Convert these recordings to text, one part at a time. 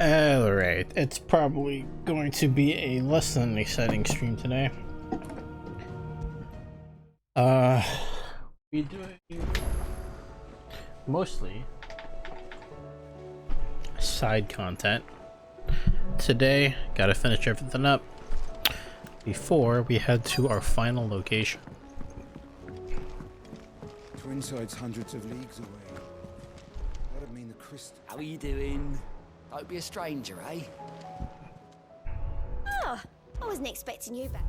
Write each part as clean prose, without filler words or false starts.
Alright, it's probably going to be a less than exciting stream today. We're doing mostly side content. Today, gotta finish everything up before we head to our final location. Twinside's hundreds of leagues away. That'd mean the crystal. How are you doing? Don't be a stranger, eh? Oh, I wasn't expecting you back.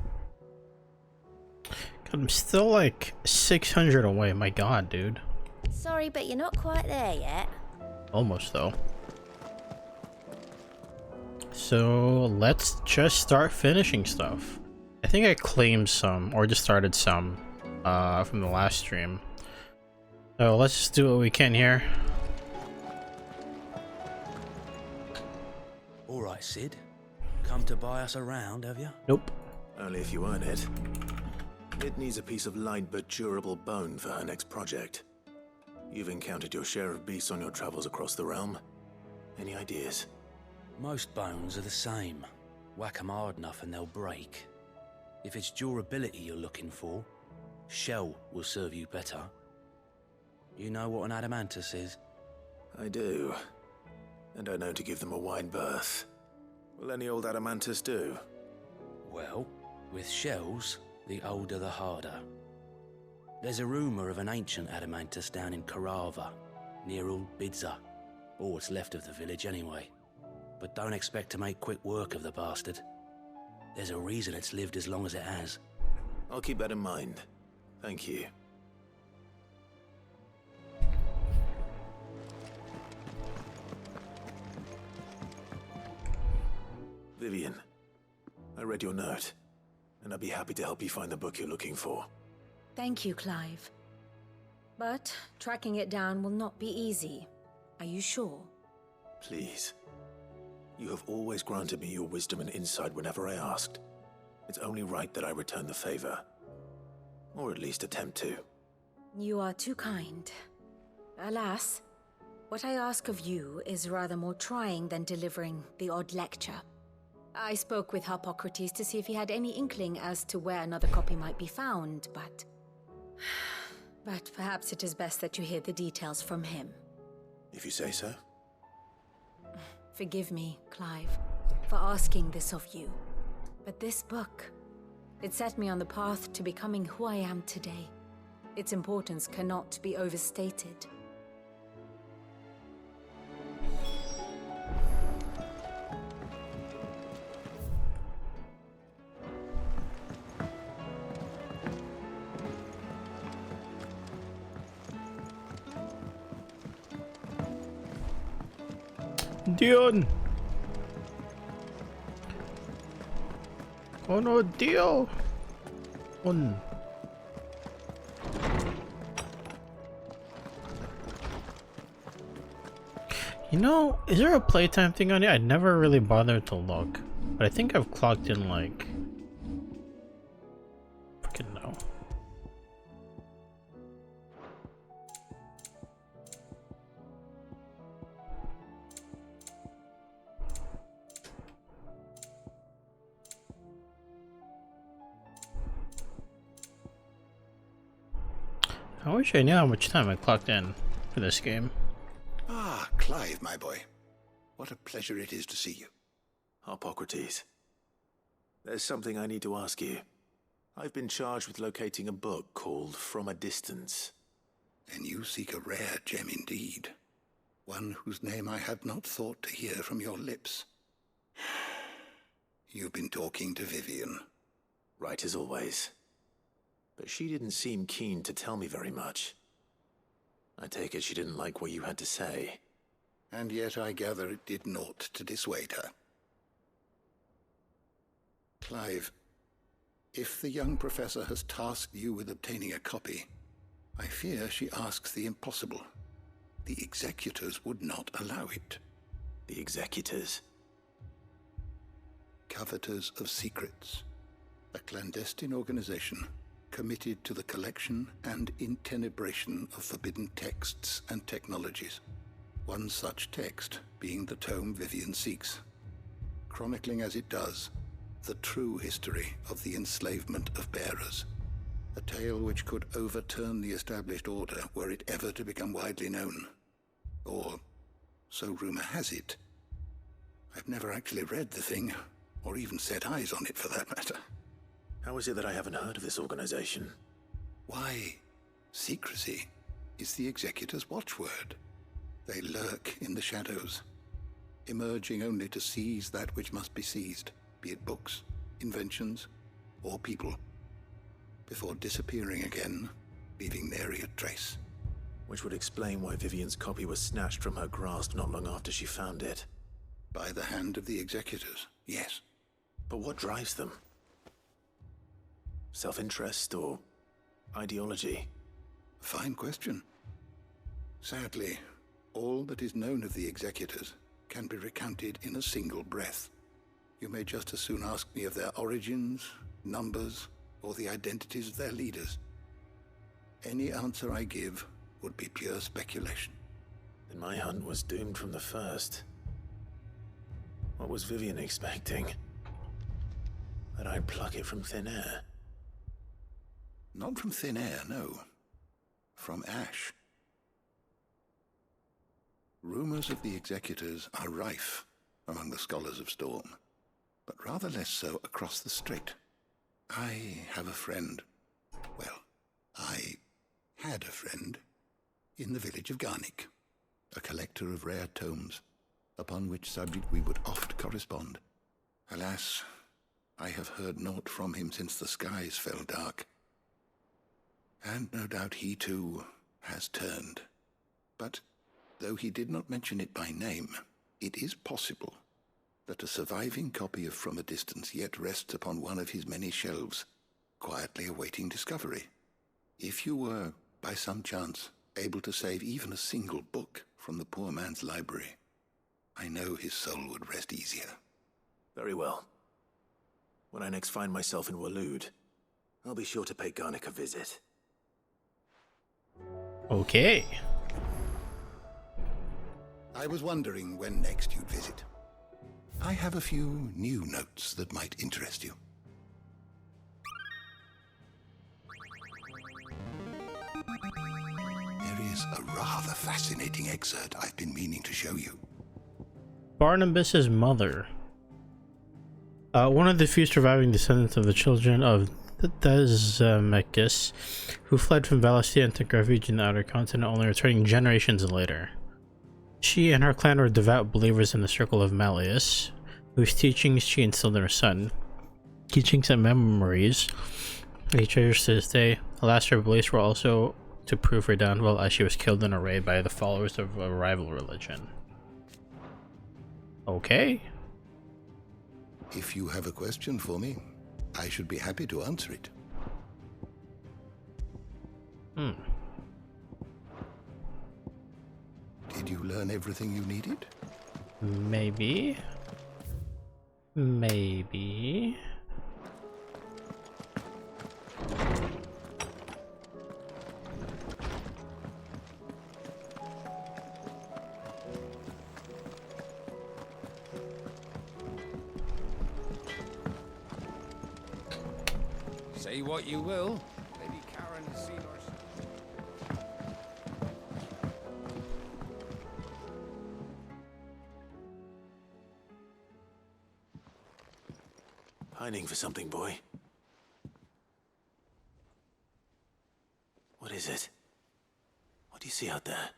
God, I'm still like 600 away. My god, dude. Sorry, but you're not quite there yet. Almost, though. So, let's just start finishing stuff. I think I claimed some, or just started some, from the last stream. So, let's just do what we can here. Alright, Sid. Come to buy us around, have you? Nope. Only if you earn it. It needs a piece of light but durable bone for her next project. You've encountered your share of beasts on your travels across the realm. Any ideas? Most bones are the same. Whack 'em hard enough and they'll break. If it's durability you're looking for, shell will serve you better. You know what an adamantus is? I do. And I know to give them a wide berth. Will any old adamantus do? Well, with shells, the older the harder. There's a rumour of an ancient adamantus down in Karava, near Old Bidza, or what's left of the village anyway. But don't expect to make quick work of the bastard. There's a reason it's lived as long as it has. I'll keep that in mind. Thank you. Vivian, I read your note, and I'd be happy to help you find the book you're looking for. Thank you, Clive. But tracking it down will not be easy. Are you sure? Please. You have always granted me your wisdom and insight whenever I asked. It's only right that I return the favor. Or at least attempt to. You are too kind. Alas, what I ask of you is rather more trying than delivering the odd lecture. I spoke with Hippocrates to see if he had any inkling as to where another copy might be found, but perhaps it is best that you hear the details from him. If you say so. Forgive me, Clive, for asking this of you. But this book, it set me on the path to becoming who I am today. Its importance cannot be overstated. Dion! Oh no, Dio! On. You know, is there a playtime thing on it? I never really bothered to look, but I think I've clocked in like... freaking no. I wish I knew how much time I clocked in for this game. Ah, Clive, my boy. What a pleasure it is to see you. Hippocrates. There's something I need to ask you. I've been charged with locating a book called From a Distance. Then you seek a rare gem indeed. One whose name I had not thought to hear from your lips. You've been talking to Vivian. Right as always. But she didn't seem keen to tell me very much. I take it she didn't like what you had to say. And yet I gather it did naught to dissuade her. Clive, if the young professor has tasked you with obtaining a copy, I fear she asks the impossible. The executors would not allow it. The executors? Covetors of Secrets, a clandestine organization committed to the collection and intenebration of forbidden texts and technologies. one such text being the tome Vivian seeks, chronicling as it does the true history of the enslavement of bearers, a tale which could overturn the established order were it ever to become widely known. Or, so rumor has it. I've never actually read the thing, or even set eyes on it for that matter. How is it that I haven't heard of this organization? Why, secrecy is the Executor's watchword. They lurk in the shadows, emerging only to seize that which must be seized, be it books, inventions, or people, before disappearing again, leaving nary a trace. Which would explain why Vivian's copy was snatched from her grasp not long after she found it. By the hand of the Executors, yes. But what drives them? Self-interest or ideology? A fine question. Sadly, all that is known of the Executors can be recounted in a single breath. You may just as soon ask me of their origins, numbers, or the identities of their leaders. Any answer I give would be pure speculation. Then my hunt was doomed from the first. What was Vivian expecting? That I'd pluck it from thin air? Not from thin air, no. From ash. Rumors of the Executors are rife among the scholars of Storm, but rather less so across the Strait. I have a friend. Well, I had a friend in the village of Garnick, a collector of rare tomes, upon which subject we would oft correspond. Alas, I have heard naught from him since the skies fell dark. And no doubt he too has turned. But though he did not mention it by name, it is possible that a surviving copy of From a Distance yet rests upon one of his many shelves, quietly awaiting discovery. If you were, by some chance, able to save even a single book from the poor man's library, I know his soul would rest easier. Very well. When I next find myself in Waloed, I'll be sure to pay Garnick a visit. Okay. I was wondering when next you'd visit. I have a few new notes that might interest you. There is a rather fascinating excerpt I've been meaning to show you. Barnabas's mother. One of the few surviving descendants of the children of Thesmachus, who fled from Valastia and took refuge in the outer continent, only returning generations later. She and her clan were devout believers in the circle of Malleus, whose teachings she instilled in her son. Teachings and memories he cherished to this day. Alas, her beliefs were also to prove her downfall, as she was killed in a raid by the followers of a rival religion. Okay. If you have a question for me, I should be happy to answer it. Did you learn everything you needed? Maybe. Maybe. Say what you will. Lady Karen has seen us. Pining for something, boy. What is it? What do you see out there?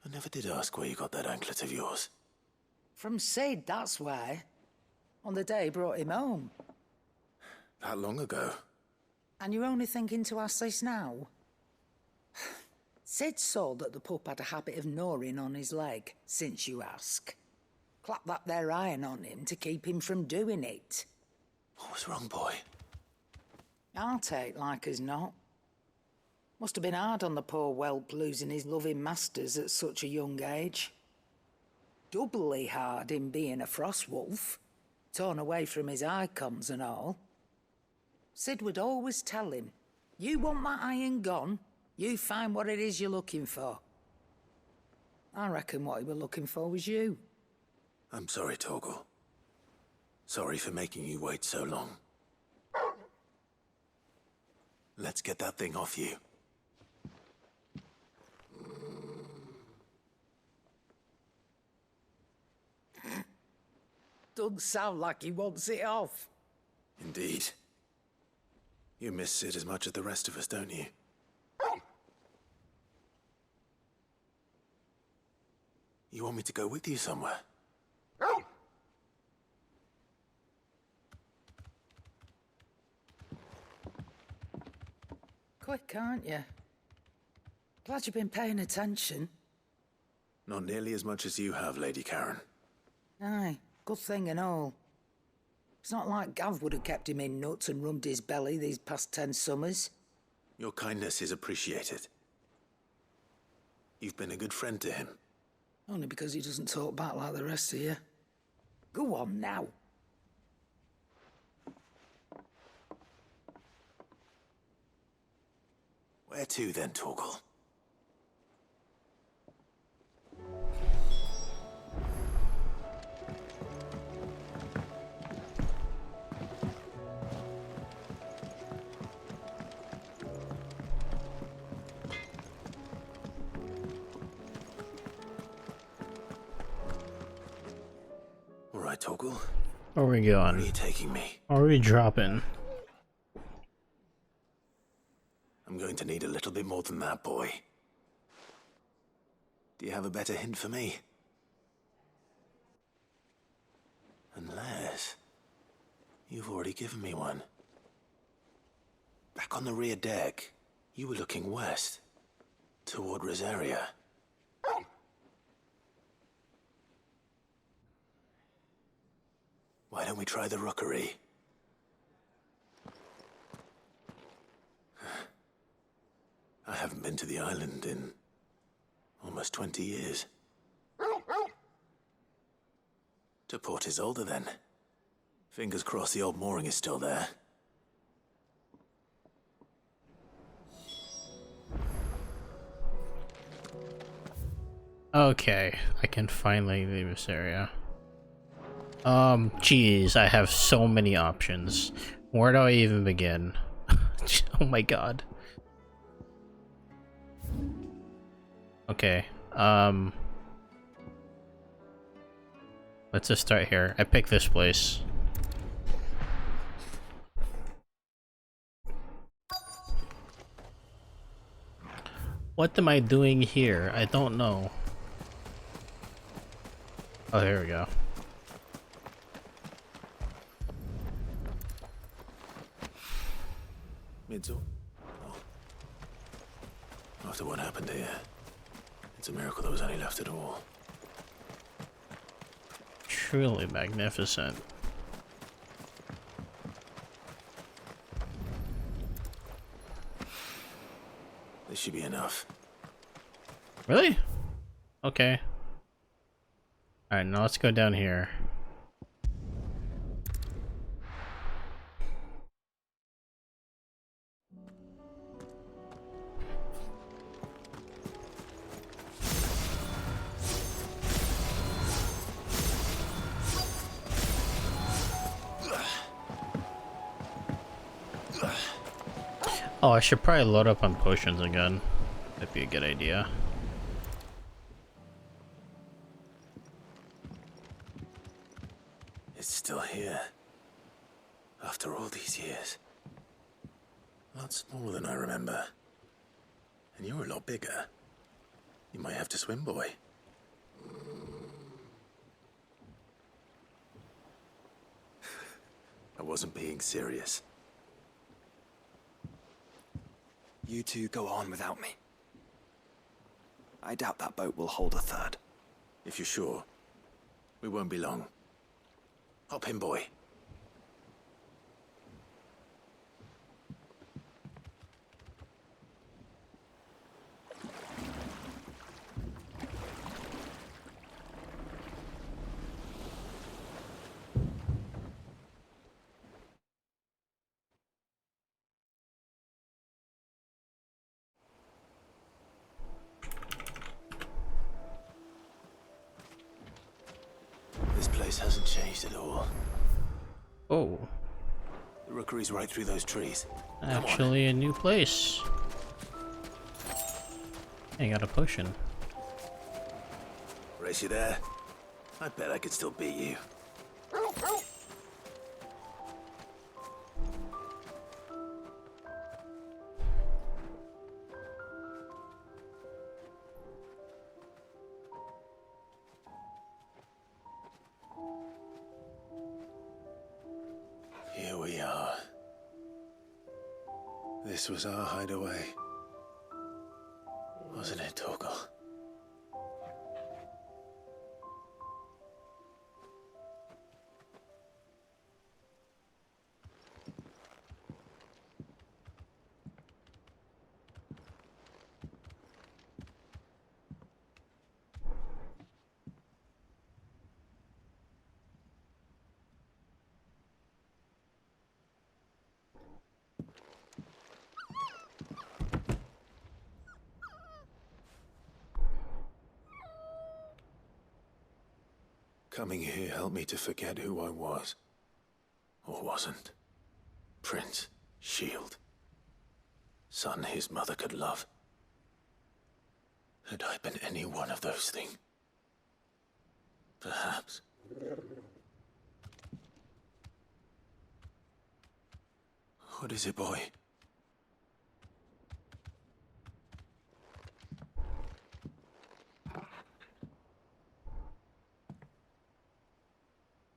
I never did ask where you got that anklet of yours. From Sid, that's why. On the day he brought him home. That long ago? And you're only thinking to ask this now? Sid saw that the pup had a habit of gnawing on his leg, since you ask. Clap that there iron on him to keep him from doing it. What was wrong, boy? I'll take like as not. Must have been hard on the poor whelp losing his loving masters at such a young age. Doubly hard in being a frost wolf, torn away from his icons and all. Sid would always tell him, "You want that iron gone? You find what it is you're looking for. I reckon what he were looking for was you. I'm sorry, Torgal. Sorry for making you wait so long. Let's get that thing off you. Doesn't sound like he wants it off. Indeed. You miss Sid as much as the rest of us, don't you? You want me to go with you somewhere? Quick, aren't you? Glad you've been paying attention. Not nearly as much as you have, Lady Karen. Aye, good thing and all. It's not like Gav would have kept him in nuts and rubbed his belly these past 10 summers. Your kindness is appreciated. You've been a good friend to him. Only because he doesn't talk back like the rest of you. Go on now. Where to then, Torgal? All right, Torgal. Where are we Where are going? you taking me? Where are we dropping? I'm going to need a little bit more than that, boy. Do you have a better hint for me? Unless... you've already given me one. Back on the rear deck, you were looking west, toward Rosaria. Why don't we try the rookery? I haven't been to the island in almost 20 years. To Port Isolde, then. Fingers crossed the old mooring is still there. Okay, I can finally leave this area. Geez, I have so many options. Where do I even begin? Oh my god. Okay, let's just start here. I picked this place. What am I doing here? I don't know. Oh, here we go. Midzo? Oh. After what happened here, it's a miracle there was any left at all. Truly magnificent. This should be enough. Really? Okay. Alright, now let's go down here. Oh, I should probably load up on potions again. That'd be a good idea. It's still here. After all these years. A lot smaller than I remember. And you're a lot bigger. You might have to swim, boy. I wasn't being serious. You two go on without me. I doubt that boat will hold a third. If you're sure, we won't be long. Hop in, boy. place hasn't changed at all. Oh, The rookery's right through those trees. actually a new place. I got a potion. Race you there? I bet I could still beat you. Here we are. This was our hideaway. Wasn't it, Torgal? Coming here helped me to forget who I was. Or wasn't. Prince, shield. Son his mother could love. Had I been any one of those things? Perhaps. What is it, boy?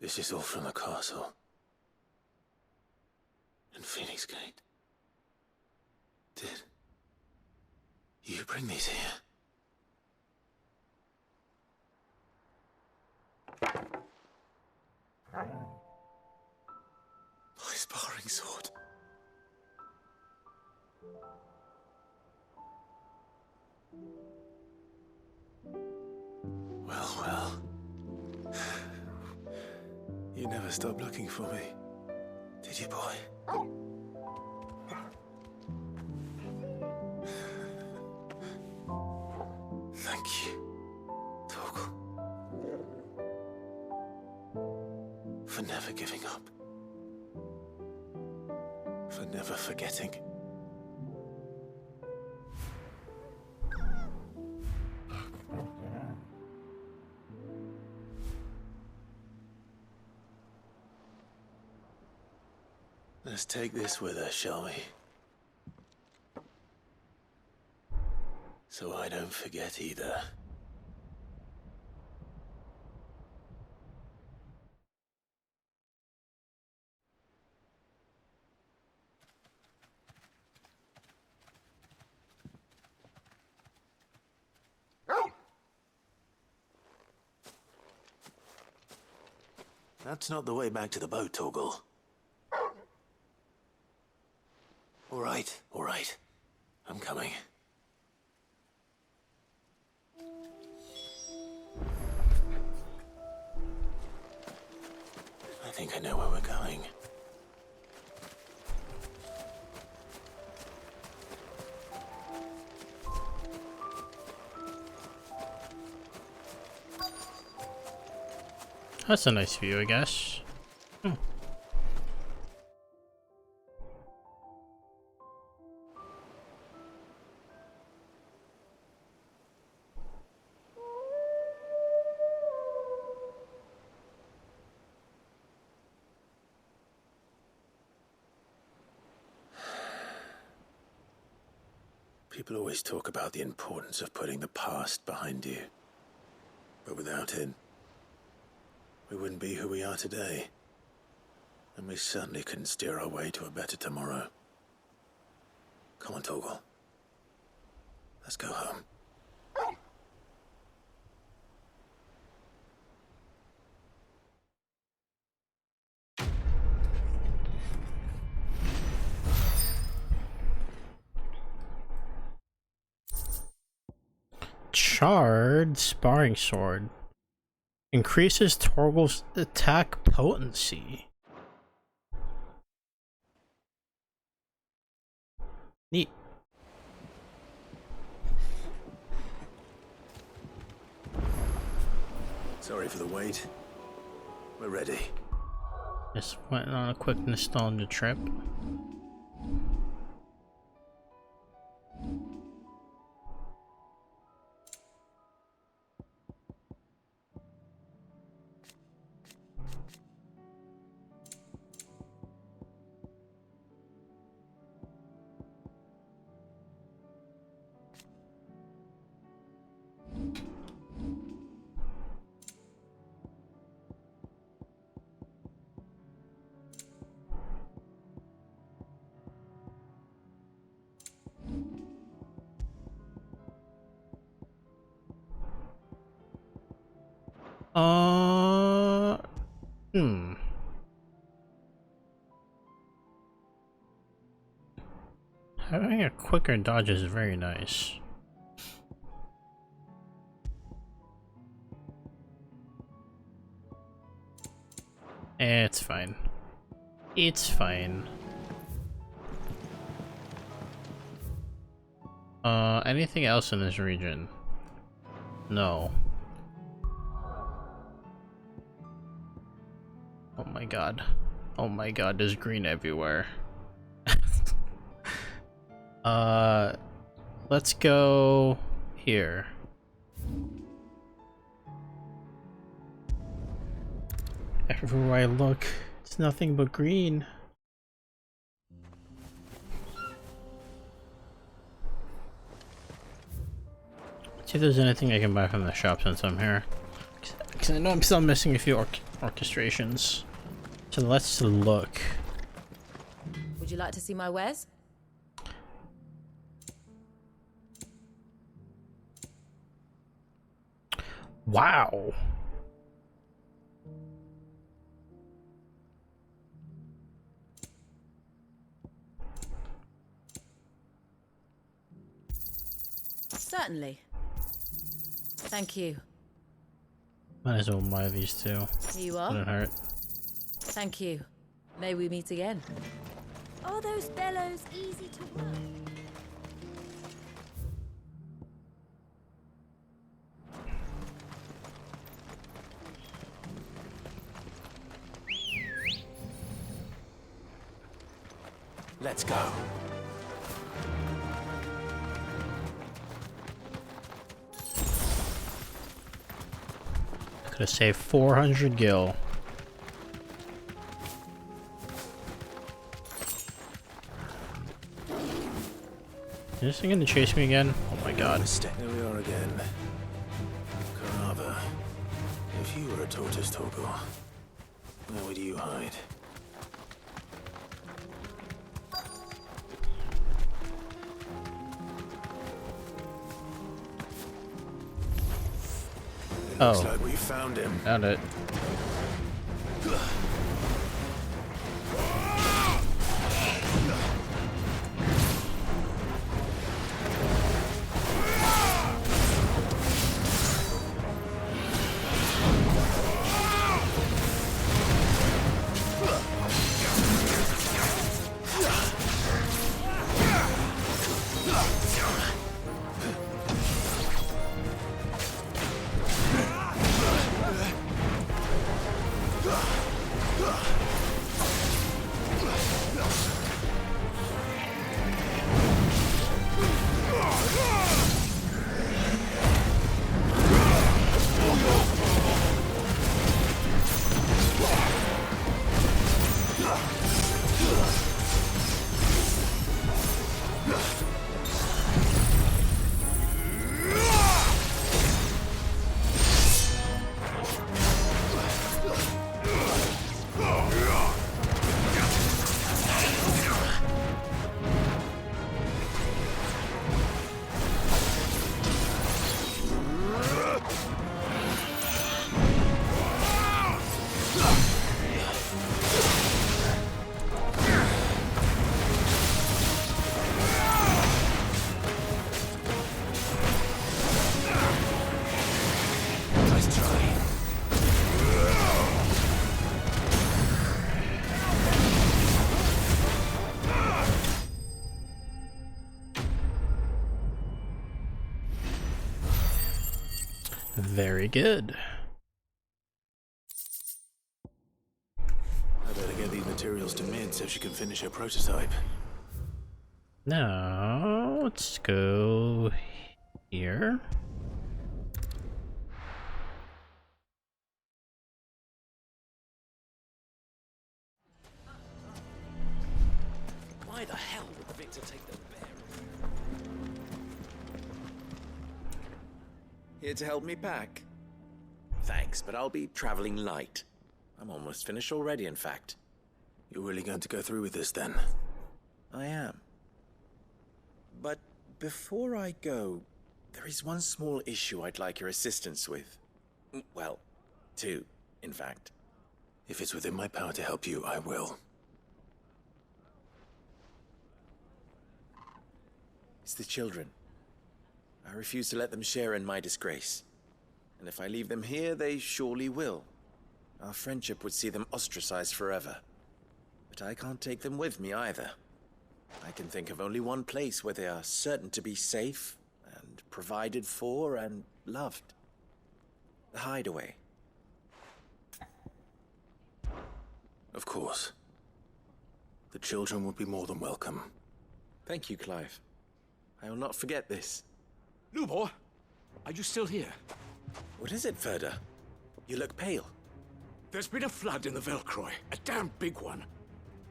This is all from the castle. And Phoenix Gate. Did you bring these here? My sparring sword. Well, well. You never stopped looking for me, did you, boy? Thank you, Torgal, for never giving up, for never forgetting. Let's take this with us, shall we? So I don't forget either. That's not the way back to the boat, Torgal. All right. I'm coming. I think I know where we're going. That's a nice view, I guess. People always talk about the importance of putting the past behind you. But without it, we wouldn't be who we are today. And we certainly couldn't steer our way to a better tomorrow. Come on, Torgal. Let's go home. Charred sparring sword increases Torgal's attack potency. Neat. Sorry for the wait. We're ready. Just went on a quick nostalgia trip. Having a quicker dodge is very nice. It's fine. It's fine. Anything else in this region? No. Oh my god. Oh my god, there's green everywhere. Let's go here. Everywhere I look, it's nothing but green. See if there's anything I can buy from the shop since I'm here. Because I know I'm still missing a few orchestrations. So let's look. Would you like to see my wares? Wow. Certainly. Thank you. Might as well buy these two. Here you are. Wouldn't hurt. Thank you. May we meet again. Are those bellows easy to work? Let's go. Could have saved 400 gil. Is this thing gonna chase me again? Oh my god. Here we are again. Carava. If you were a tortoise talker, where would you hide? Looks like we found him. Found it. Very good. materials to Mid so she can finish her prototype. Now, let's go here. Why the hell would Victor take the bear? Here to help me pack? Thanks, but I'll be traveling light. I'm almost finished already, in fact. You're really going to go through with this, then? I am. But before I go, there is one small issue I'd like your assistance with. Well, two, in fact. If it's within my power to help you, I will. It's the children. I refuse to let them share in my disgrace. And if I leave them here, they surely will. Our friendship would see them ostracized forever. But I can't take them with me either. I can think of only one place where they are certain to be safe, and provided for, and loved. The Hideaway. Of course. The children would be more than welcome. Thank you, Clive. I will not forget this. Lubor, are you still here? What is it, Ferda? You look pale. There's been a flood in the Velcroy, a damn big one.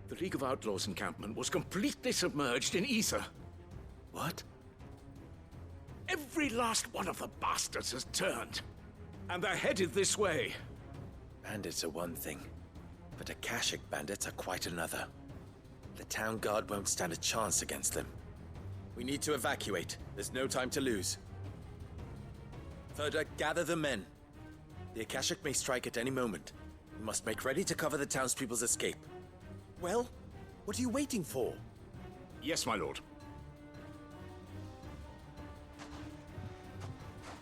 The League of Outlaws encampment was completely submerged in ether. What? Every last one of the bastards has turned. And they're headed this way. Bandits are one thing, but Akashic bandits are quite another. The town guard won't stand a chance against them. We need to evacuate. There's no time to lose. Ferda, gather the men. The Akashic may strike at any moment. We must make ready to cover the townspeople's escape. Well, what are you waiting for? Yes, my lord.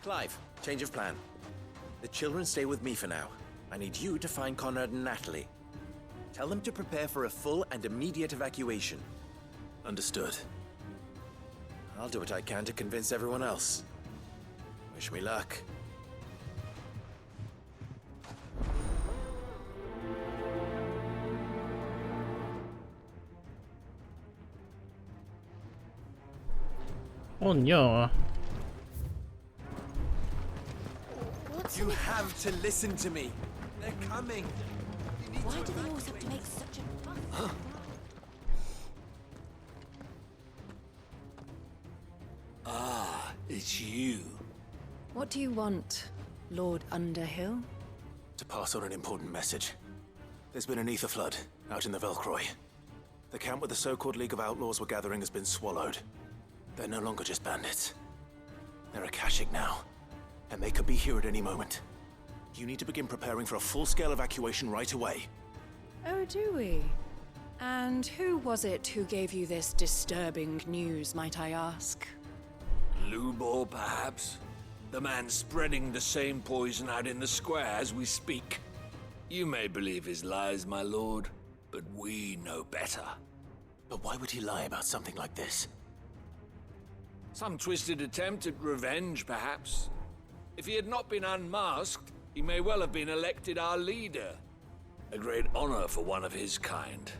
Clive, change of plan. The children stay with me for now. I need you to find Conrad and Natalie. Tell them to prepare for a full and immediate evacuation. Understood. I'll do what I can to convince everyone else. Wish me luck. Oh no. You have to listen to me. They're coming. Why do they always have to make such a fuss? Ah, it's you. What do you want, Lord Underhill? To pass on an important message. There's been an ether flood out in the Velcroy. The camp where the so-called League of Outlaws were gathering has been swallowed. They're no longer just bandits. They're Akashic now, and they could be here at any moment. You need to begin preparing for a full-scale evacuation right away. Oh, do we? And who was it who gave you this disturbing news, might I ask? Lubor, perhaps? The man spreading the same poison out in the square as we speak. You may believe his lies, my lord, but we know better. But why would he lie about something like this? Some twisted attempt at revenge, perhaps. If he had not been unmasked, he may well have been elected our leader. A great honor for one of his kind.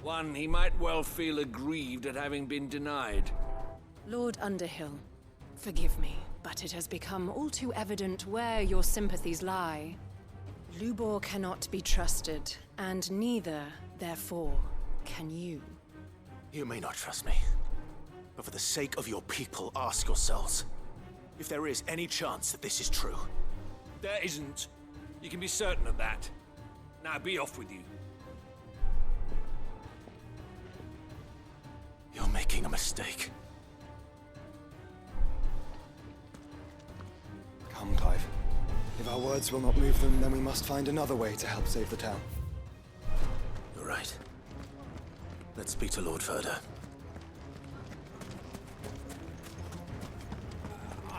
One he might well feel aggrieved at having been denied. Lord Underhill, forgive me, but it has become all too evident where your sympathies lie. Lubor cannot be trusted, and neither, therefore, can you. You may not trust me, but for the sake of your people, ask yourselves if there is any chance that this is true. There isn't. You can be certain of that. Now be off with you. You're making a mistake. Come, Clive. If our words will not move them, then we must find another way to help save the town. You're right. Let's speak to Lord Ferda.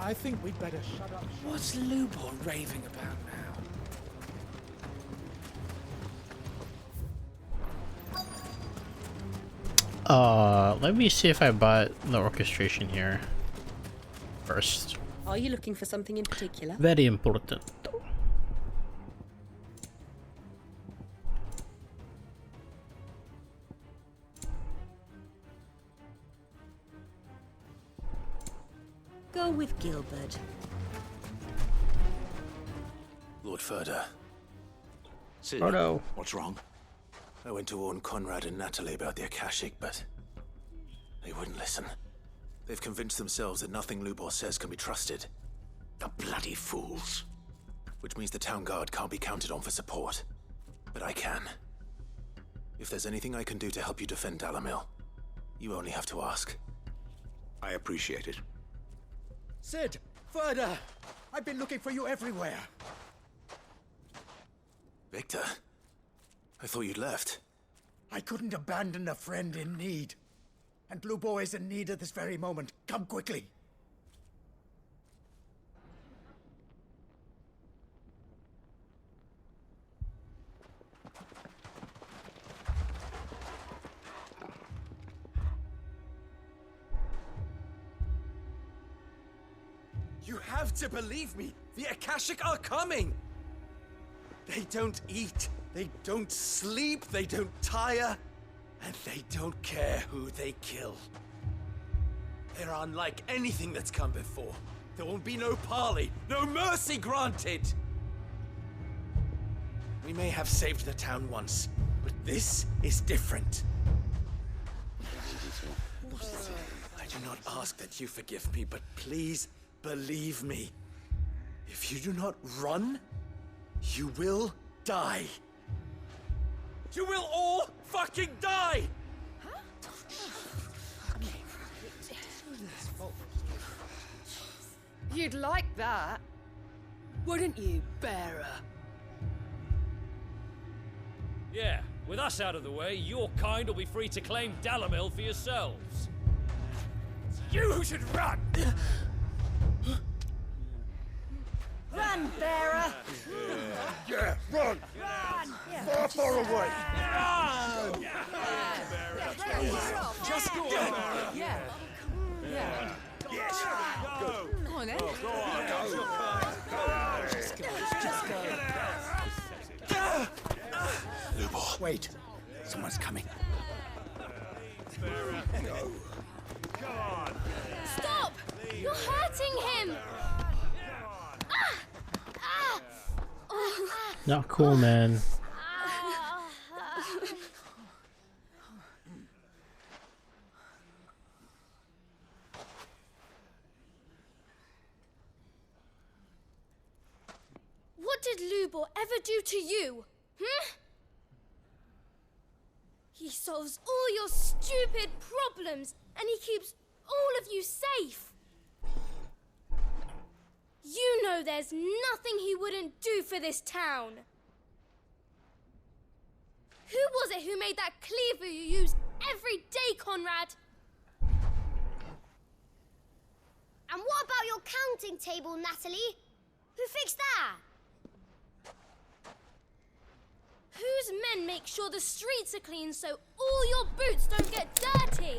I think we'd better shut up. What's Lubor raving about now? Let me see if I bought the orchestration here first. Are you looking for something in particular? Very important. go with Gilbert. Lord Furder. Sid, Frodo. what's wrong? I went to warn Conrad and Natalie about the Akashic, but they wouldn't listen. They've convinced themselves that nothing Lubor says can be trusted. The bloody fools. Which means the town guard can't be counted on for support. But I can. If there's anything I can do to help you defend Dalamil, you only have to ask. I appreciate it. Sid! Further! I've been looking for you everywhere. Victor? I thought you'd left. I couldn't abandon a friend in need. And Blue Boy is in need at this very moment. Come quickly. You have to believe me! The Akashic are coming! They don't eat, they don't sleep, they don't tire, and they don't care who they kill. They're unlike anything that's come before. There won't be no parley, no mercy granted! We may have saved the town once, but this is different. I do not ask that you forgive me, but please believe me. If you do not run, you will die. You will all fucking die! You'd like that, wouldn't you, bearer? Yeah, with us out of the way, your kind will be free to claim Dalamil for yourselves. You should run! Run, bearer! Yeah, run! Run! Far, far away! Run! Just go on! Yeah. Yeah. Yes! Go! Come on, then. Go on! Just go. Lubor. Wait. Someone's coming. Stop! You're hurting him! Not cool, man. What did Lubor ever do to you? He solves all your stupid problems, and he keeps all of you safe. You know there's nothing he wouldn't do for this town. Who was it who made that cleaver you use every day, Conrad? And what about your counting table, Natalie? Who fixed that? Whose men make sure the streets are clean so all your boots don't get dirty?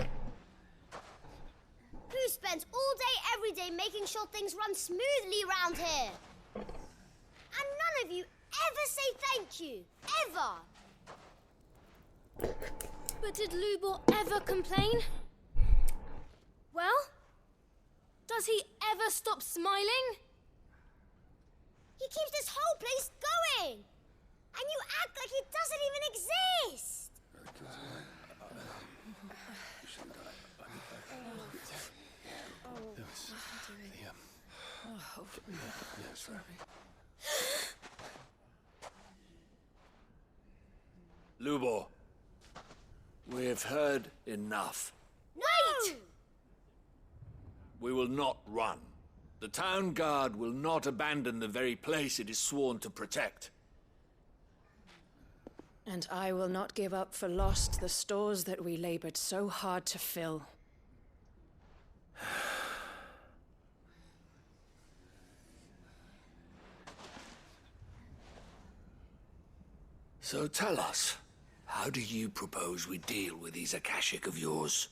Who spends all day, every day making sure things run smoothly round here? And none of you ever say thank you. Ever. But did Lubor ever complain? Well, does he ever stop smiling? He keeps this whole place going. And you act like it doesn't even exist! Lubor, we have heard enough. Wait! We will not run. The town guard will not abandon the very place it is sworn to protect. And I will not give up for lost the stores that we labored so hard to fill. So tell us, how do you propose we deal with these Akashic of yours?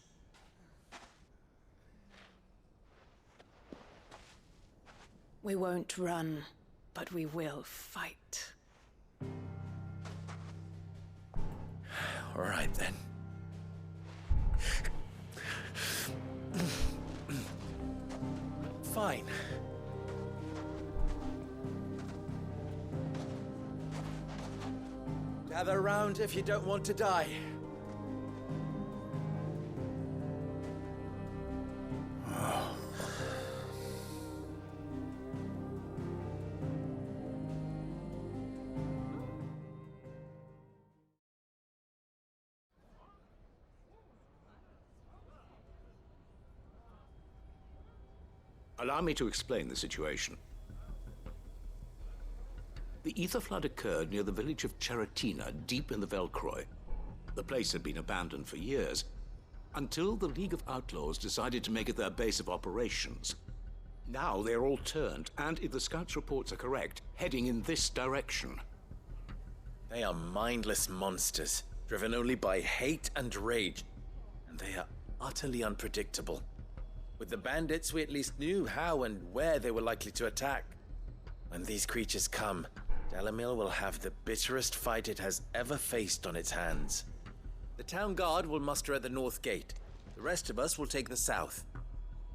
We won't run, but we will fight. All right, then. fine. Gather round if you don't want to die. Allow me to explain the situation. The ether flood occurred near the village of Cheratina, deep in the Velcroy. The place had been abandoned for years, until the League of Outlaws decided to make it their base of operations. Now they're all turned, and if the scouts' reports are correct, heading in this direction. They are mindless monsters, driven only by hate and rage, and they are utterly unpredictable. With the bandits, we at least knew how and where they were likely to attack. When these creatures come, Dalamil will have the bitterest fight it has ever faced on its hands. The town guard will muster at the north gate. The rest of us will take the south.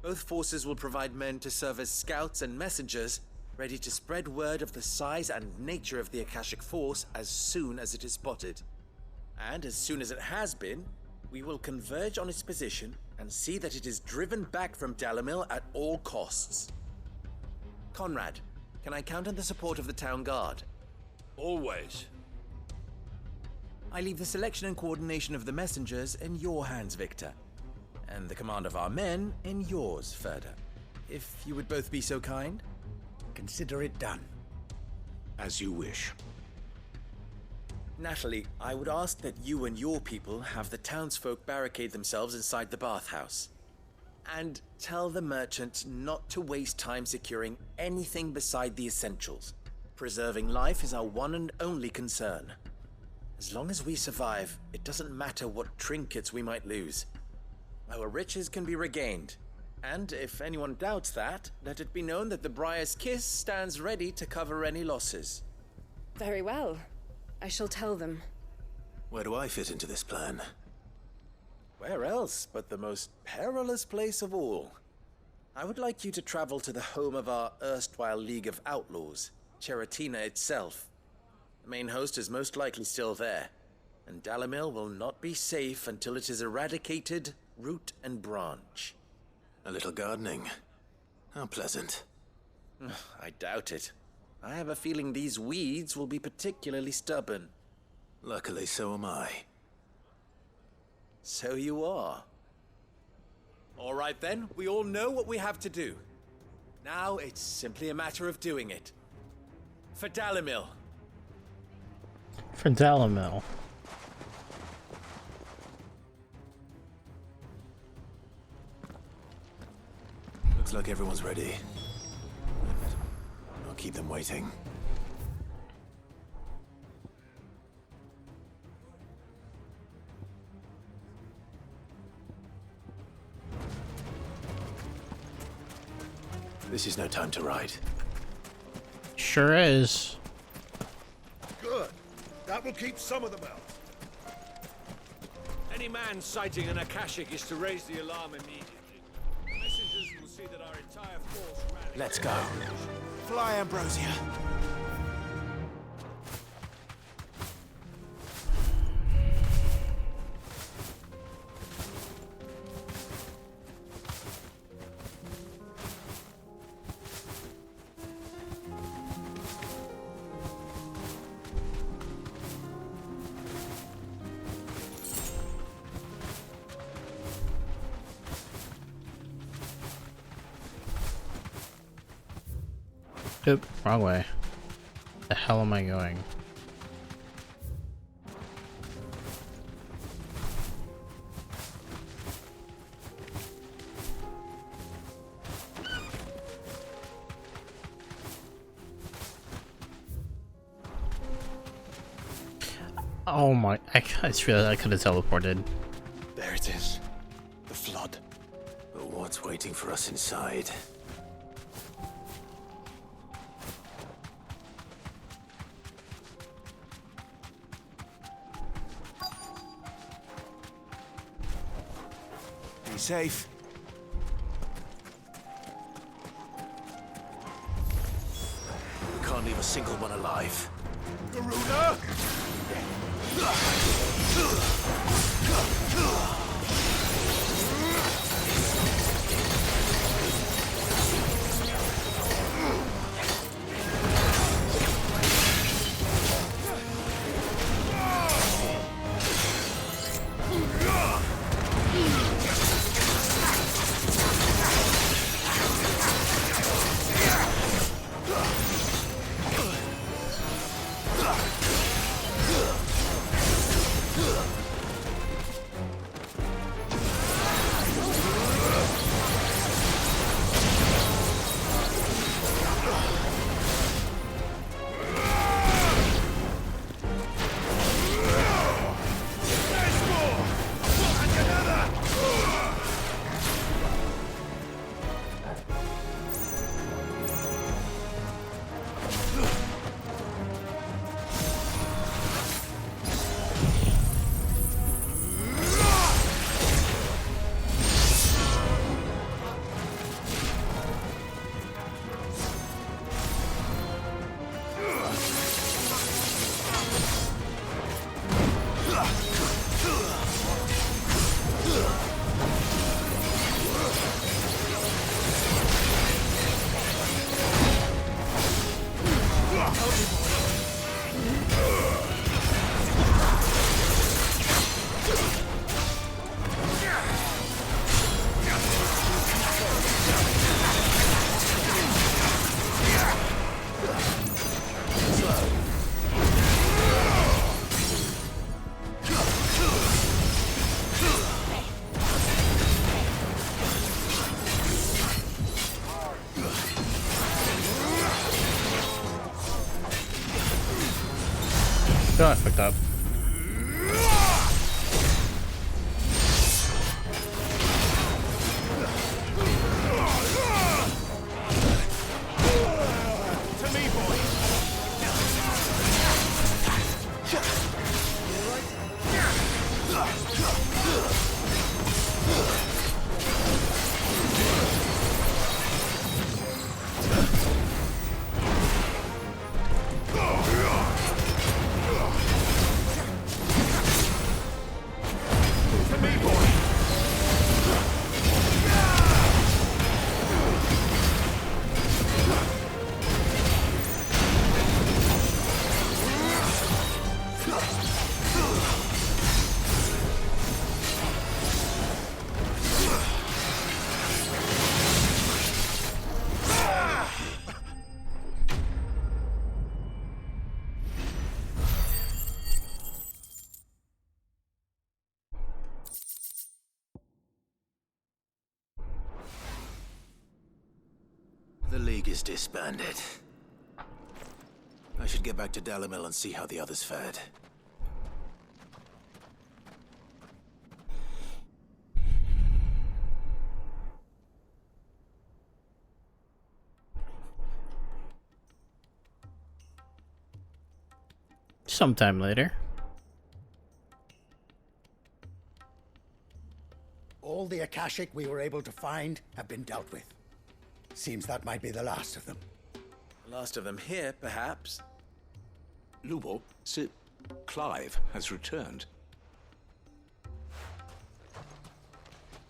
Both forces will provide men to serve as scouts and messengers, ready to spread word of the size and nature of the Akashic force as soon as it is spotted. And as soon as it has been, we will converge on its position and see that it is driven back from Dalamil at all costs. Conrad, can I count on the support of the town guard? Always. I leave the selection and coordination of the messengers in your hands, Victor. And the command of our men in yours, Ferda. If you would both be so kind. Consider it done. As you wish. Natalie, I would ask that you and your people have the townsfolk barricade themselves inside the bathhouse. And tell the merchant not to waste time securing anything beside the essentials. Preserving life is our one and only concern. As long as we survive, it doesn't matter what trinkets we might lose. Our riches can be regained. And if anyone doubts that, let it be known that the Briar's Kiss stands ready to cover any losses. Very well. I shall tell them. Where do I fit into this plan? Where else but the most perilous place of all? I would like you to travel to the home of our erstwhile League of Outlaws, Cheratina itself. The main host is most likely still there, and Dalamil will not be safe until it is eradicated, root and branch. A little gardening. How pleasant. I doubt it. I have a feeling these weeds will be particularly stubborn. Luckily, so am I. So you are. All right then, we all know what we have to do. Now it's simply a matter of doing it. For Dalamil. For Dalamil. Looks like everyone's ready. I'll keep them waiting. This is no time to ride. Sure is. Good. That will keep some of them out. Any man sighting an Akashic is to raise the alarm immediately. Messengers will see that our entire force rallies. Let's go. Fly, Ambrosia. Oop, wrong way. The hell am I going? Oh my, I just realized I could have teleported. There it is. The flood. But what's waiting for us inside? Be safe. won't leave a single one alive. Garuna! Oh, I fucked up. The League is disbanded. I should get back to Dalimil and see how the others fared. Sometime later. All the Akashic we were able to find have been dealt with. Seems that might be the last of them. Last of them here, perhaps. Lubo, Sir Clive has returned.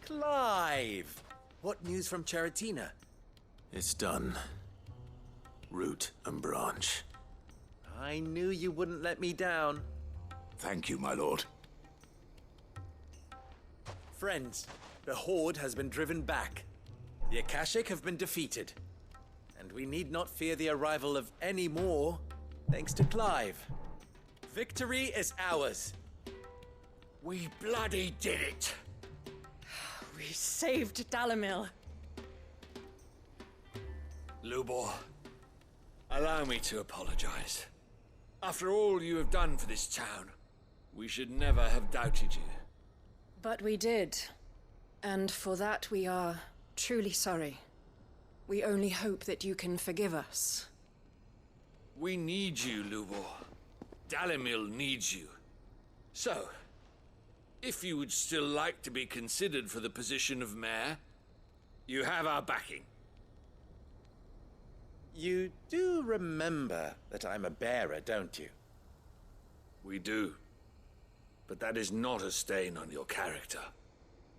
Clive! What news from Charatina? It's done. Root and branch. I knew you wouldn't let me down. Thank you, my lord. Friends, the Horde has been driven back. The Akashic have been defeated. And we need not fear the arrival of any more, thanks to Clive. Victory is ours. We bloody did it! We saved Dalimil. Lubor, allow me to apologize. After all you have done for this town, we should never have doubted you. But we did. And for that we are truly sorry. We only hope that you can forgive us. We need you, Lubor. Dalimil needs you. So, if you would still like to be considered for the position of mayor, you have our backing. You do remember that I'm a bearer, don't you? We do. But that is not a stain on your character.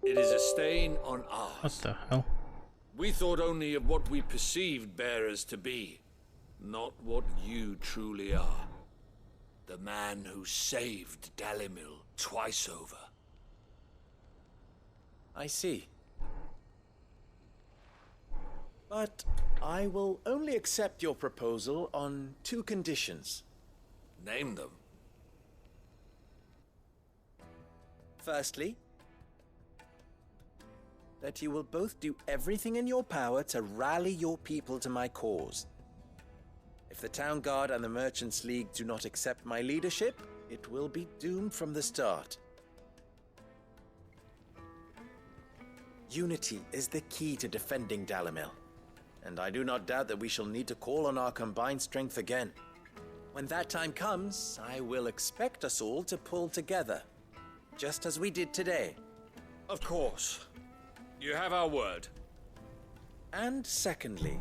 It is a stain on ours. What the hell? We thought only of what we perceived bearers to be, not what you truly are. The man who saved Dalimil twice over. I see. But I will only accept your proposal on 2 conditions. Name them. Firstly, that you will both do everything in your power to rally your people to my cause. If the Town Guard and the Merchants League do not accept my leadership, it will be doomed from the start. Unity is the key to defending Dalimil, and I do not doubt that we shall need to call on our combined strength again. When that time comes, I will expect us all to pull together, just as we did today. Of course. You have our word. And secondly,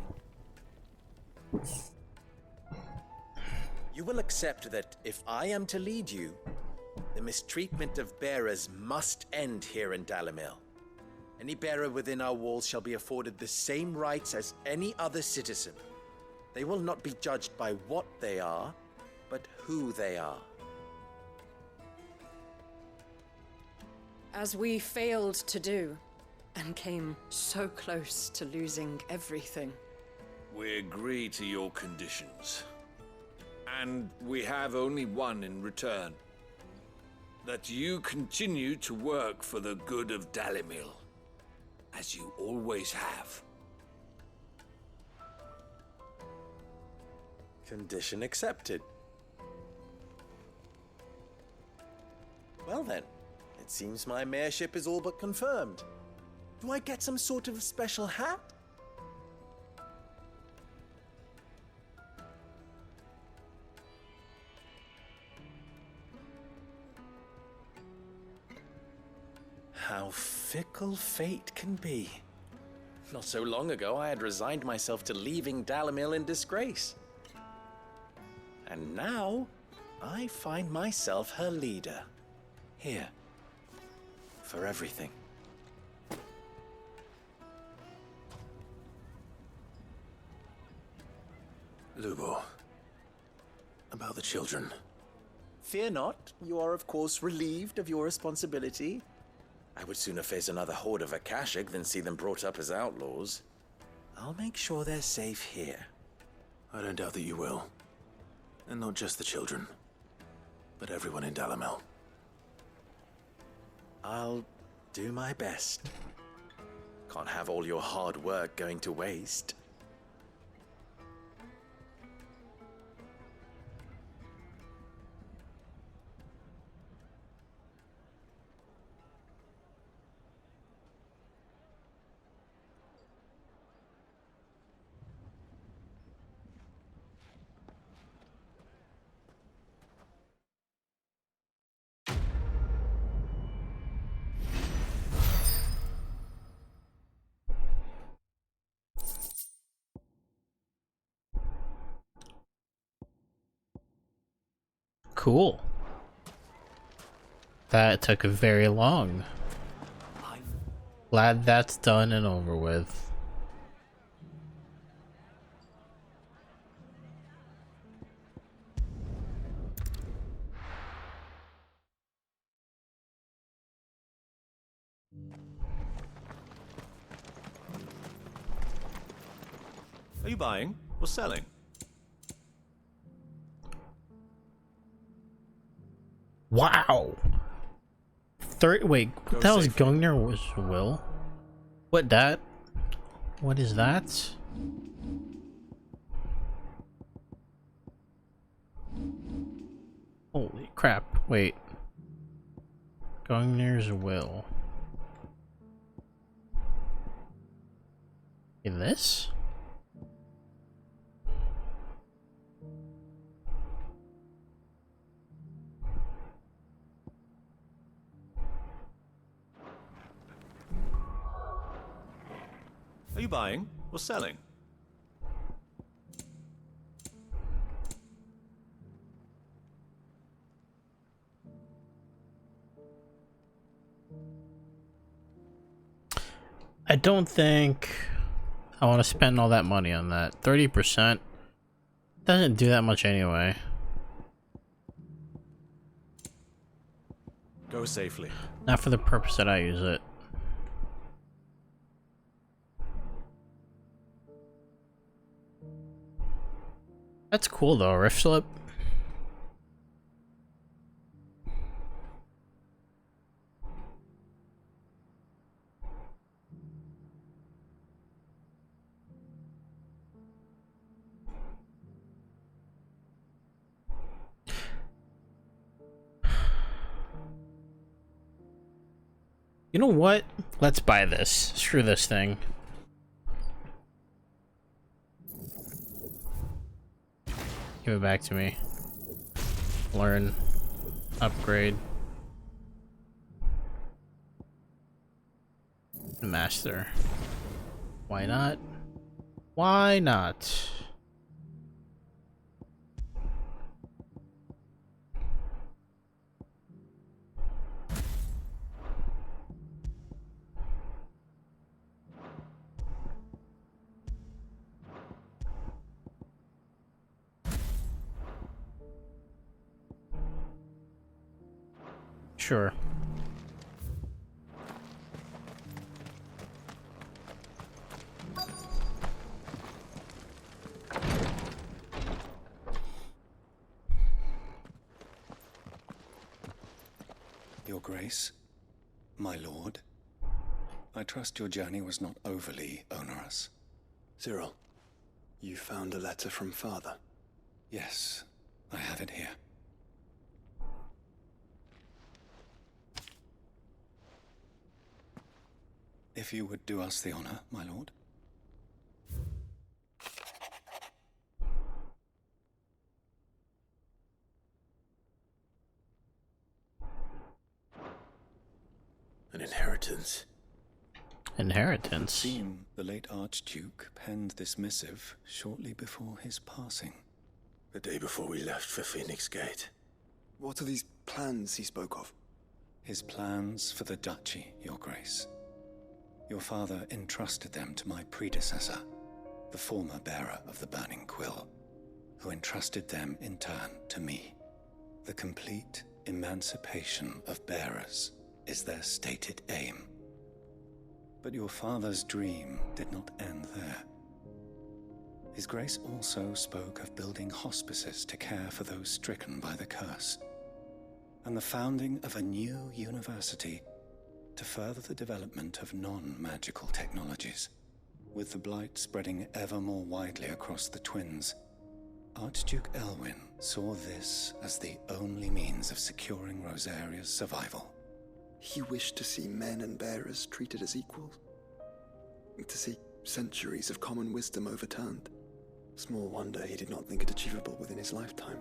you will accept that if I am to lead you, the mistreatment of bearers must end here in Dalimil. Any bearer within our walls shall be afforded the same rights as any other citizen. They will not be judged by what they are, but who they are. As we failed to do, and came so close to losing everything. We agree to your conditions. And we have only one in return. That you continue to work for the good of Dalimil, as you always have. Condition accepted. Well then, it seems my mayorship is all but confirmed. Do I get some sort of special hat? How fickle fate can be. Not so long ago, I had resigned myself to leaving Dalimil in disgrace. And now, I find myself her leader. Here. For everything. Lubo. About the children. Fear not, you are of course relieved of your responsibility. I would sooner face another horde of Akashic than see them brought up as outlaws. I'll make sure they're safe here. I don't doubt that you will. And not just the children, but everyone in Dalimil. I'll do my best. Can't have all your hard work going to waste. Cool. That took very long. Glad that's done and over with. Are you buying or selling? Wow. Wait, what the hell is going there? Was Will? What that? What is that? Holy crap! Wait. Going there's Will. In this? Are you buying or selling? I don't think I want to spend all that money on that. 30% doesn't do that much anyway. Go safely. Not for the purpose that I use it. That's cool though, Rift Slip. You know what? Let's buy this. Screw this thing. Give it back to me. Learn. Upgrade. Master. Why not? Why not? Sure. Your Grace, my lord, I trust your journey was not overly onerous. Cyril, you found a letter from Father? Yes, I have it here. If you would do us the honor, my lord. An inheritance. Inheritance? It seems the late Archduke penned this missive shortly before his passing. The day before we left for Phoenix Gate. What are these plans he spoke of? His plans for the duchy, Your Grace. Your father entrusted them to my predecessor, the former bearer of the Burning Quill, who entrusted them in turn to me. The complete emancipation of bearers is their stated aim. But your father's dream did not end there. His Grace also spoke of building hospices to care for those stricken by the curse, and the founding of a new university to further the development of non-magical technologies. With the blight spreading ever more widely across the twins, Archduke Elwyn saw this as the only means of securing Rosaria's survival. He wished to see men and bearers treated as equals. To see centuries of common wisdom overturned. Small wonder he did not think it achievable within his lifetime.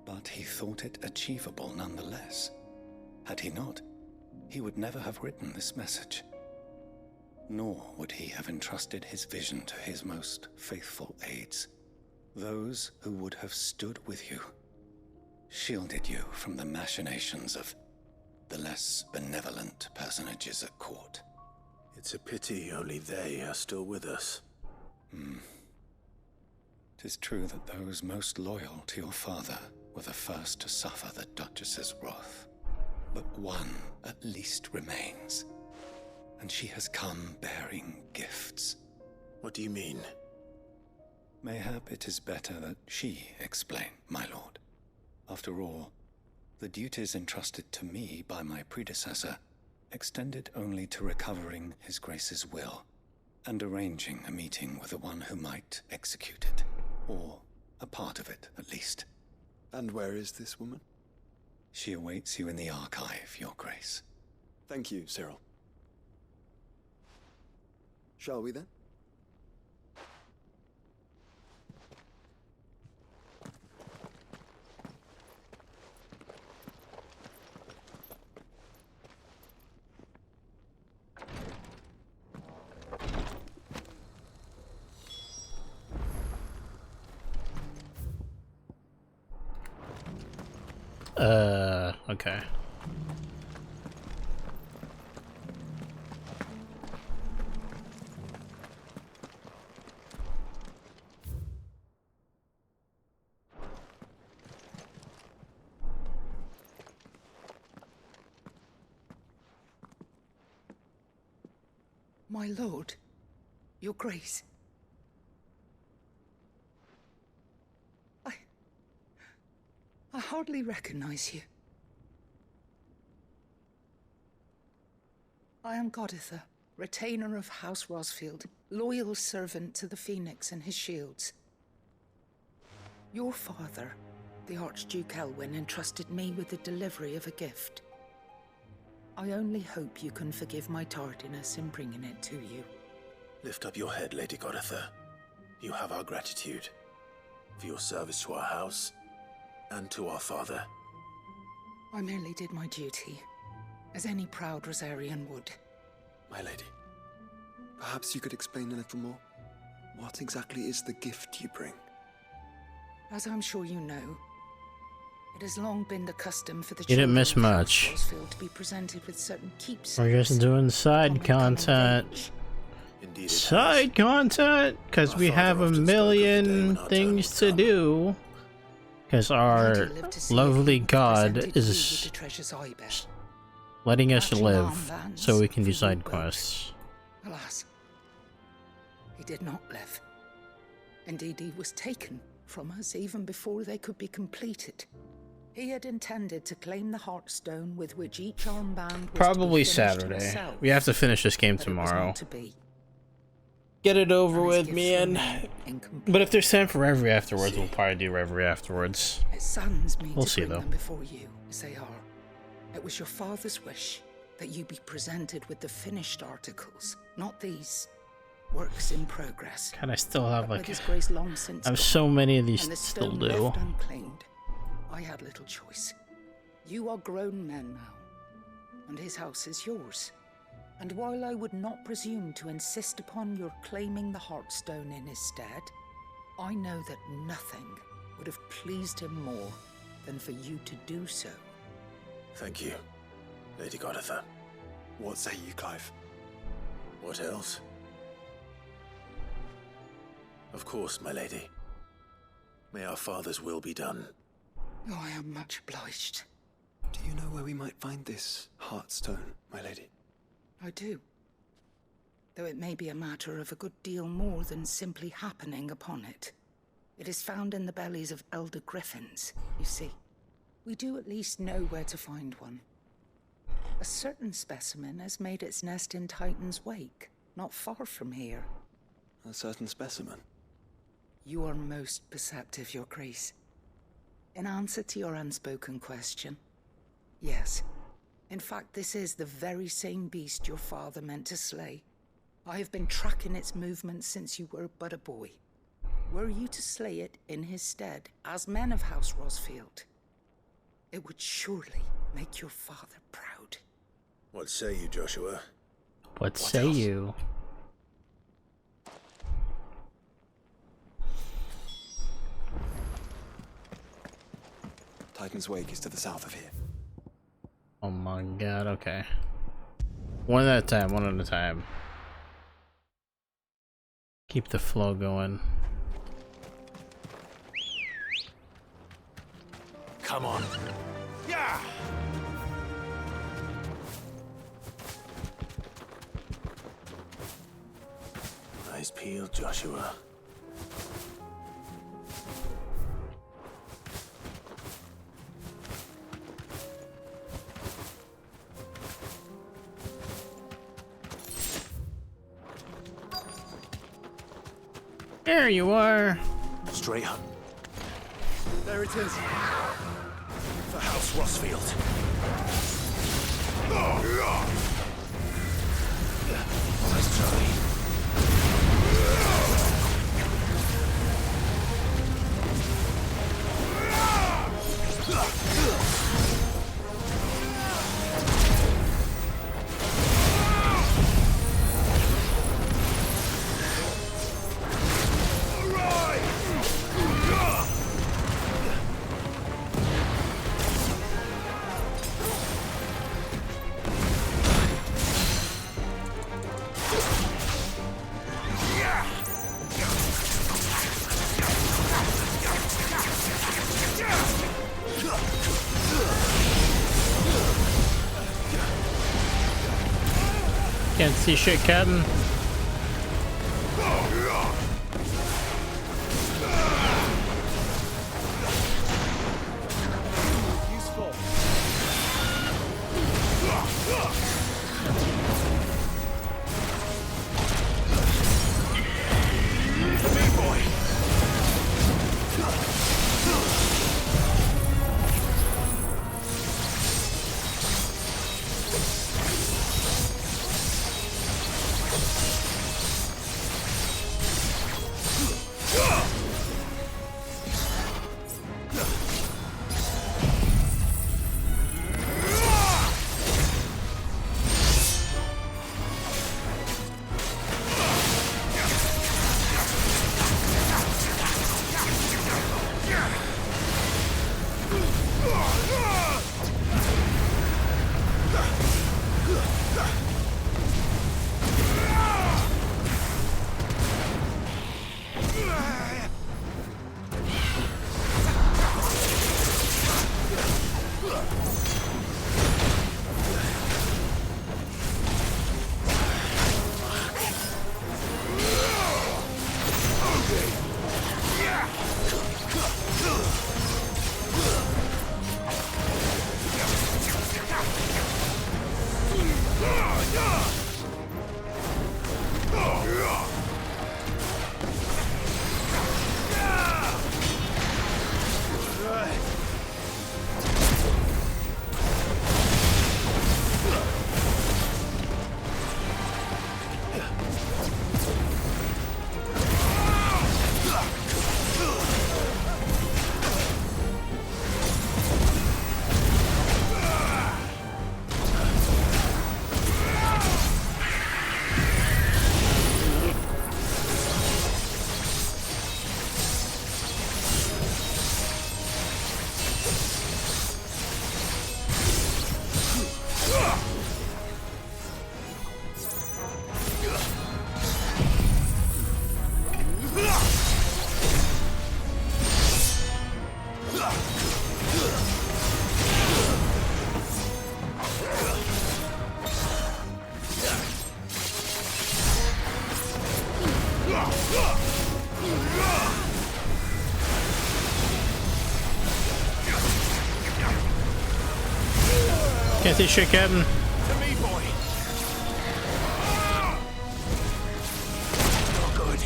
But he thought it achievable nonetheless. Had he not, he would never have written this message. Nor would he have entrusted his vision to his most faithful aides, those who would have stood with you, shielded you from the machinations of the less benevolent personages at court. It's a pity only they are still with us. 'Tis true that those most loyal to your father were the first to suffer the Duchess's wrath. But one at least remains, and she has come bearing gifts. What do you mean? Mayhap it is better that she explain, my lord. After all, the duties entrusted to me by my predecessor extended only to recovering His Grace's will and arranging a meeting with the one who might execute it, or a part of it at least. And where is this woman? She awaits you in the archive, Your Grace. Thank you, Cyril. Shall we then? Okay. My lord, your grace. I hardly recognize you. I am Goditha, retainer of House Rosfield, loyal servant to the Phoenix and his shields. Your father, the Archduke Elwyn, entrusted me with the delivery of a gift. I only hope you can forgive my tardiness in bringing it to you. Lift up your head, Lady Goditha. You have our gratitude for your service to our house and to our father. I merely did my duty, as any proud Rosarian would. My lady, perhaps you could explain a little more? What exactly is the gift you bring? As I'm sure you know, it has long been the custom for the You didn't miss children of much. House Rosfield to be presented with certain keepsakes. We're just doing side upon their coming of content. age. Indeed, Side content, because we have a million things to do. Because our Lived to see lovely if he God presented you with is the treasures I bear. letting us Matching live armbands so we can do for side you both. quests. Alas, he did not live. Indeed, he was taken from us even before they could be completed. He had intended to claim the Heartstone with which each armband was Probably to be finished Saturday. himself, We have to finish this game but it was tomorrow. not to be. Get it over And his with, gifts man. remain incomplete. But if there's time for Reverie afterwards, we'll probably do Reverie afterwards. It saddens me We'll to see, bring though. them before you, as they are. It was your father's wish that you be presented with the finished articles, not these works in progress. God, I still have But like with his grace long since I have gone, so many of these and the to still stone do. left unclaimed, I had little choice. You are grown men now, and his house is yours. And while I would not presume to insist upon your claiming the Heartstone in his stead, I know that nothing would have pleased him more than for you to do so. Thank you, Lady Goditha. What say you, Clive? What else? Of course, my lady. May our father's will be done. Oh, I am much obliged. Do you know where we might find this Heartstone, my lady? I do. Though it may be a matter of a good deal more than simply happening upon it. It is found in the bellies of elder griffins, you see. We do at least know where to find one. A certain specimen has made its nest in Titan's Wake, not far from here. A certain specimen? You are most perceptive, Your Grace. In answer to your unspoken question, yes. In fact, this is the very same beast your father meant to slay. I have been tracking its movements since you were but a boy. Were you to slay it in his stead, as men of House Rosfield, it would surely make your father proud. What say you, Joshua? What say else? you? Titan's Wake is to the south of here. Oh my god, okay. One at a time, one at a time. Keep the flow going. Come on. Yeah! Eyes peeled, Joshua. There you are. Straight up. There it is. For House Rosfield. Nice try. Can't see shit, Captain. Can't see shit, Captain. To me, boy. Not good.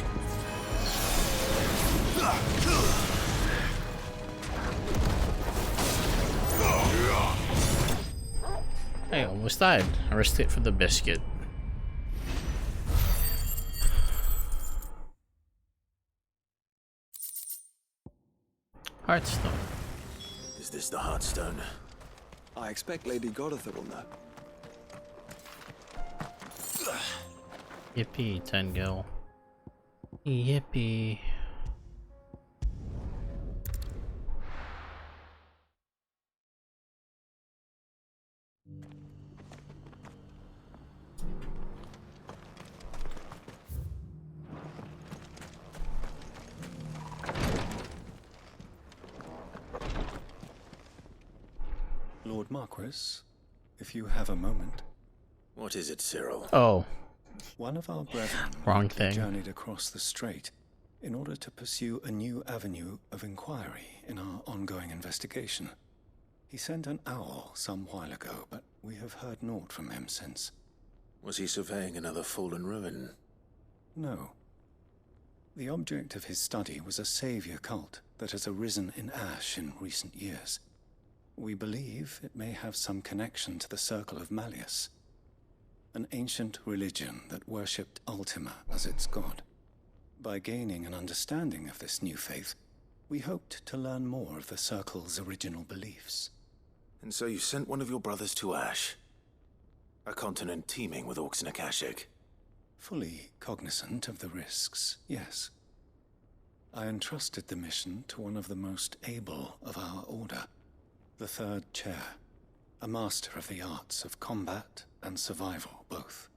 I almost died. I risked it for the biscuit. Heartstone. Is this the Heartstone? I expect Lady Godotha will know. Yippee, 10 gil. Yippee. Lord Marquis, if you have a moment. What is it, Cyril? Oh. One of our brethren Wrong thing. journeyed across the strait in order to pursue a new avenue of inquiry in our ongoing investigation. He sent an owl some while ago, but we have heard naught from him since. Was he surveying another fallen ruin? No. The object of his study was a savior cult that has arisen in Ash in recent years. We believe it may have some connection to the Circle of Malleus, an ancient religion that worshipped Ultima as its god. By gaining an understanding of this new faith, we hoped to learn more of the Circle's original beliefs. And so you sent one of your brothers to Ash? A continent teeming with orcs and Akashic? Fully cognizant of the risks, yes. I entrusted the mission to one of the most able of our order, the Third Chair, a master of the arts of combat and survival both.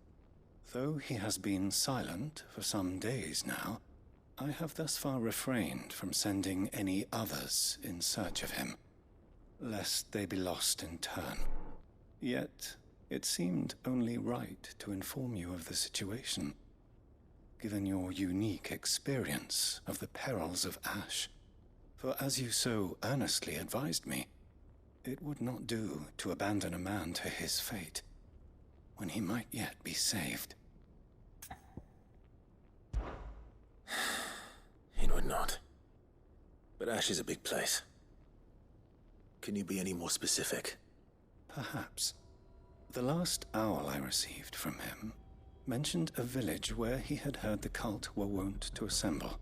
Though he has been silent for some days now, I have thus far refrained from sending any others in search of him, lest they be lost in turn. Yet, it seemed only right to inform you of the situation, given your unique experience of the perils of Ash. For as you so earnestly advised me, it would not do to abandon a man to his fate, when he might yet be saved. It would not. But Ash is a big place. Can you be any more specific? Perhaps. The last owl I received from him mentioned a village where he had heard the cult were wont to assemble.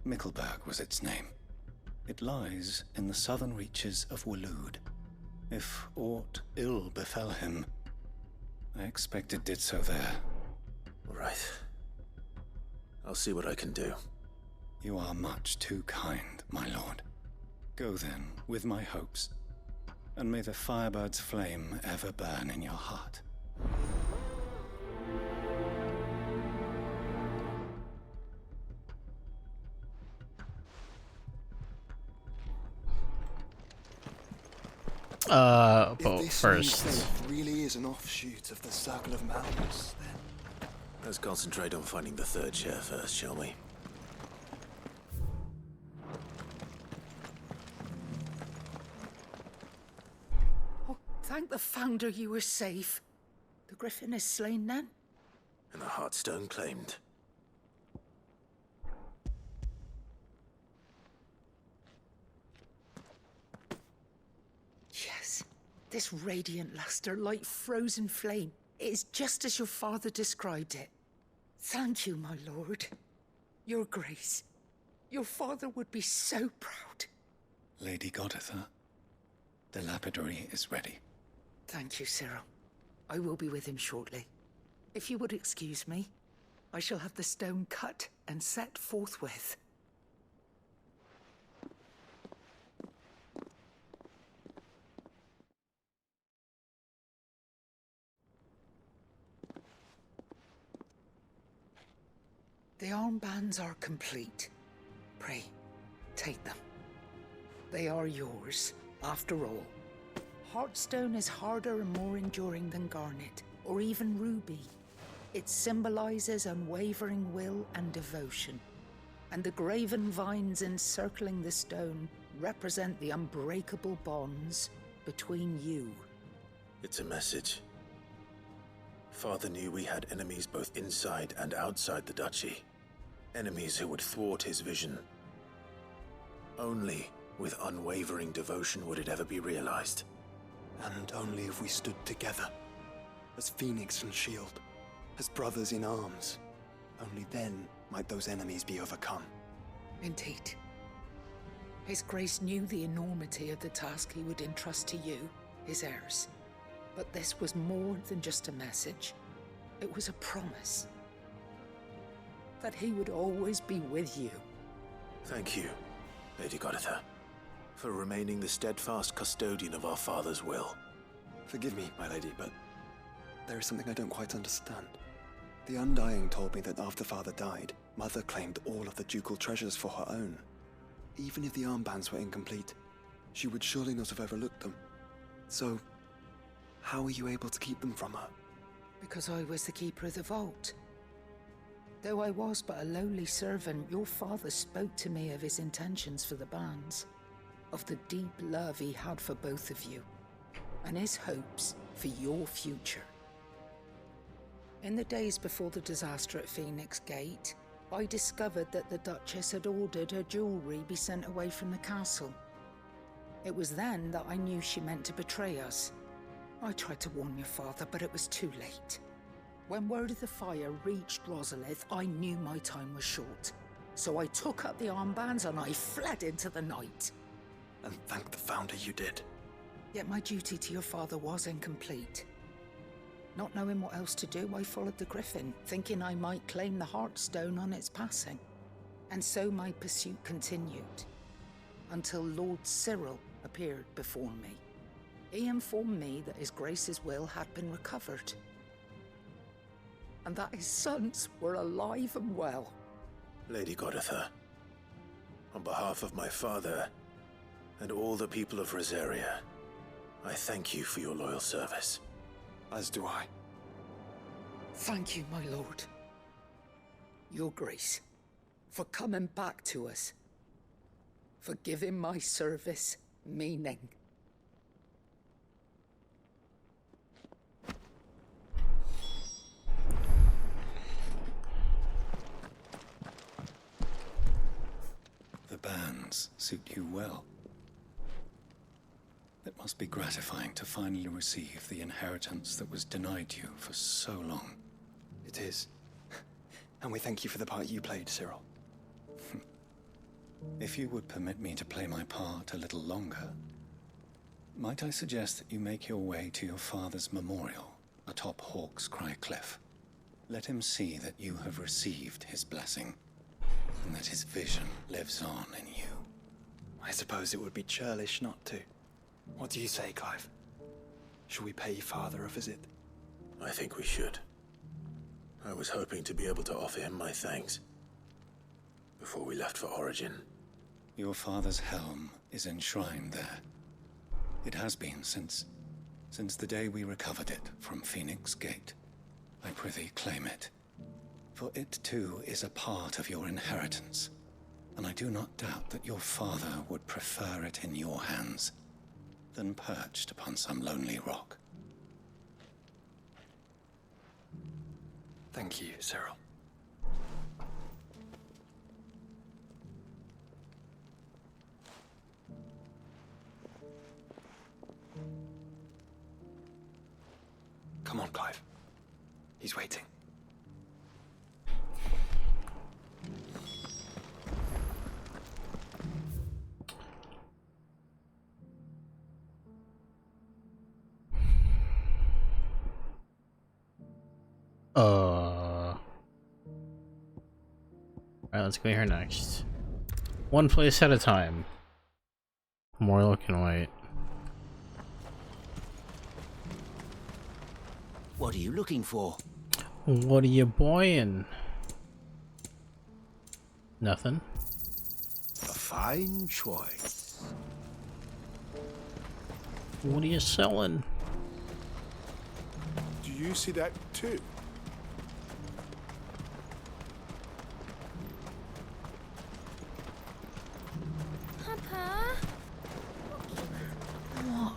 Mickleburg was its name. It lies in the southern reaches of Waloed. If aught ill befell him, I expect it did so there. Right. I'll see what I can do. You are much too kind, my lord. Go then, with my hopes, and may the Firebird's flame ever burn in your heart. But If this first, new faith really is an offshoot of the Circle of Malleus, then Let's concentrate on finding the Third Chair first, shall we? Oh, thank the Founder you were safe. The Griffin is slain then? And the Heartstone claimed. This radiant luster like frozen flame. It is just as your father described it. Thank you, my lord. Your grace. Your father would be so proud. Lady Goditha, the lapidary is ready. Thank you, Cyril. I will be with him shortly. If you would excuse me, I shall have the stone cut and set forthwith. The armbands are complete. Pray, take them. They are yours, after all. Heartstone is harder and more enduring than garnet, or even ruby. It symbolizes unwavering will and devotion. And the graven vines encircling the stone represent the unbreakable bonds between you. It's a message. Father knew we had enemies both inside and outside the duchy. Enemies who would thwart his vision. Only with unwavering devotion would it ever be realized. And only if we stood together, as Phoenix and Shield, as brothers in arms. Only then might those enemies be overcome. Indeed. His Grace knew the enormity of the task he would entrust to you, his heirs. But this was more than just a message. It was a promise. That he would always be with you. Thank you, Lady Goditha, for remaining the steadfast custodian of our father's will. Forgive me, my lady, but there is something I don't quite understand. The Undying told me that after Father died, Mother claimed all of the ducal treasures for her own. Even if the armbands were incomplete, she would surely not have overlooked them. So, how were you able to keep them from her? Because I was the keeper of the vault. Though I was but a lowly servant, your father spoke to me of his intentions for the bands, of the deep love he had for both of you, and his hopes for your future. In the days before the disaster at Phoenix Gate, I discovered that the Duchess had ordered her jewelry be sent away from the castle. It was then that I knew she meant to betray us. I tried to warn your father, but it was too late. When word of the fire reached Rosalith, I knew my time was short. So I took up the armbands and I fled into the night. And thank the Founder you did. Yet my duty to your father was incomplete. Not knowing what else to do, I followed the Griffin, thinking I might claim the Heartstone on its passing. And so my pursuit continued, until Lord Cyril appeared before me. He informed me that His Grace's will had been recovered, and that his sons were alive and well. Lady Goditha, on behalf of my father and all the people of Rosaria, I thank you for your loyal service. As do I. Thank you, my lord. Your Grace, for coming back to us, for giving my service meaning. The bands suit you well. It must be gratifying to finally receive the inheritance that was denied you for so long. It is. And we thank you for the part you played, Cyril. If you would permit me to play my part a little longer, might I suggest that you make your way to your father's memorial atop Hawk's Cry Cliff? Let him see that you have received his blessing, and that his vision lives on in you. I suppose it would be churlish not to. What do you say, Clive? Should we pay Father a visit? I think we should. I was hoping to be able to offer him my thanks before we left for Origin. Your father's helm is enshrined there. It has been since the day we recovered it from Phoenix Gate. I prithee claim it, for it too is a part of your inheritance, and I do not doubt that your father would prefer it in your hands than perched upon some lonely rock. Thank you, Cyril. Come on, Clive. He's waiting. Alright, let's go here next. One place at a time. More looking white. What are you looking for? What are you buying? Nothing. A fine choice. What are you selling? Do you see that too? Papa? What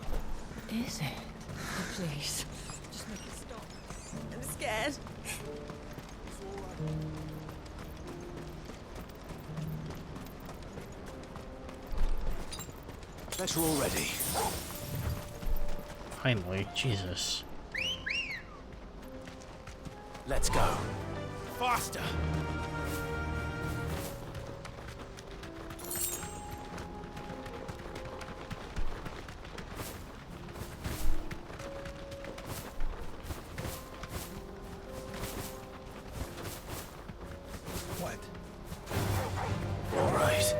is it? Oh, please. Just make it stop. I'm scared. Better already. Finally, Jesus. Let's go. Faster. What? All right.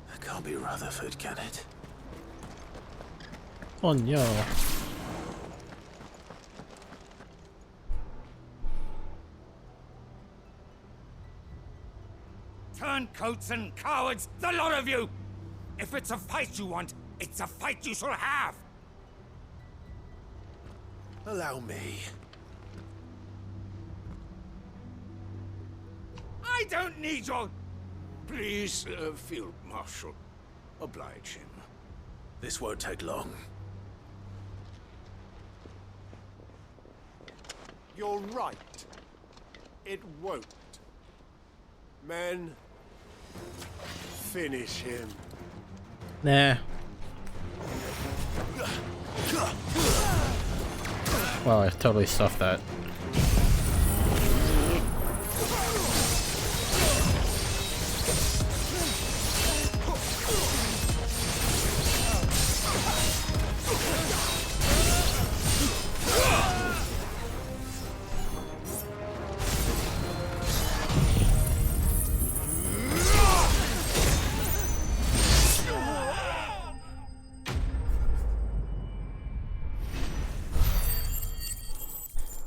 That can't be Rutherford, can it? Oh no. Turncoats and cowards, the lot of you! If it's a fight you want, it's a fight you shall have! Allow me. I don't need your... Please, Field Marshal, oblige him. This won't take long. You're right. It won't. Men, finish him. Nah. Well, I totally stuffed that.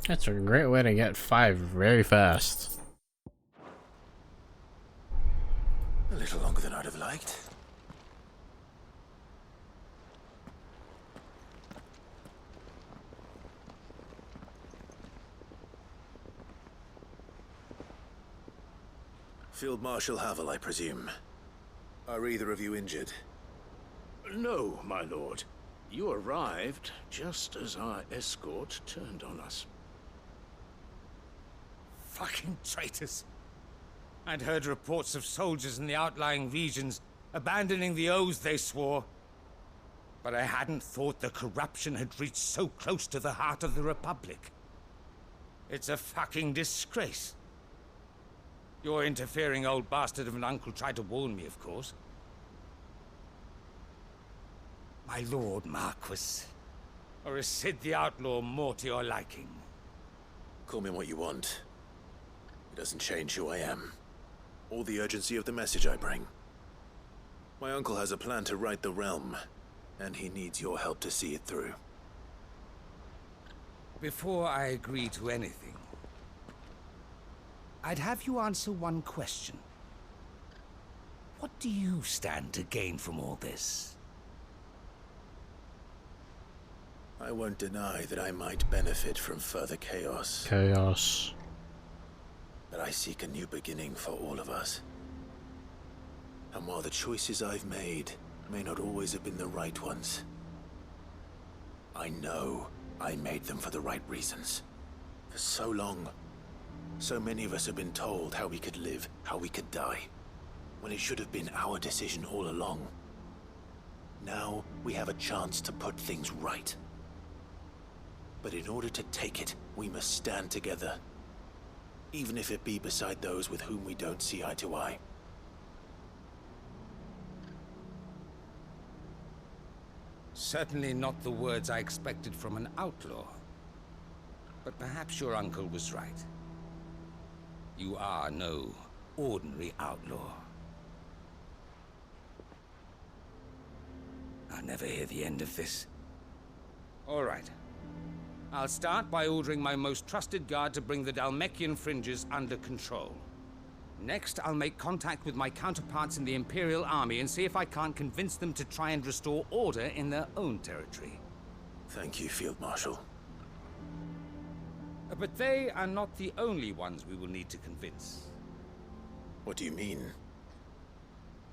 That's a great way to get 5 very fast. A little longer than I'd have liked. Field Marshal Havel, I presume. Are either of you injured? No, my lord. You arrived just as our escort turned on us. Fucking traitors. I'd heard reports of soldiers in the outlying regions abandoning the oaths they swore. But I hadn't thought the corruption had reached so close to the heart of the Republic. It's a fucking disgrace. Your interfering old bastard of an uncle tried to warn me, of course. My Lord Marquis. Or is Sid the Outlaw more to your liking? Call me what you want. It doesn't change who I am, or the urgency of the message I bring. My uncle has a plan to right the realm, and he needs your help to see it through. Before I agree to anything, I'd have you answer one question. What do you stand to gain from all this? I won't deny that I might benefit from further chaos. Chaos. But I seek a new beginning for all of us. And while the choices I've made may not always have been the right ones, I know I made them for the right reasons. For so long, so many of us have been told how we could live, how we could die, when it should have been our decision all along. Now we have a chance to put things right. But in order to take it, we must stand together, even if it be beside those with whom we don't see eye to eye. Certainly not the words I expected from an outlaw. But perhaps your uncle was right. You are no ordinary outlaw. I'll never hear the end of this. All right. I'll start by ordering my most trusted guard to bring the Dhalmekian fringes under control. Next, I'll make contact with my counterparts in the Imperial Army and see if I can't convince them to try and restore order in their own territory. Thank you, Field Marshal. But they are not the only ones we will need to convince. What do you mean?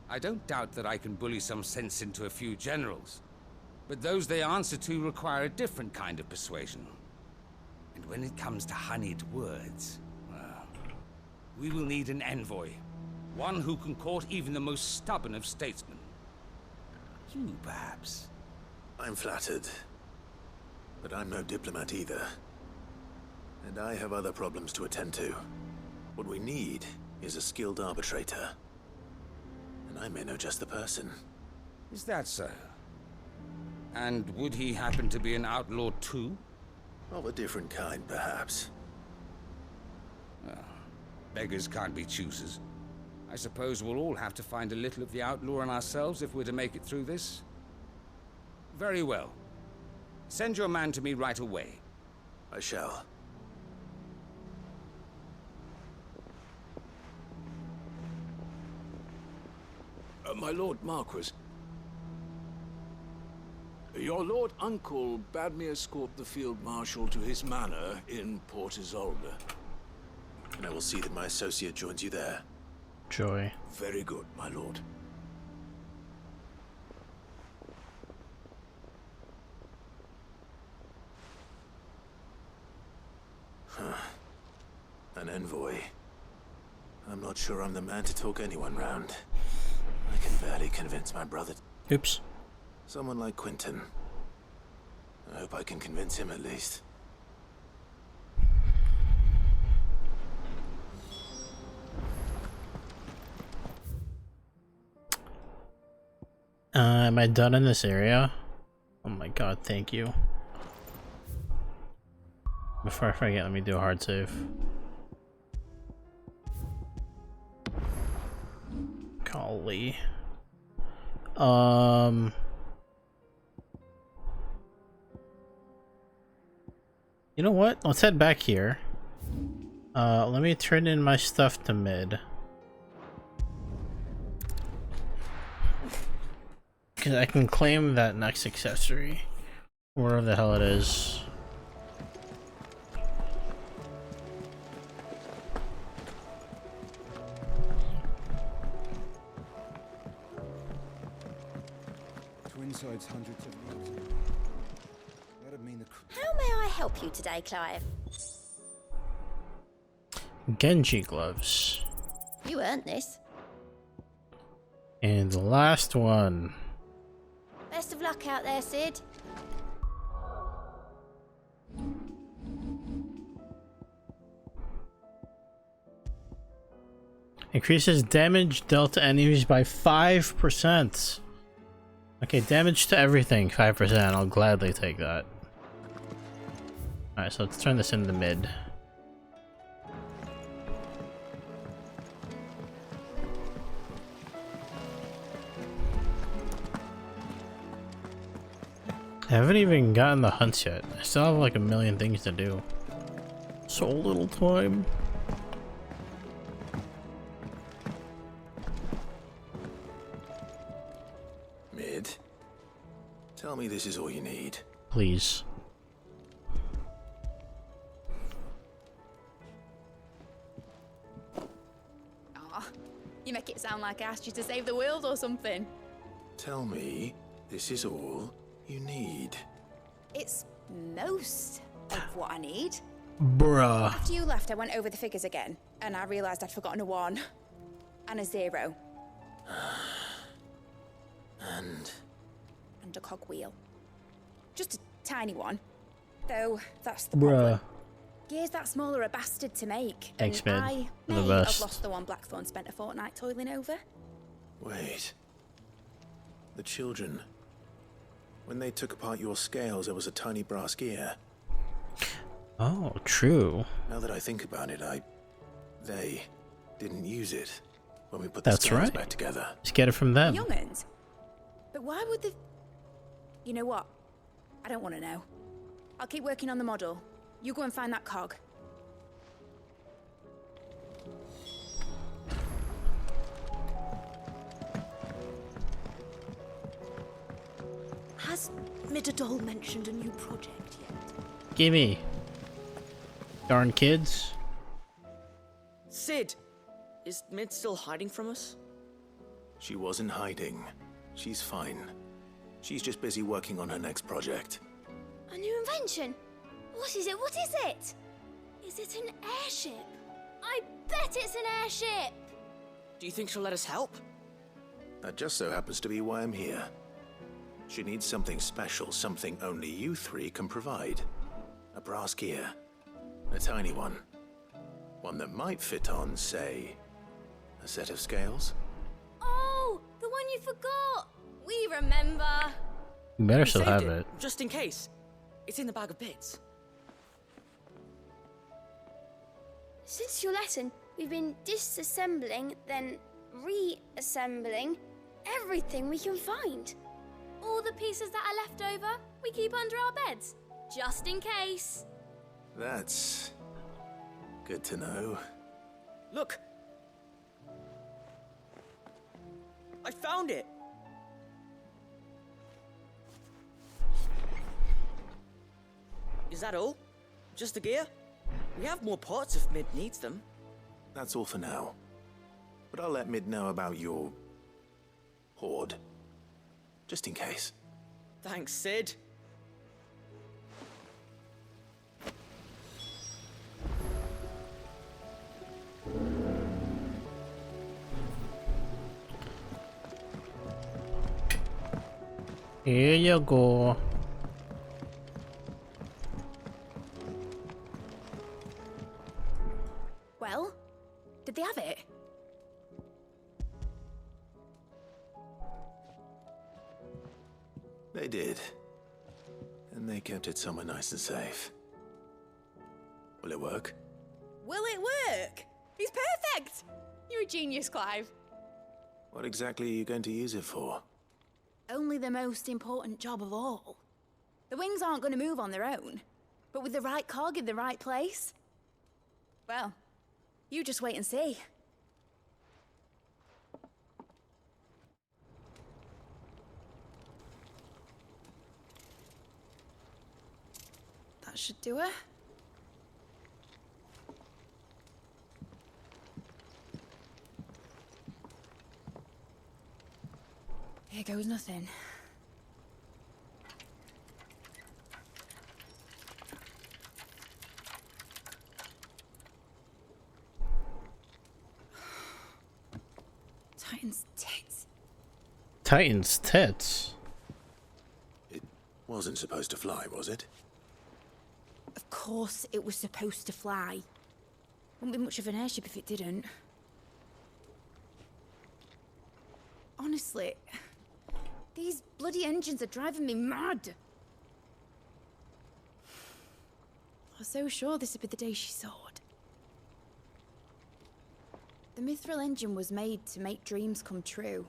I don't doubt that I can bully some sense into a few generals, but those they answer to require a different kind of persuasion. And when it comes to honeyed words, well, we will need an envoy. One who can court even the most stubborn of statesmen. You, perhaps. I'm flattered. But I'm no diplomat either. And I have other problems to attend to. What we need is a skilled arbitrator. And I may know just the person. Is that so? And would he happen to be an outlaw too? Of a different kind, perhaps. Well, beggars can't be choosers. I suppose we'll all have to find a little of the outlaw in ourselves if we're to make it through this. Very well. Send your man to me right away. I shall. My Lord Marquis. Your Lord Uncle bade me escort the Field Marshal to his manor in Port Isolde. And I will see that my associate joins you there. Joy. Very good, my lord. Huh. An envoy. I'm not sure I'm the man to talk anyone round. I can barely convince my brother. Oops. Someone like Quentin. I hope I can convince him at least. Am I done in this area? Oh my god, thank you. Before I forget, let me do a hard save. Golly. You know what? Let's head back here. Let me turn in my stuff to mid. Because I can claim that next accessory. Wherever the hell it is. Twinside's hundreds of miles. That'd mean the... How may I help you today, Clive? Genji gloves. You earned this. And the last one. Best of luck out there, Sid. Increases damage dealt to enemies by 5%. Okay, damage to everything, 5%. I'll gladly take that. Alright, so let's turn this into mid. I haven't even gotten the hunts yet. I still have like a million things to do. So little time. Mid, tell me this is all you need. Please. Aw, you make it sound like I asked you to save the world or something. Tell me this is all you need. It's most of what I need. Bruh. After you left, I went over the figures again, and I realised I'd forgotten a 1 and a 0. And a cogwheel. Just a tiny one. Though, that's the Bruh. problem. Gears that small are a bastard to make. Thanks, and man. I You're may the have best. lost the one Blackthorn spent a fortnight toiling over. wait. The children. When they took apart your scales, there was a tiny brass gear. Oh, true. Now that I think about it, they didn't use it when we put the That's scales right. back together. Just get it from them. Young'uns? But why would they... You know what? I don't want to know. I'll keep working on the model. You go and find that cog. Has Midadol mentioned a new project yet? Gimme. Darn kids. Sid! Is Mid still hiding from us? She wasn't hiding. She's fine. She's just busy working on her next project. A new invention? What is it? What is it? Is it an airship? I bet it's an airship! Do you think she'll let us help? That just so happens to be why I'm here. She needs something special, something only you three can provide. A brass gear. A tiny one. One that might fit on, say, a set of scales? Oh, the one you forgot! We remember! You better We still saved have it. Just in case. It's in the bag of bits. Since your lesson, we've been disassembling, then reassembling everything we can find. All the pieces that are left over, we keep under our beds, just in case. That's good to know. Look! I found it! Is that all? Just the gear? We have more parts if Mid needs them. That's all for now. But I'll let Mid know about your hoard. Just in case. Thanks, Sid. Here you go. Well, did they have it? They did. And they kept it somewhere nice and safe. Will it work? Will it work? He's perfect! You're a genius, Clive. What exactly are you going to use it for? Only the most important job of all. The wings aren't going to move on their own, but with the right cog in the right place, well, you just wait and see. That should do it. Here goes nothing. Titan's tits. Titan's tits. It wasn't supposed to fly, was it? Of course it was supposed to fly. Wouldn't be much of an airship if it didn't. Honestly, these bloody engines are driving me mad. I was so sure this would be the day she soared. The Mithril engine was made to make dreams come true.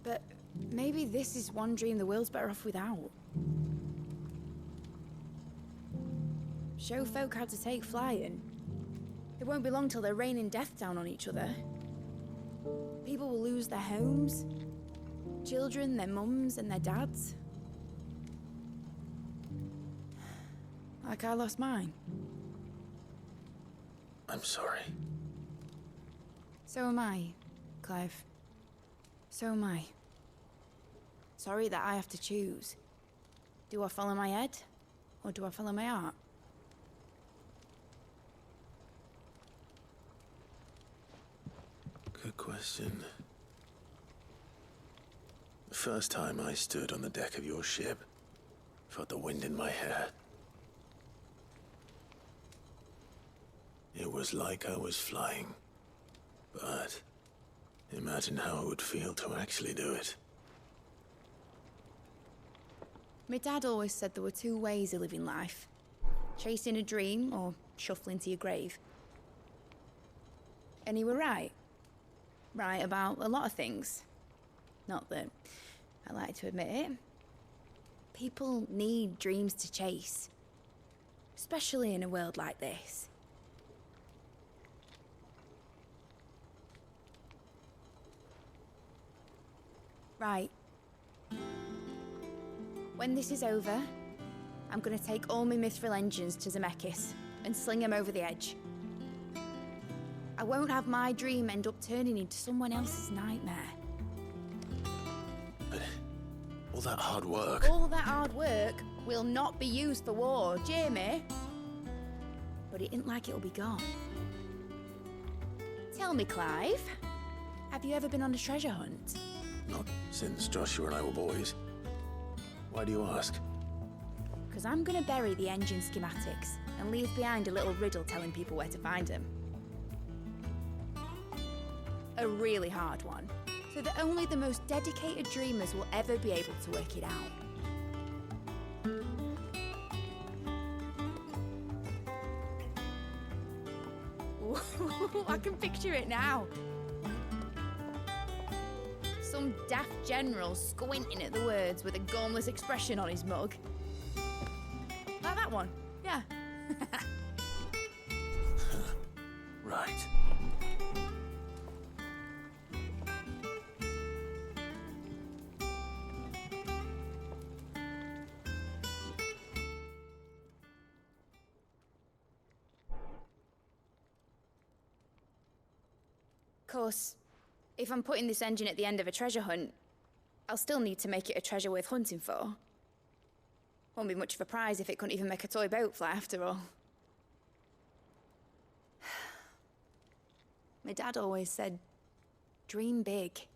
But maybe this is one dream the world's better off without. Show folk how to take flying. It won't be long till they're raining death down on each other. People will lose their homes, children, their mums and their dads. Like I lost mine. I'm sorry. So am I, Clive. So am I. Sorry that I have to choose. Do I follow my head, or do I follow my heart? Good question. The first time I stood on the deck of your ship, felt the wind in my hair. It was like I was flying. But imagine how it would feel to actually do it. My dad always said there were two ways of living life. Chasing a dream or shuffling to your grave. And he were right. Right about a lot of things. Not that I like to admit it. People need dreams to chase. Especially in a world like this. Right. When this is over, I'm gonna take all my mithril engines to Zemeckis and sling them over the edge. I won't have my dream end up turning into someone else's nightmare. But all that hard work... All that hard work will not be used for war, Jamie. But it ain't like it'll be gone. Tell me, Clive, have you ever been on a treasure hunt? Not since Joshua and I were boys. Why do you ask? Because I'm gonna bury the engine schematics and leave behind a little riddle telling people where to find them. A really hard one, so that only the most dedicated dreamers will ever be able to work it out. Ooh, I can picture it now. Some daft general squinting at the words with a gormless expression on his mug. Like that one, yeah. Right. Of course, if I'm putting this engine at the end of a treasure hunt, I'll still need to make it a treasure worth hunting for. Won't be much of a prize if it couldn't even make a toy boat fly after all. My dad always said, dream big.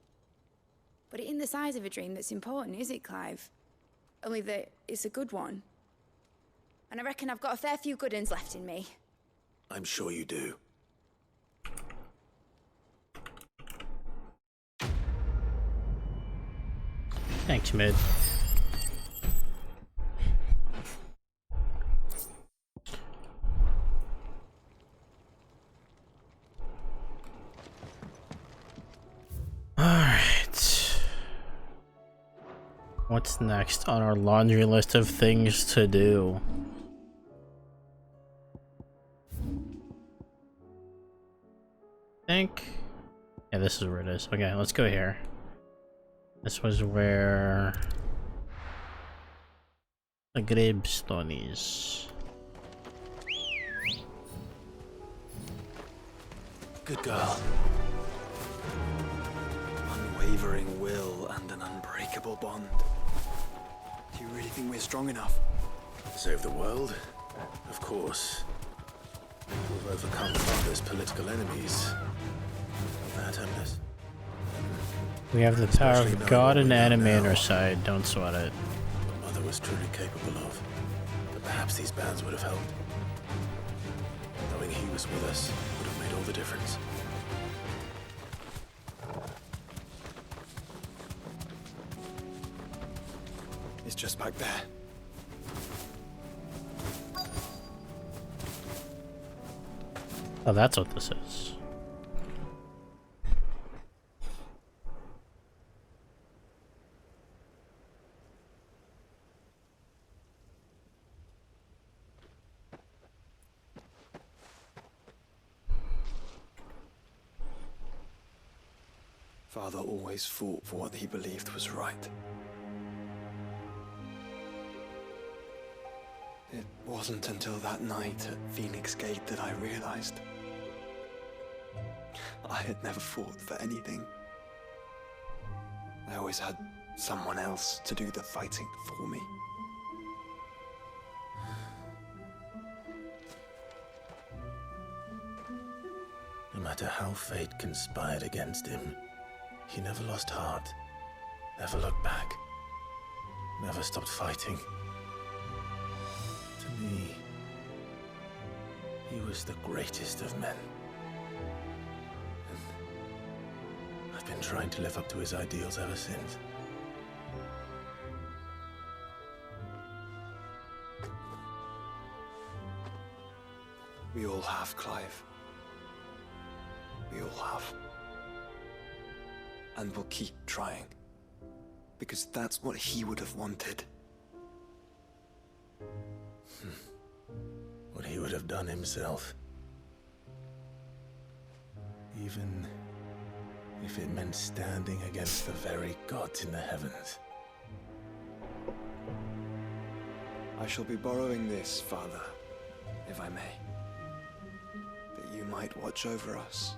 But it ain't the size of a dream that's important, is it, Clive? Only that it's a good one. And I reckon I've got a fair few good uns left in me. I'm sure you do. Thanks, Mid. Alright. What's next on our laundry list of things to do? I think... yeah, this is where it is. Okay, let's go here. This was where the gravestone is. Good girl. Unwavering will and an unbreakable bond. Do you really think we're strong enough? To save the world? Of course. We've overcome Father's political enemies. That and this. We have the power of God and anime on our side, don't sweat it. What Mother was truly capable of. But perhaps these bands would have helped. Knowing he was with us would have made all the difference. It's just back there. Oh, that's what this is. Father always fought for what he believed was right. It wasn't until that night at Phoenix Gate that I realized I had never fought for anything. I always had someone else to do the fighting for me. No matter how fate conspired against him, he never lost heart, never looked back, never stopped fighting. To me, he was the greatest of men. And I've been trying to live up to his ideals ever since. We all have, Clive. We all have. And we'll keep trying. Because that's what he would have wanted. What he would have done himself. Even if it meant standing against the very gods in the heavens. I shall be borrowing this, Father, if I may. That you might watch over us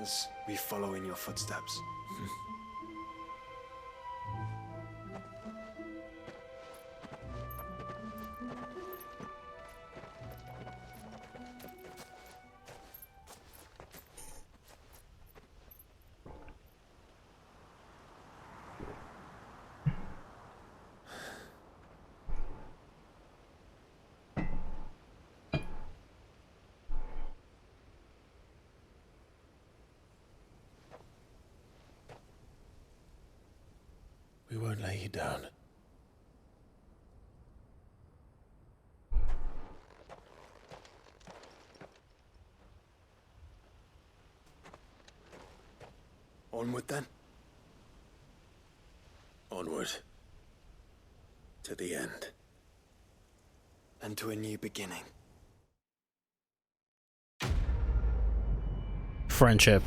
as we follow in your footsteps. We won't lay you down. Onward then. Onward. To the end. And to a new beginning. Friendship.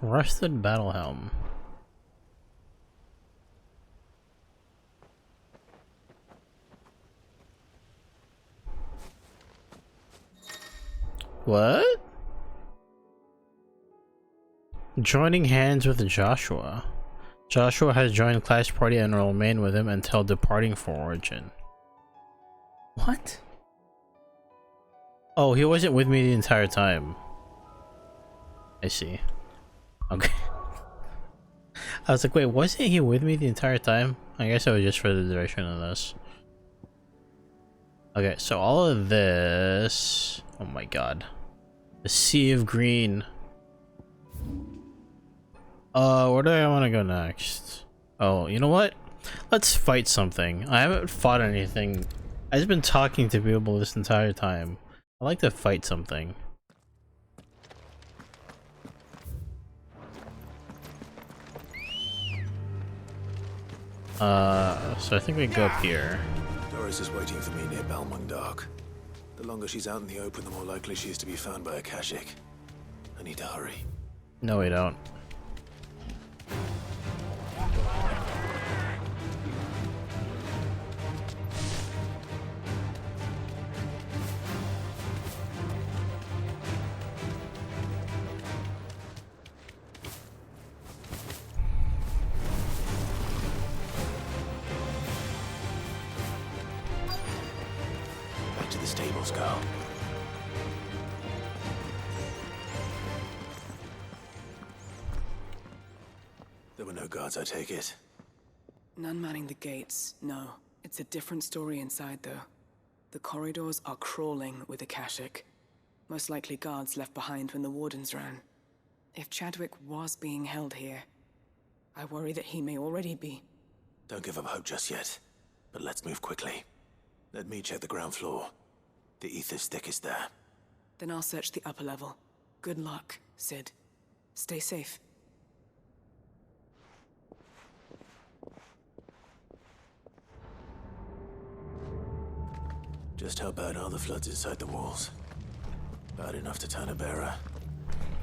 Rusted battle helm. What? Joining hands with Joshua. Joshua has joined Clash Party and will remain with him until departing for Origin. What? Oh, he wasn't with me the entire time. I see. Okay. I was like, wait, wasn't he with me the entire time? I guess it was just for the duration of this. Okay, so all of this... Oh my god. The Sea of Green. Where do I want to go next? Oh, you know what? Let's fight something. I haven't fought anything. I've been talking to people this entire time. I like to fight something. So I think we go up here. Doris is waiting for me near Balmung. The longer she's out in the open, the more likely she is to be found by Akashic. I need to hurry. No, we don't. Back to the stables, girl. There were no guards, I take it. None manning the gates, no. It's a different story inside, though. The corridors are crawling with Akashic. Most likely guards left behind when the wardens ran. If Chadwick was being held here, I worry that he may already be. Don't give up hope just yet, but let's move quickly. Let me check the ground floor. The ether's thickest there. Then I'll search the upper level. Good luck, Sid. Stay safe. Just how bad are the floods inside the walls? Bad enough to turn a bearer?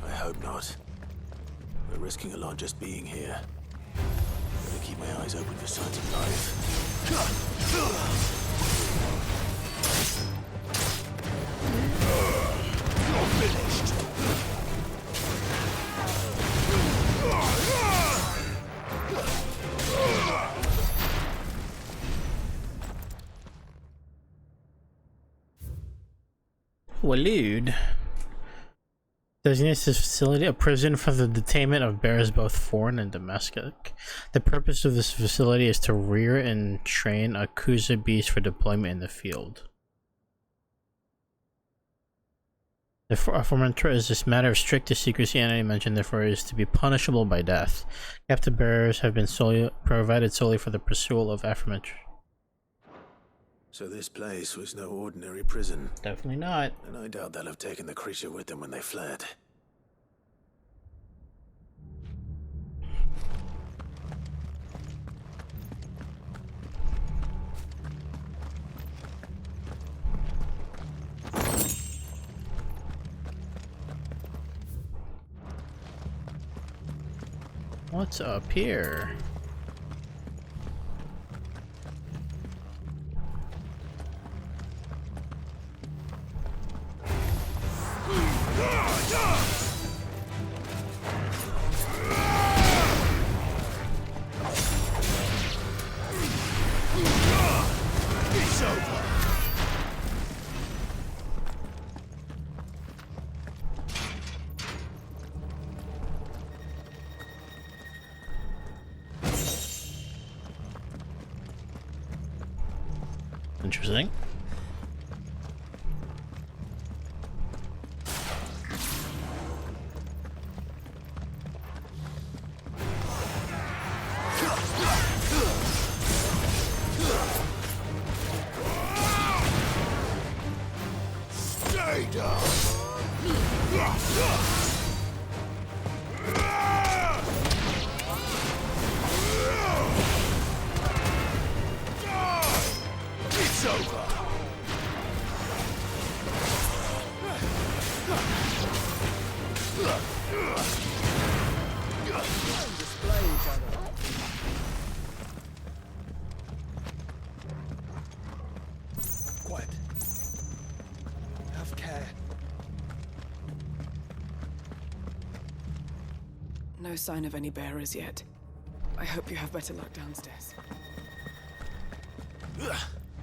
I hope not. We're risking a lot just being here. Better keep my eyes open for signs of life. You're finished! Waloed designates this facility a prison for the detainment of bears, both foreign and domestic. The purpose of this facility is to rear and train a Kuza beast for deployment in the field. The aforementioned is this matter of strictest secrecy, and I mentioned therefore is to be punishable by death. Captive bears have been provided solely for the pursuit of aforementioned. So this place was no ordinary prison. Definitely not. And I doubt they'll have taken the creature with them when they fled. What's up here? It's over. Interesting. Stay down. It's over. Display each other. Quiet. Have care. No sign of any bearers yet. I hope you have better luck downstairs.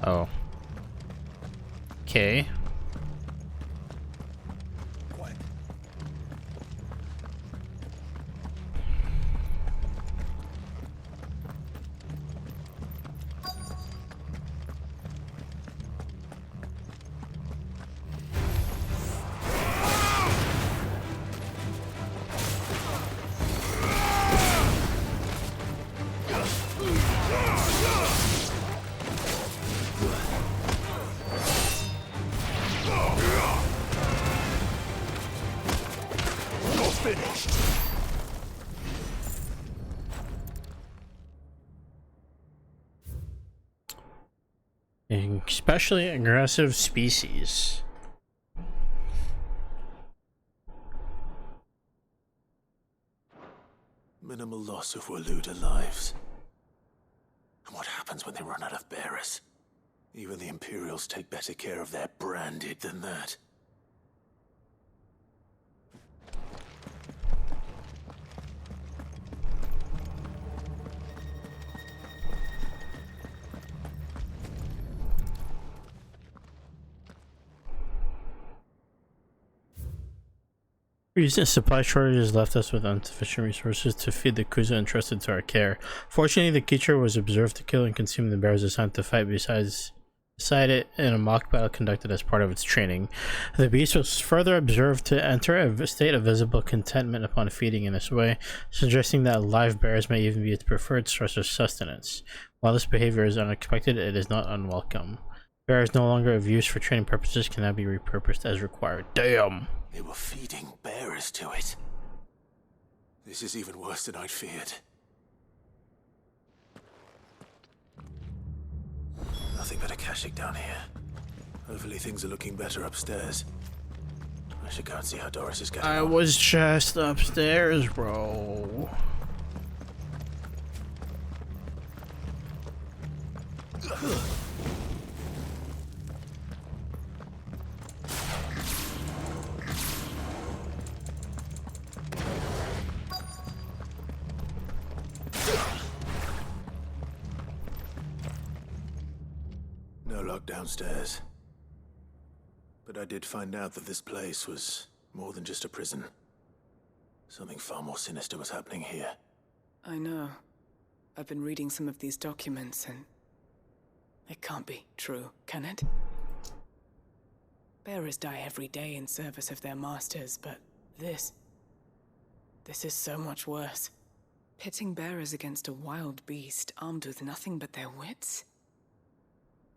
Oh. Okay. Quiet. Finished. Especially aggressive species. Minimal loss of Waluda lives. And what happens when they run out of bearers? Even the Imperials take better care of their branded than that. Recent supply shortages left us with insufficient resources to feed the Kuza entrusted to our care. Fortunately, the creature was observed to kill and consume the bears assigned to fight beside it in a mock battle conducted as part of its training. The beast was further observed to enter a state of visible contentment upon feeding in this way, suggesting that live bears may even be its preferred source of sustenance. While this behavior is unexpected, it is not unwelcome. Bears no longer of use for training purposes can now be repurposed as required. Damn! They were feeding bearers to it. This is even worse than I'd feared. Nothing but a Akashic down here. Hopefully things are looking better upstairs. I should go and see how Doris is getting I on. was just upstairs, bro. No luck downstairs. But I did find out that this place was more than just a prison. Something far more sinister was happening here. I know. I've been reading some of these documents, and it can't be true, can it? Bearers die every day in service of their masters, but this is so much worse. Pitting bearers against a wild beast armed with nothing but their wits?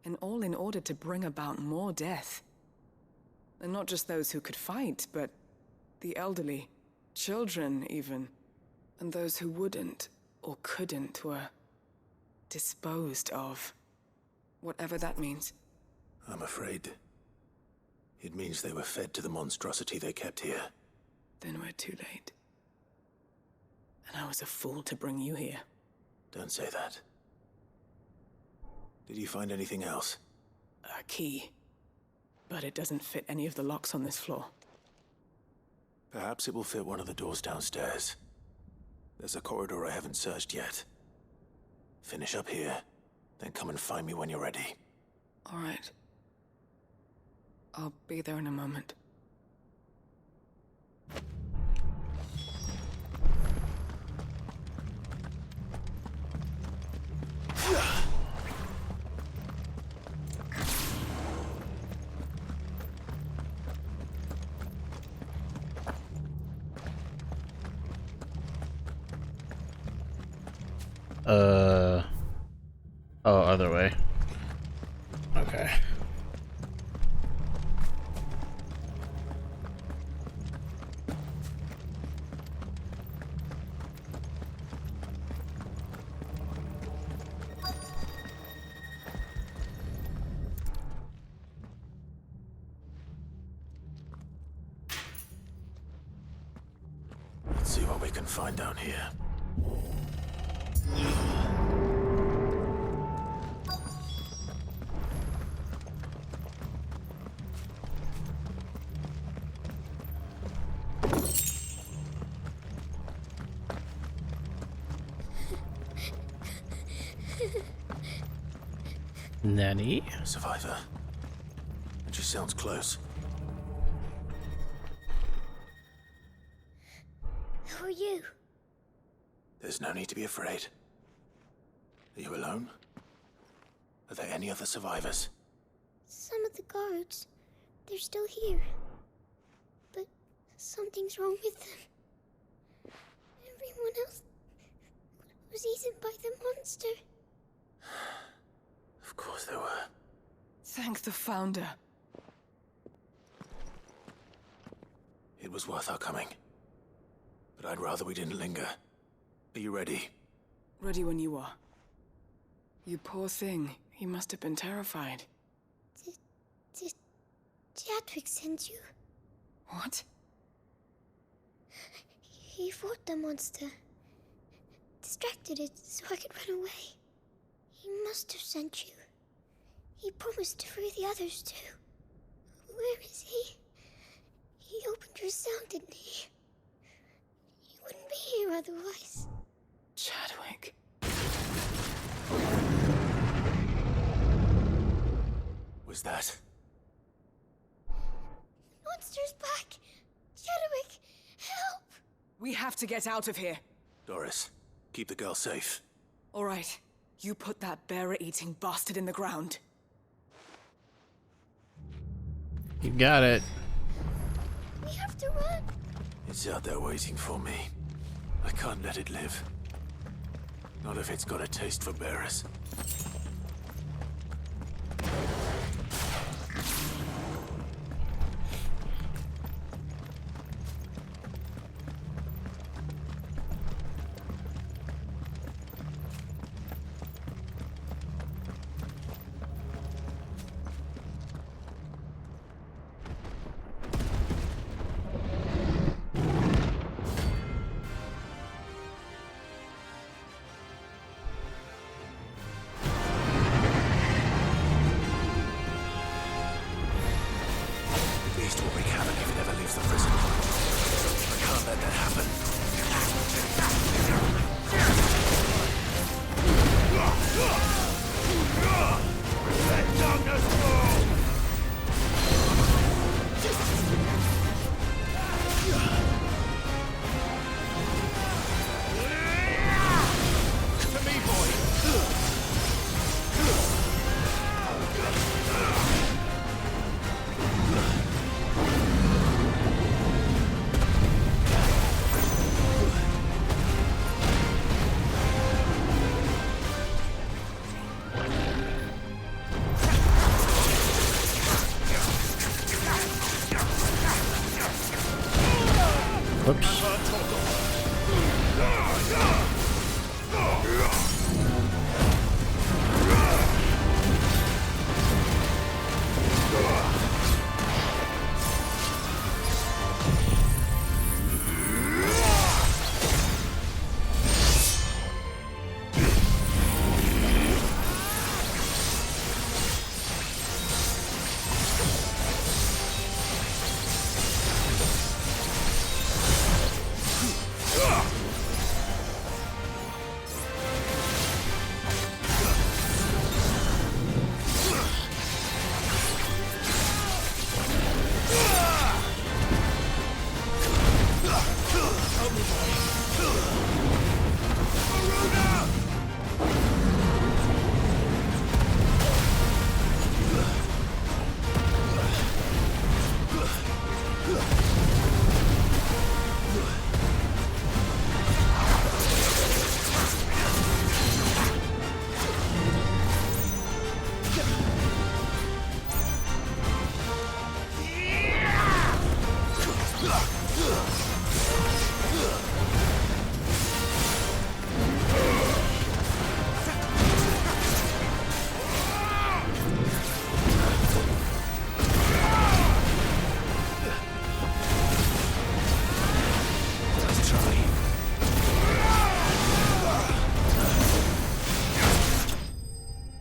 And all in order to bring about more death. And not just those who could fight, but the elderly, children even. And those who wouldn't or couldn't were disposed of. Whatever that means. I'm afraid it means they were fed to the monstrosity they kept here. Then we're too late. And I was a fool to bring you here. Don't say that. Did you find anything else? A key. But it doesn't fit any of the locks on this floor. Perhaps it will fit one of the doors downstairs. There's a corridor I haven't searched yet. Finish up here, then come and find me when you're ready. All right. I'll be there in a moment. Oh, other way. Okay. Let's see what we can find down here. Nanny? Survivor. And she sounds close. Who are you? There's no need to be afraid. Are you alone? Are there any other survivors? Some of the guards. They're still here. But something's wrong with them. Everyone else was eaten by the monster. Of course there were. Thank the Founder. It was worth our coming. But I'd rather we didn't linger. Are you ready? Ready when you are. You poor thing. He must have been terrified. Did Chadwick send you? What? He fought the monster. Distracted it so I could run away. He must have sent you. He promised to free the others too. Where is he? He opened your cell, didn't he? He wouldn't be here otherwise. Chadwick. Was that? Monster's back! Chadwick, help! We have to get out of here. Doris, keep the girl safe. All right. You put that bearer-eating bastard in the ground. You got it. We have to run. It's out there waiting for me. I can't let it live. Not if it's got a taste for bearers.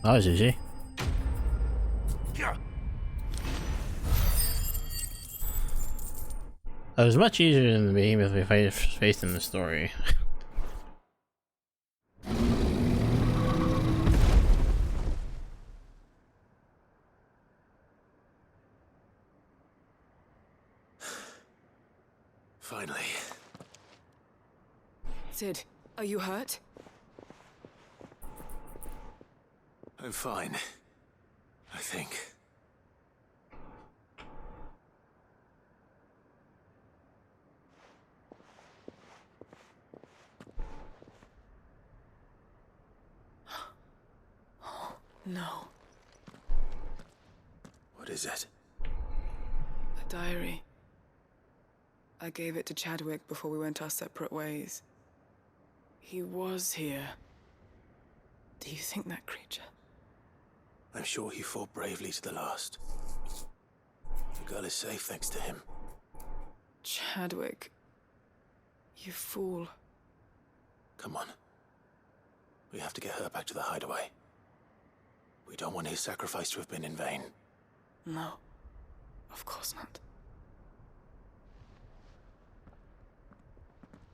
That was easy. That was much easier than the behemoth we faced in the story. Finally. Sid, are you hurt? I'm fine. I think. No. What is it? A diary. I gave it to Chadwick before we went our separate ways. He was here. Do you think that creature? I'm sure he fought bravely to the last. The girl is safe thanks to him. Chadwick. You fool. Come on. We have to get her back to the hideaway. We don't want his sacrifice to have been in vain. No. Of course not.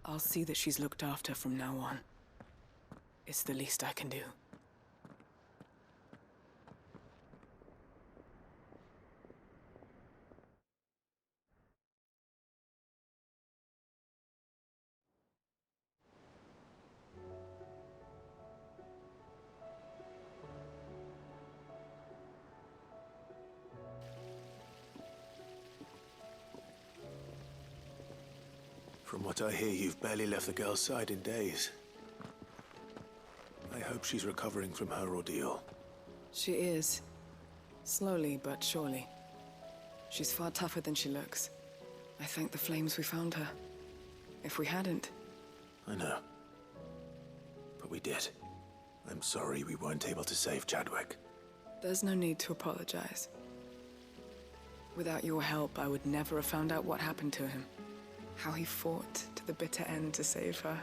I'll see that she's looked after from now on. It's the least I can do. From what I hear, you've barely left the girl's side in days. I hope she's recovering from her ordeal. She is. Slowly but surely. She's far tougher than she looks. I thank the flames we found her. If we hadn't... I know. But we did. I'm sorry we weren't able to save Chadwick. There's no need to apologize. Without your help, I would never have found out what happened to him. How he fought to the bitter end to save her.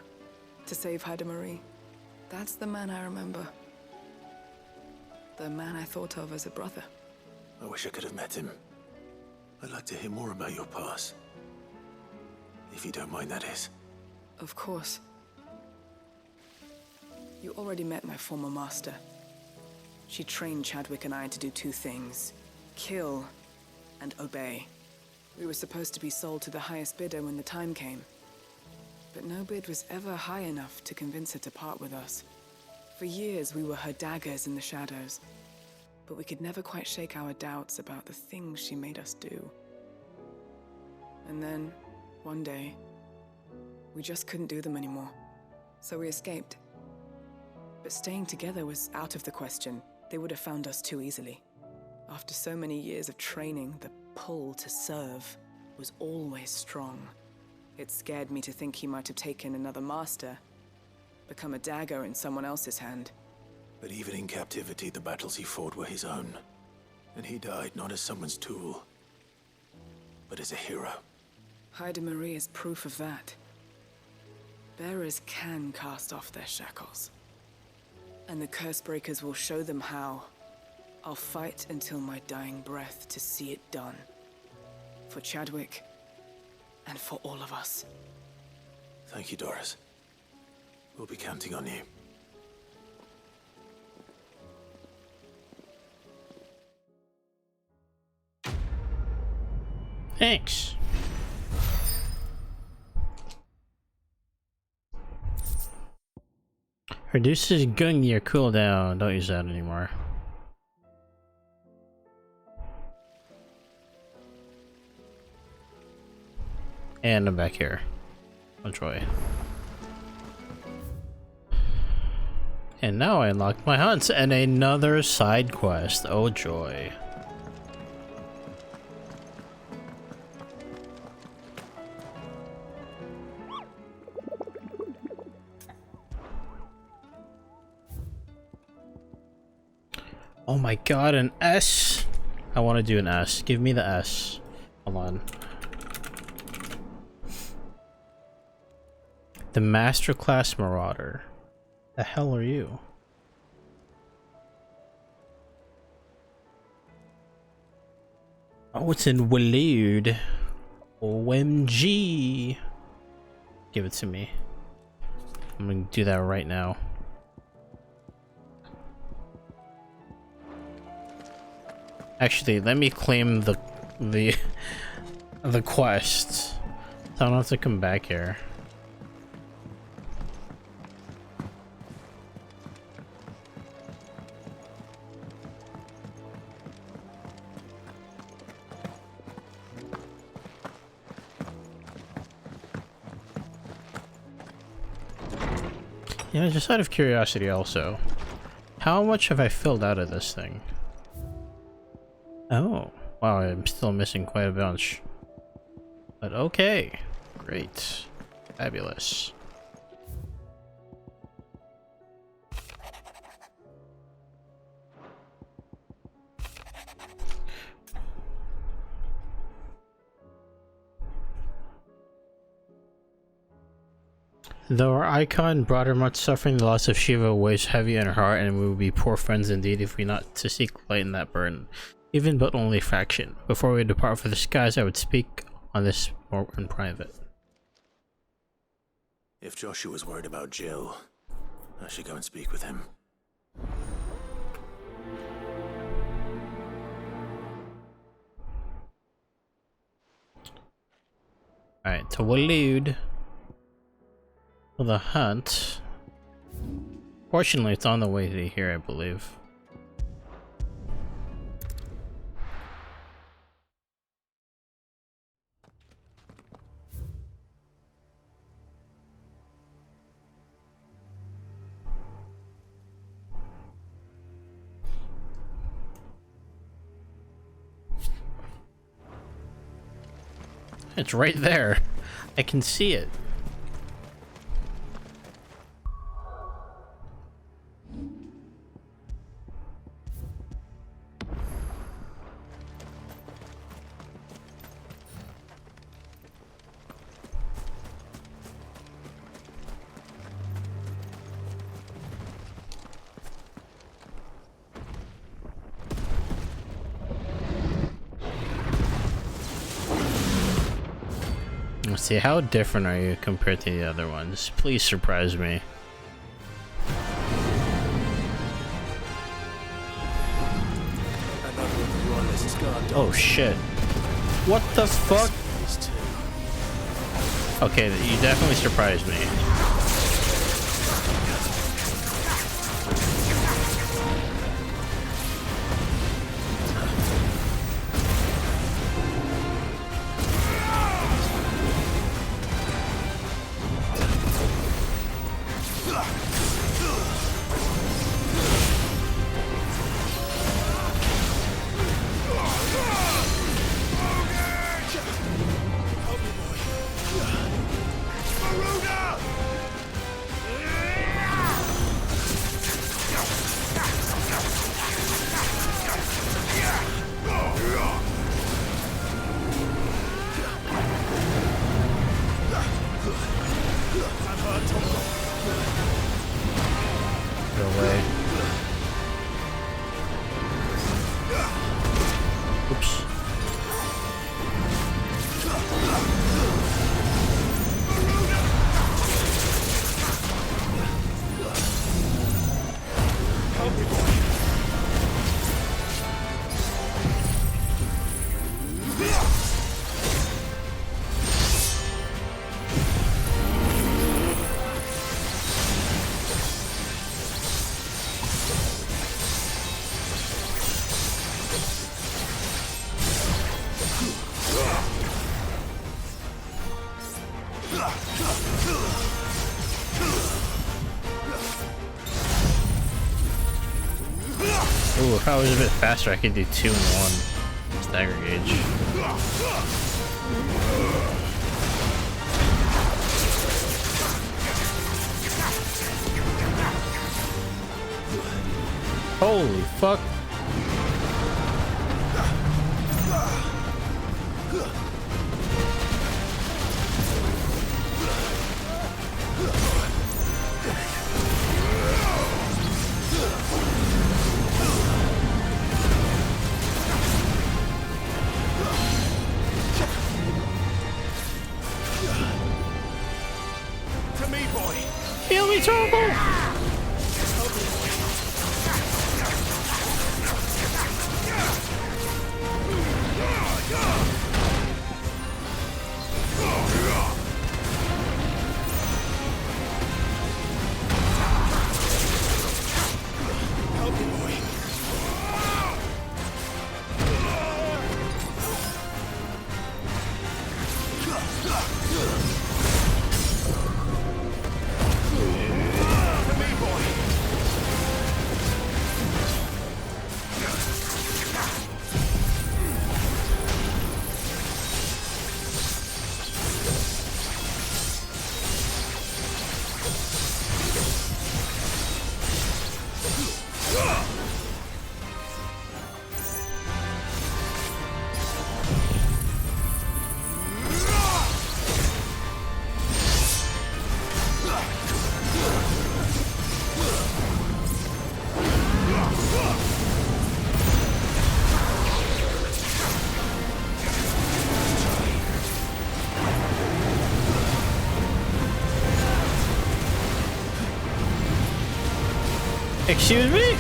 To save Haida Marie. That's the man I remember. The man I thought of as a brother. I wish I could have met him. I'd like to hear more about your past. If you don't mind, that is. Of course. You already met my former master. She trained Chadwick and I to do two things. Kill and obey. We were supposed to be sold to the highest bidder when the time came. But no bid was ever high enough to convince her to part with us. For years, we were her daggers in the shadows. But we could never quite shake our doubts about the things she made us do. And then, one day, we just couldn't do them anymore. So we escaped. But staying together was out of the question. They would have found us too easily. After so many years of training, the pull to serve was always strong. It scared me to think he might have taken another master, become a dagger in someone else's hand. But even in captivity, the battles he fought were his own. And he died not as someone's tool, but as a hero. Hyde Marie is proof of that. Bearers can cast off their shackles. And the Cursebreakers will show them how. I'll fight until my dying breath to see it done. For Chadwick, and for all of us. Thank you, Doris. We'll be counting on you. Thanks. Reduces Gungnir cooldown. Don't use that anymore. And I'm back here. Enjoy. And now I unlocked my hunts and another side quest. Oh joy. Oh my god, an S! I want to do an S. Give me the S. Hold on. The Masterclass Marauder. The hell are you? Oh, it's in Waloed. OMG. Give it to me. I'm gonna do that right now. Actually, let me claim the quest. So I don't have to come back here. Yeah, just out of curiosity also. How much have I filled out of this thing? Oh, wow, I'm still missing quite a bunch. But okay, great, fabulous. Though our icon brought her much suffering, the loss of Shiva weighs heavy on her heart, and we would be poor friends indeed if we not to seek lighten that burden. Even but only fraction. Before we depart for the skies, I would speak on this more in private. If Joshua's worried about Jill, I should go and speak with him. Alright, to Waloed. For the hunt. Fortunately, it's on the way to here, I believe. It's right there. I can see it. Let's see, how different are you compared to the other ones? Please surprise me. Oh shit. What the fuck? Okay, you definitely surprised me. if I was a bit faster, I could do 2 in 1 stagger gauge. Holy fuck. To me, boy. Kill me, Turbo! Excuse me?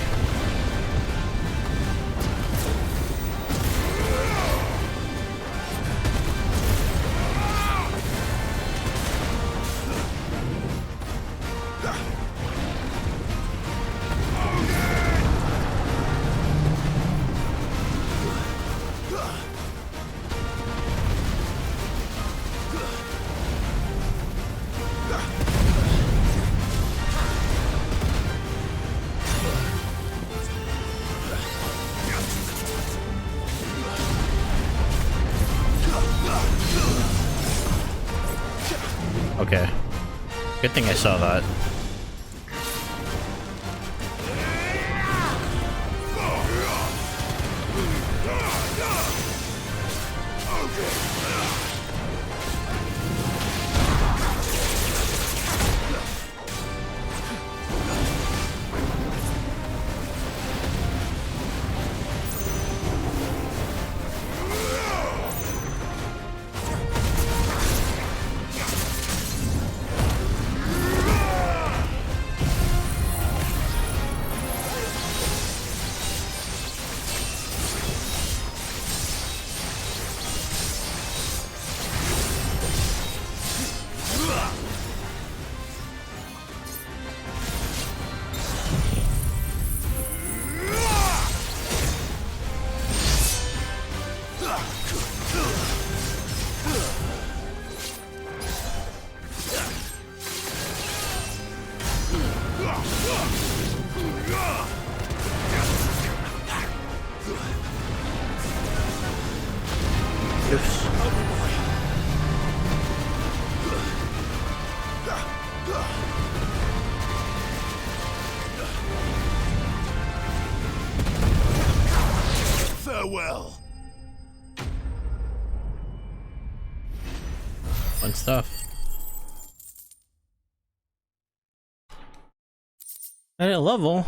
Okay. Good thing I saw that. Farewell. Fun stuff. At a level.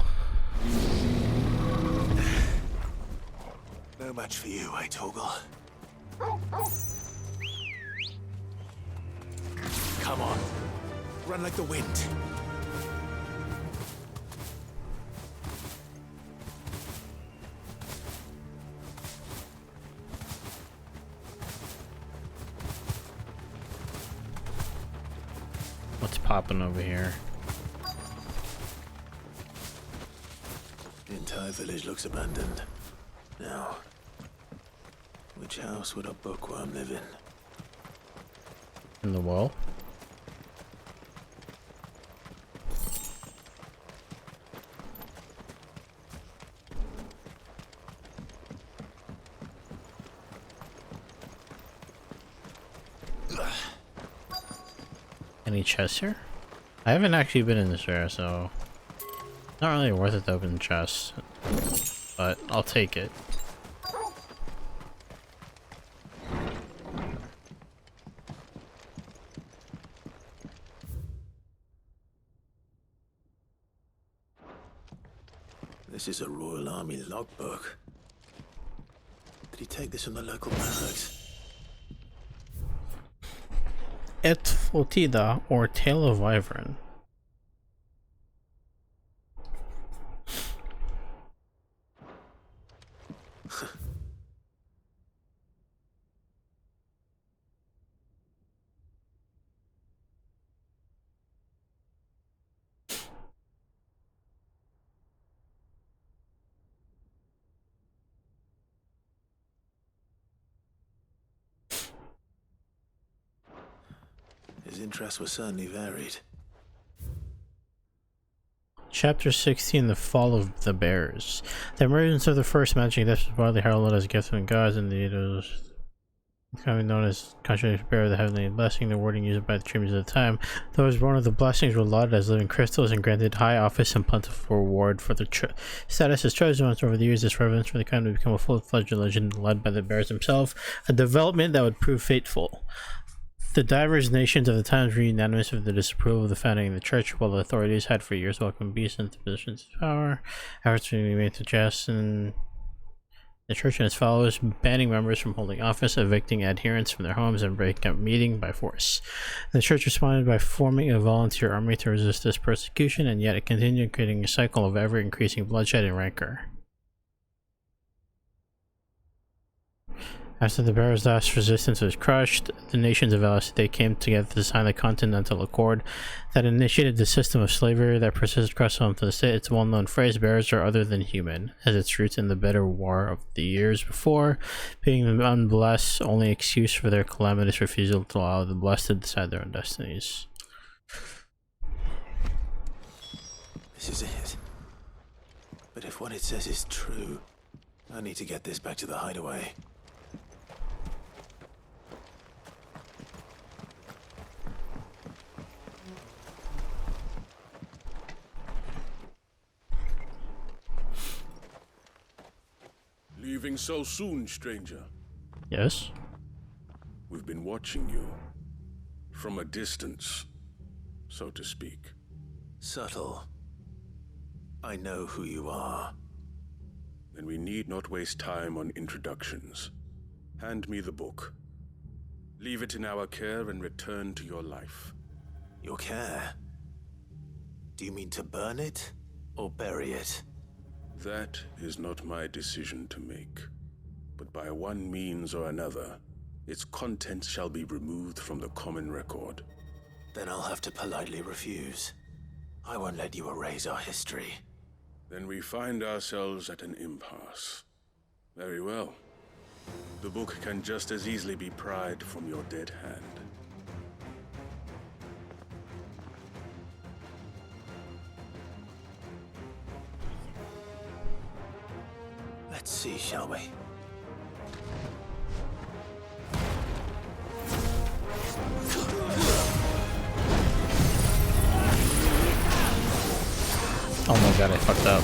No match for you, eh, Torgal? Come on. Run like the wind. What's popping over here? The entire village looks abandoned. Now, which house would a bookworm live in? In the wall? Any chests here? I haven't actually been in this area, so not really worth it to open chests, but I'll take it. This is a Royal Army logbook. Did he take this from the local barracks? Et Flotida, or Tale of Wyvern. His interests were certainly varied. Chapter 16, The Fall of the Bears. The emergence of the first magic death was widely heralded as a gift from gods, and it was commonly known as contradiction bearer of the heavenly blessing, the wording used by the tributes of the time. Those born of the blessings were lauded as living crystals and granted high office and plentiful reward for their status as chosen ones. Over the years, this reverence for the kind would become a full-fledged religion led by the bears themselves, a development that would prove fateful. The diverse nations of the times were unanimous of the disapproval of the founding of the church, while the authorities had for years welcomed beasts into positions of power. Efforts were made to jettison the church and its followers, banning members from holding office, evicting adherents from their homes, and breaking up meeting by force. The church responded by forming a volunteer army to resist this persecution, and yet it continued, creating a cycle of ever-increasing bloodshed and rancor. After the Bears' last resistance was crushed, the nations of LSD came together to sign the Continental Accord that initiated the system of slavery that persisted across the home to the state. Its well-known phrase, "Bears are other than human," has its roots in the bitter war of the years before, being the unblessed only excuse for their calamitous refusal to allow the blessed to decide their own destinies. This is it. But if what it says is true, I need to get this back to the hideaway. Leaving so soon, stranger? Yes? We've been watching you. From a distance, so to speak. Subtle. I know who you are. Then we need not waste time on introductions. Hand me the book. Leave it in our care and return to your life. Your care? Do you mean to burn it or bury it? That is not my decision to make. But by one means or another, its contents shall be removed from the common record. Then I'll have to politely refuse. I won't let you erase our history. Then we find ourselves at an impasse. Very well. The book can just as easily be pried from your dead hand. Let's see, shall we? Oh my god, I fucked up.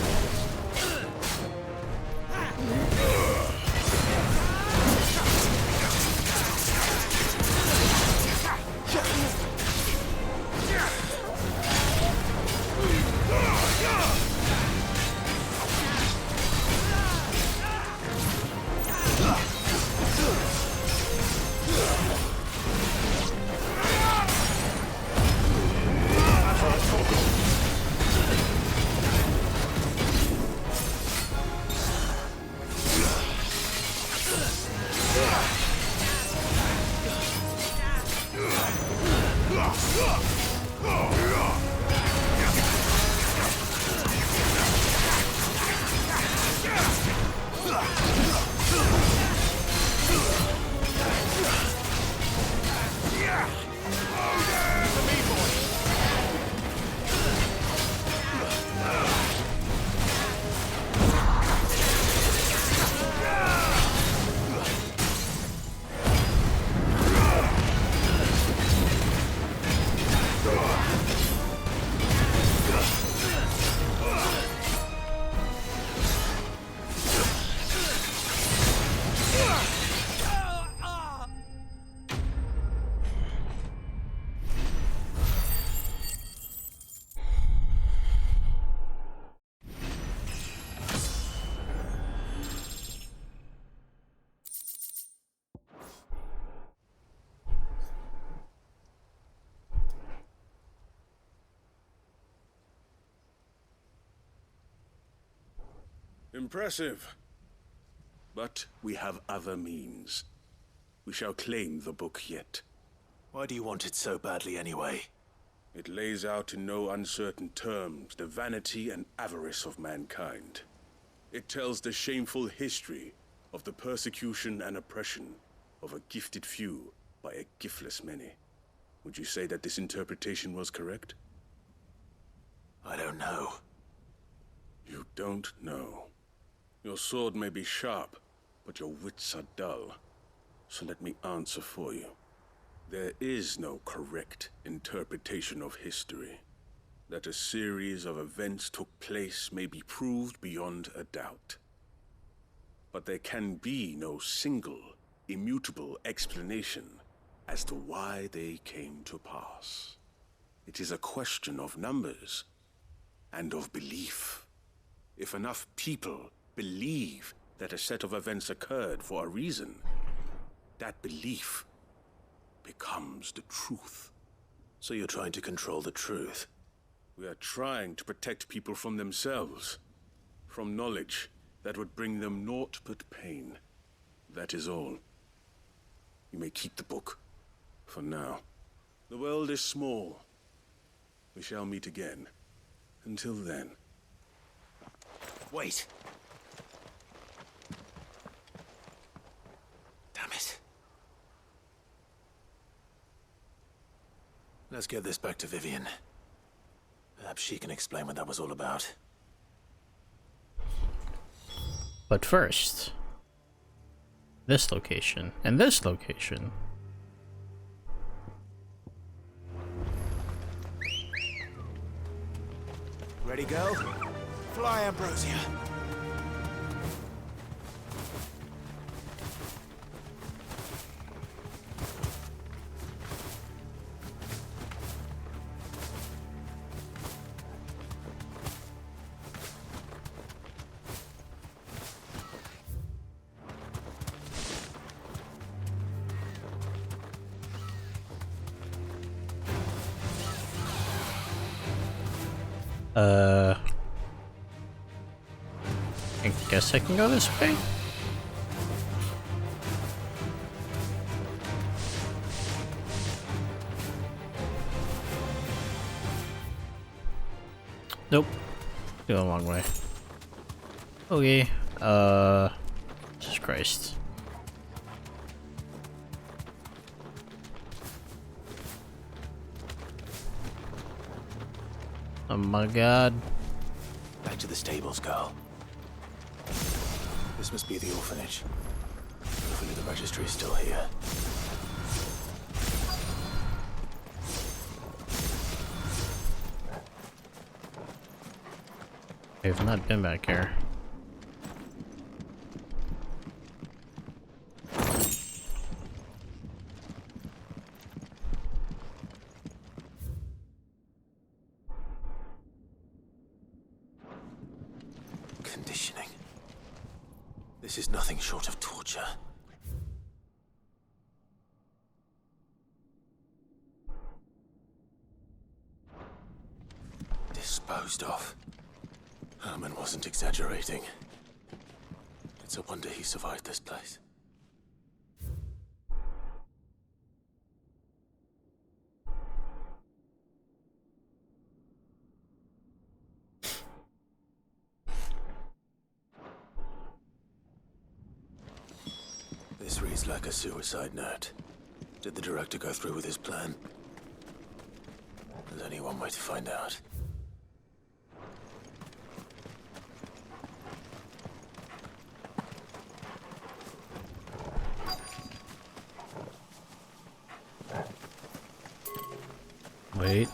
Impressive. But we have other means. We shall claim the book yet. Why do you want it so badly anyway? It lays out in no uncertain terms the vanity and avarice of mankind. It tells the shameful history of the persecution and oppression of a gifted few by a giftless many. Would you say that this interpretation was correct? I don't know. You don't know. Your sword may be sharp, but your wits are dull. So let me answer for you. There is no correct interpretation of history. That a series of events took place may be proved beyond a doubt. But there can be no single, immutable explanation as to why they came to pass. It is a question of numbers and of belief. If enough people believe that a set of events occurred for a reason, that belief becomes the truth. So you're trying to control the truth? We are trying to protect people from themselves, from knowledge that would bring them naught but pain. That is all. You may keep the book, for now. The world is small. We shall meet again. Until then. Wait! Damn it. Let's get this back to Vivian. Perhaps she can explain what that was all about. But first, this location and this location. Ready, go? Fly, Ambrosia. I guess I can go this way? Nope. Go the long way. Okay. Jesus Christ. Oh my god. Back to the stables, girl. This must be the orphanage. Hopefully the registry is still here. I've not been back here. Conditioning. This is nothing short of torture. Disposed of. Herman wasn't exaggerating. It's a wonder he survived this place. This reads like a suicide note. Did the director go through with his plan? There's only one way to find out. Wait.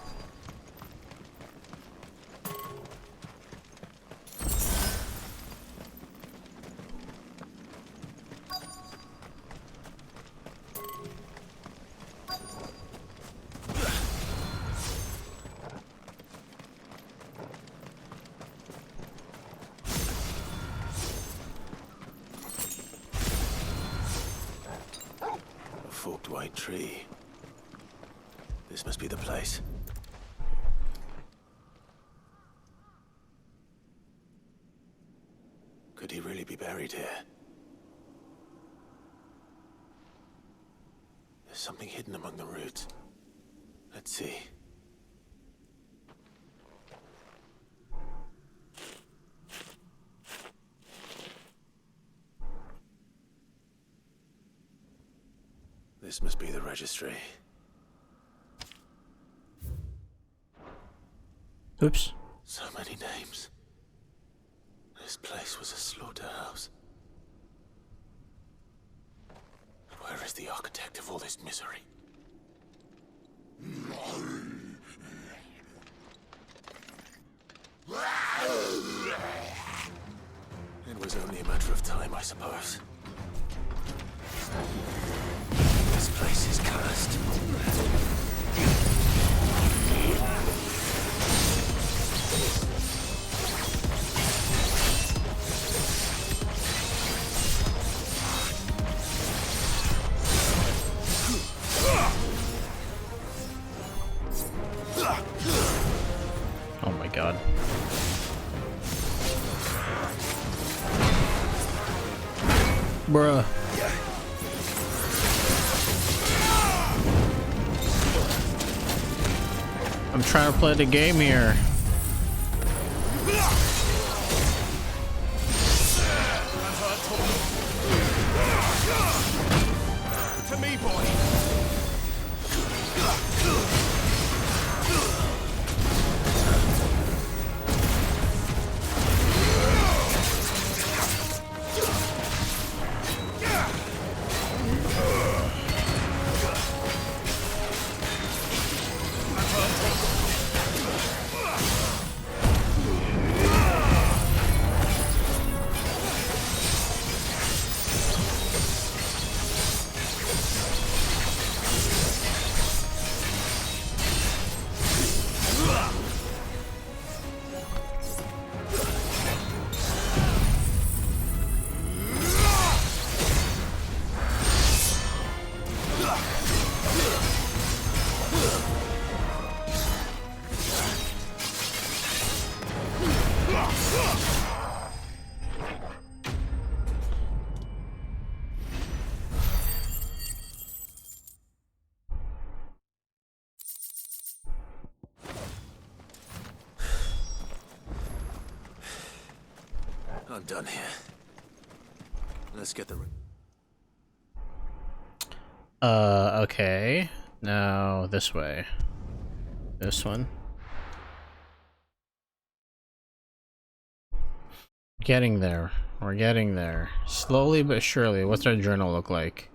A forked white tree. This must be the place. Could Could he really be buried here? There's something hidden among the roots. Let's see. This must be the registry. Oops. So many names. This place was a slaughterhouse. Where is the architect of all this misery? It was only a matter of time, I suppose. This place is cursed. Oh my god. Bruh. I'm trying to play the game here. To me, boy. I'm done here. Let's get the... Okay. Now this way. This one. Getting there. We're getting there. Slowly but surely. What's our journal look like?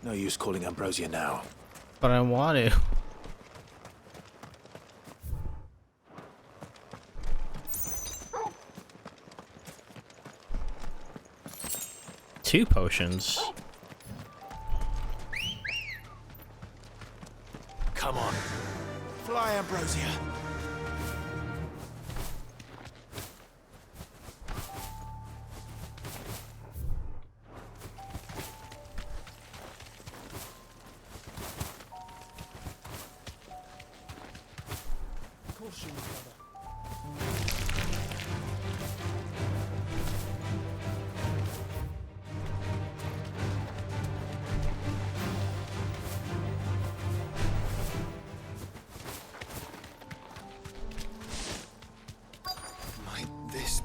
No use calling Ambrosia now. But I want to. Two potions. Come on. Fly, Ambrosia.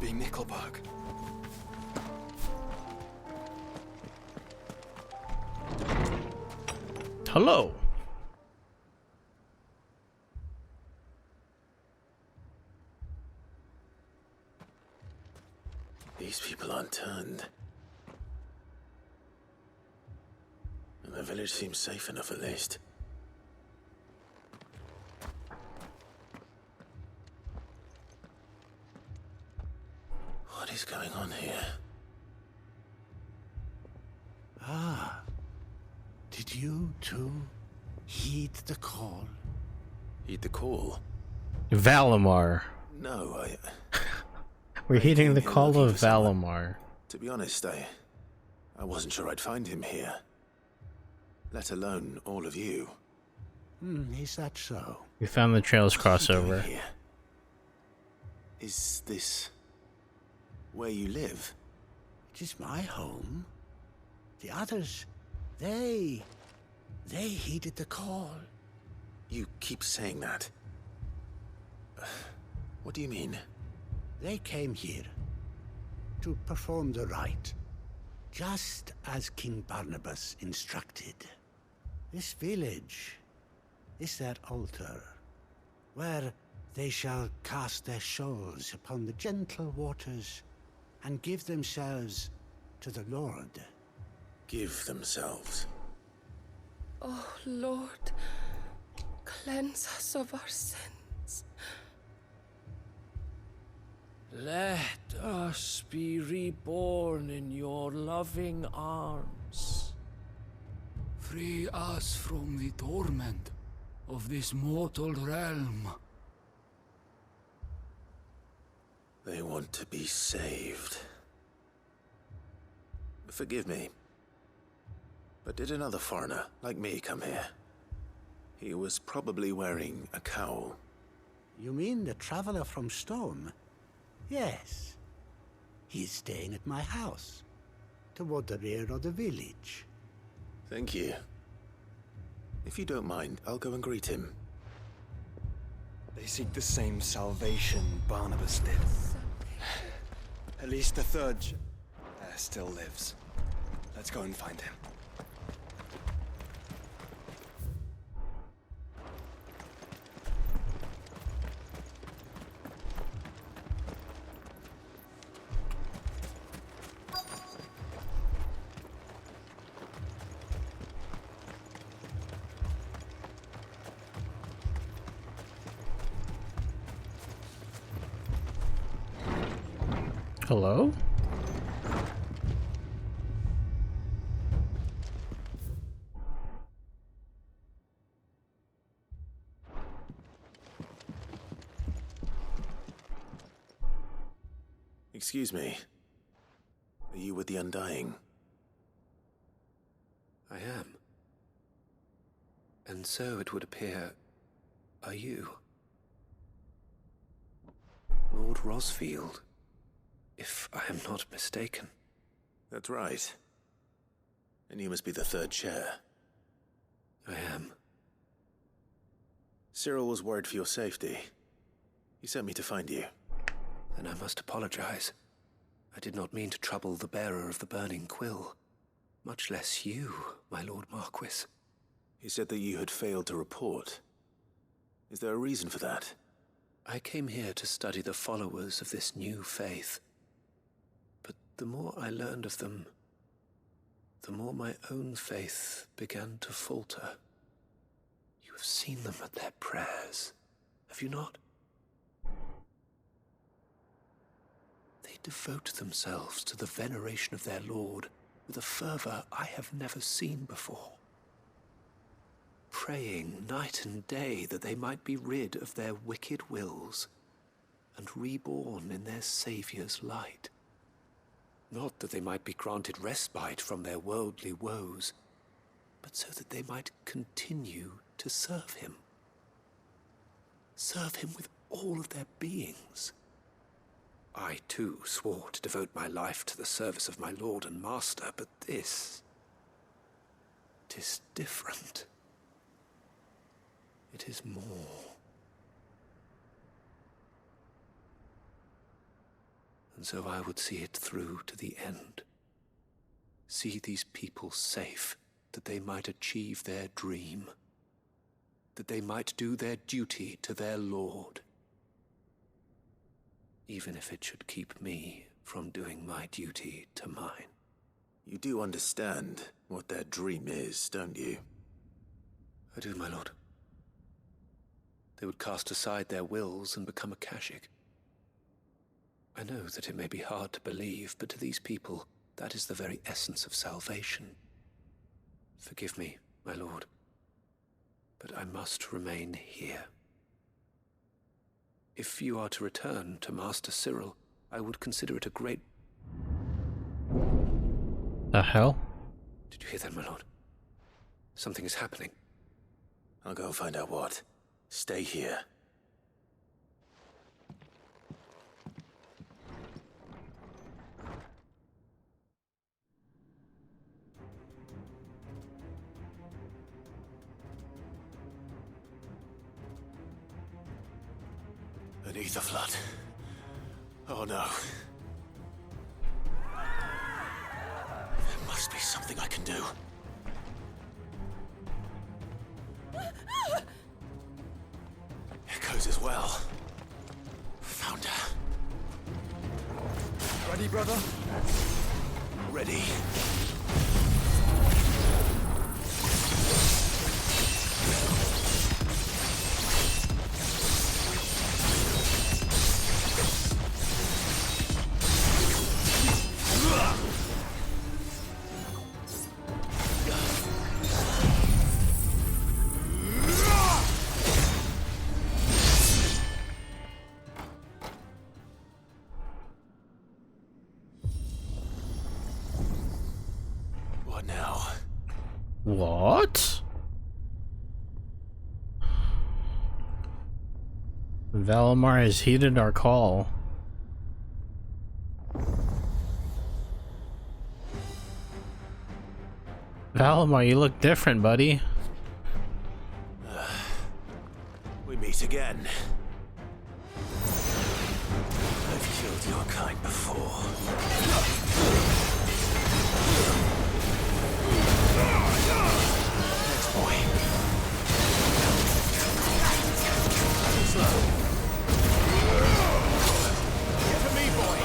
Be Nickelbug. Hello. These people aren't turned. And the village seems safe enough at least. What is going on here? Ah. Did you too heed the call? Heed the call? Valimar. No, We're heeding the call of Valimar. To be honest, I I wasn't sure I'd find him here. Let alone all of you. Is that so? We found the trails What are you doing crossover. here? Is this where you live? It is my home. The others, they heeded the call. You keep saying that. What do you mean? They came here to perform the rite, just as King Barnabas instructed. This village is their altar, where they shall cast their souls upon the gentle waters and give themselves to the Lord. Give themselves. Oh, Lord, cleanse us of our sins. Let us be reborn in your loving arms. Free us from the torment of this mortal realm. They want to be saved. Forgive me, but did another foreigner like me come here? He was probably wearing a cowl. You mean the traveler from Stone? Yes. He's staying at my house, toward the rear of the village. Thank you. If you don't mind, I'll go and greet him. They seek the same salvation Barnabas did. At least the third still lives. Let's go and find him. Hello? Excuse me. Are you with the Undying? I am. And so it would appear, are you? Lord Rosfield, if I am not mistaken. That's right. And you must be the third chair. I am. Cyril was worried for your safety. He sent me to find you. Then I must apologize. I did not mean to trouble the bearer of the burning quill. Much less you, my Lord Marquis. He said that you had failed to report. Is there a reason for that? I came here to study the followers of this new faith. But the more I learned of them, the more my own faith began to falter. You have seen them at their prayers, have you not? They devote themselves to the veneration of their Lord with a fervor I have never seen before. Praying night and day that they might be rid of their wicked wills and reborn in their Saviour's light. Not that they might be granted respite from their worldly woes, but so that they might continue to serve him. Serve him with all of their beings. I, too, swore to devote my life to the service of my Lord and Master, but this... 'tis different. It is more. And so I would see it through to the end. See these people safe, that they might achieve their dream. That they might do their duty to their Lord. Even if it should keep me from doing my duty to mine. You do understand what their dream is, don't you? I do, my lord. They would cast aside their wills and become Akashic. I know that it may be hard to believe, but to these people, that is the very essence of salvation. Forgive me, my lord, but I must remain here. If you are to return to Master Cyril, I would consider it a great... The hell? Did you hear that, my lord? Something is happening. I'll go find out what. Stay here. An ether flood. Oh no. There must be something I can do. Echoes as well. Found her. Ready, brother? Ready. What now? What? Valimar has heeded our call. Valimar, you look different, buddy. We meet again. I've killed your kind before. Next boy. Slow. Get to me, boy.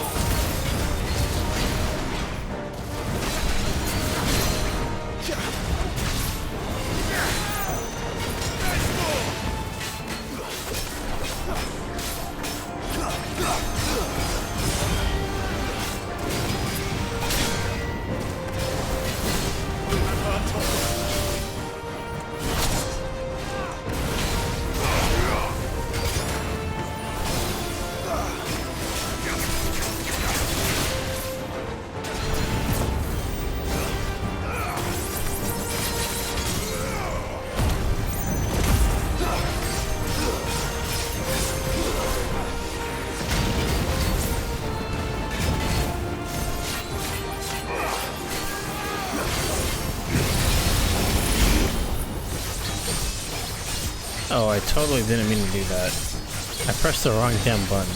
Oh, I totally didn't mean to do that. I pressed the wrong damn button.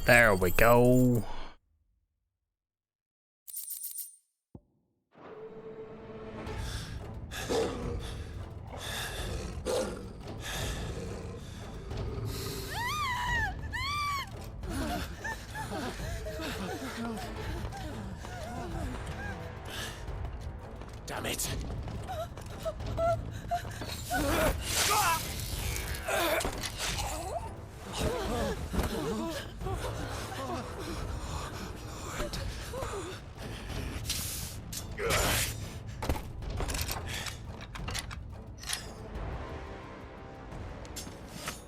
There we go. Damn it!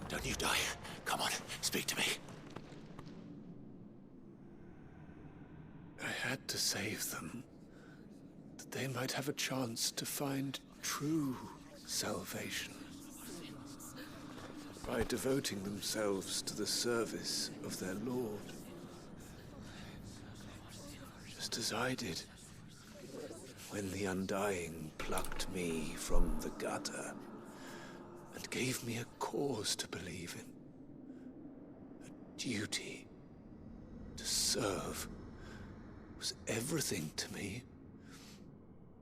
Don't you die. Come on, speak to me. I had to save them, that they might have a chance to find true salvation by devoting themselves to the service of their Lord. Just as I did when the Undying plucked me from the gutter and gave me a cause to believe in. A duty to serve was everything to me,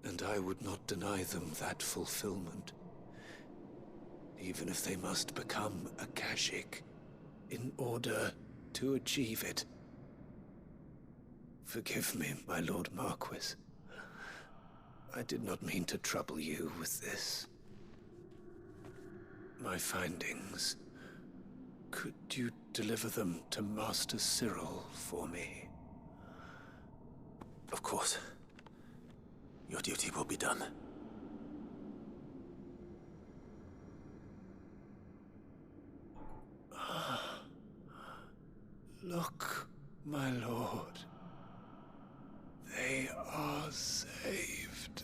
and I would not deny them that fulfillment, even if they must become Akashic in order to achieve it. Forgive me, my Lord Marquis. I did not mean to trouble you with this. My findings. Could you deliver them to Master Cyril for me? Of course. Your duty will be done. Look, my lord. They are saved.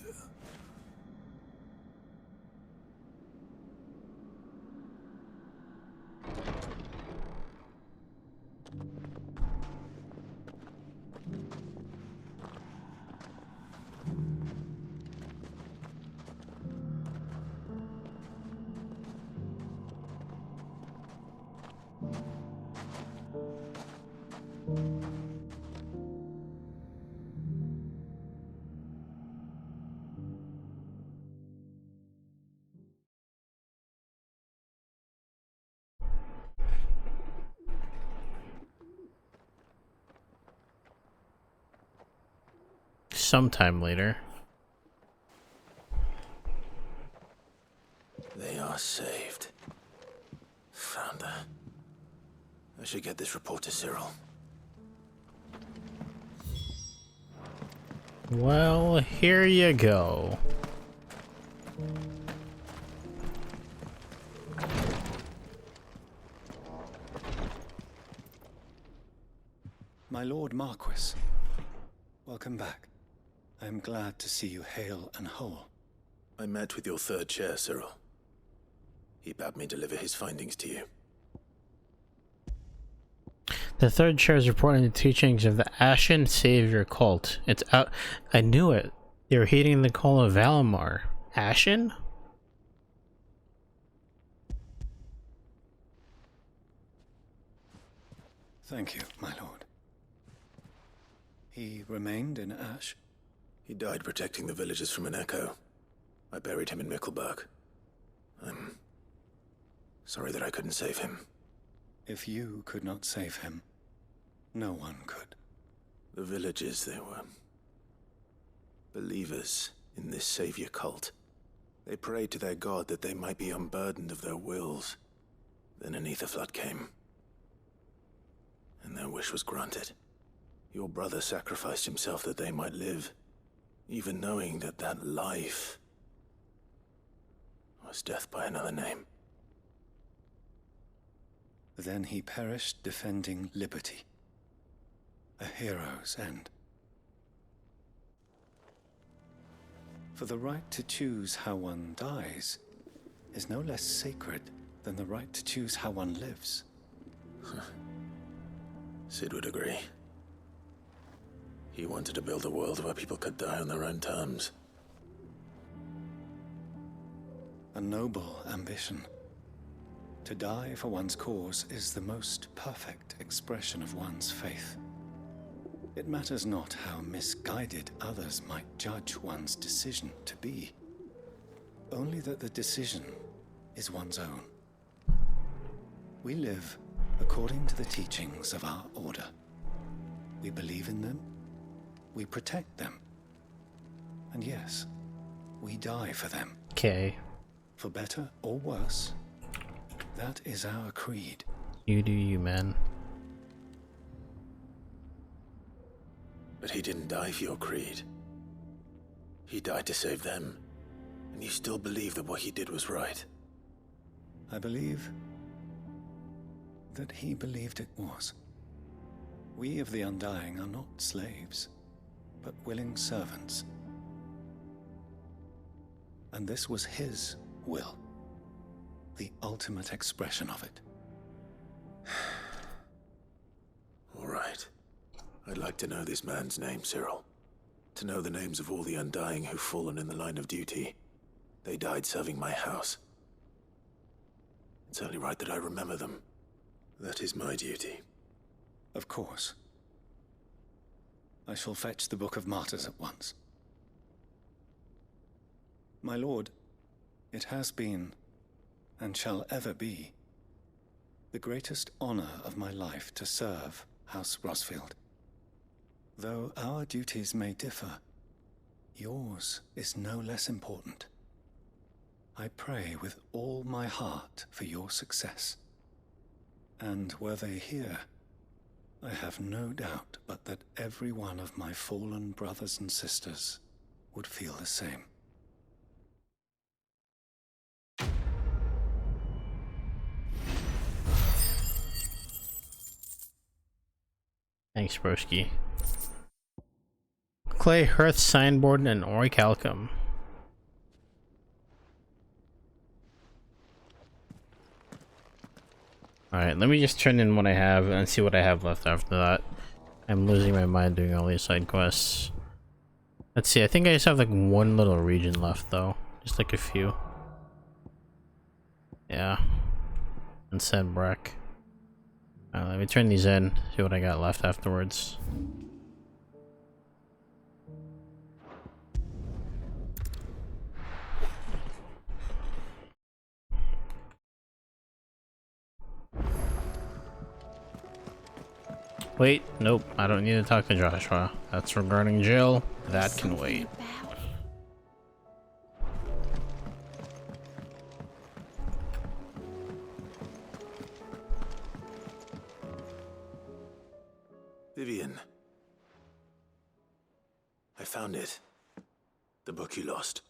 Sometime later. They are saved. Founder. I should get this report to Cyril. Well, here you go. My Lord Marquis, welcome back. I am glad to see you hale and whole. I met with your third chair, Cyril. He bade me deliver his findings to you. The third chair is reporting the teachings of the Ashen Savior cult. It's out. I knew it. They were heeding the call of Valimar. Ashen? Thank you, my lord. He remained in Ash? He died protecting the villagers from an echo. I buried him in Mickelberg. I'm sorry that I couldn't save him. If you could not save him, no one could. The villagers, they were believers in this savior cult. They prayed to their god that they might be unburdened of their wills. Then an ether flood came, and their wish was granted. Your brother sacrificed himself that they might live, even knowing that that life was death by another name. Then he perished defending liberty. A hero's end. For the right to choose how one dies is no less sacred than the right to choose how one lives. Sid would agree. He wanted to build a world where people could die on their own terms. A noble ambition. To die for one's cause is the most perfect expression of one's faith. It matters not how misguided others might judge one's decision to be, only that the decision is one's own. We live according to the teachings of our order. We believe in them, we protect them, and yes, we die for them. Okay. For better or worse, that is our creed. You do you, man. But he didn't die for your creed. He died to save them. And you still believe that what he did was right. I believe that he believed it was. We of the Undying are not slaves, but willing servants. And this was his will, the ultimate expression of it. All right. I'd like to know this man's name, Cyril. To know the names of all the Undying who've fallen in the line of duty. They died serving my house. It's only right that I remember them. That is my duty. Of course. I shall fetch the Book of Martyrs at once. My lord, it has been, and shall ever be, the greatest honor of my life to serve House Rosfield. Though our duties may differ, yours is no less important. I pray with all my heart for your success. And were they here, I have no doubt but that every one of my fallen brothers and sisters would feel the same. Thanks, broski. Clay, Hearth, Signboard, and Orichalcum. Alright, let me just turn in what I have and see what I have left after that. I'm losing my mind doing all these side quests. Let's see, I think I just have like one little region left though. Just like a few. Yeah. And Sedbreck. Alright, let me turn these in, see what I got left afterwards. Wait, nope, I don't need to talk to Joshua. That's regarding Jill. That can wait. Vivian. I found it. The book you lost.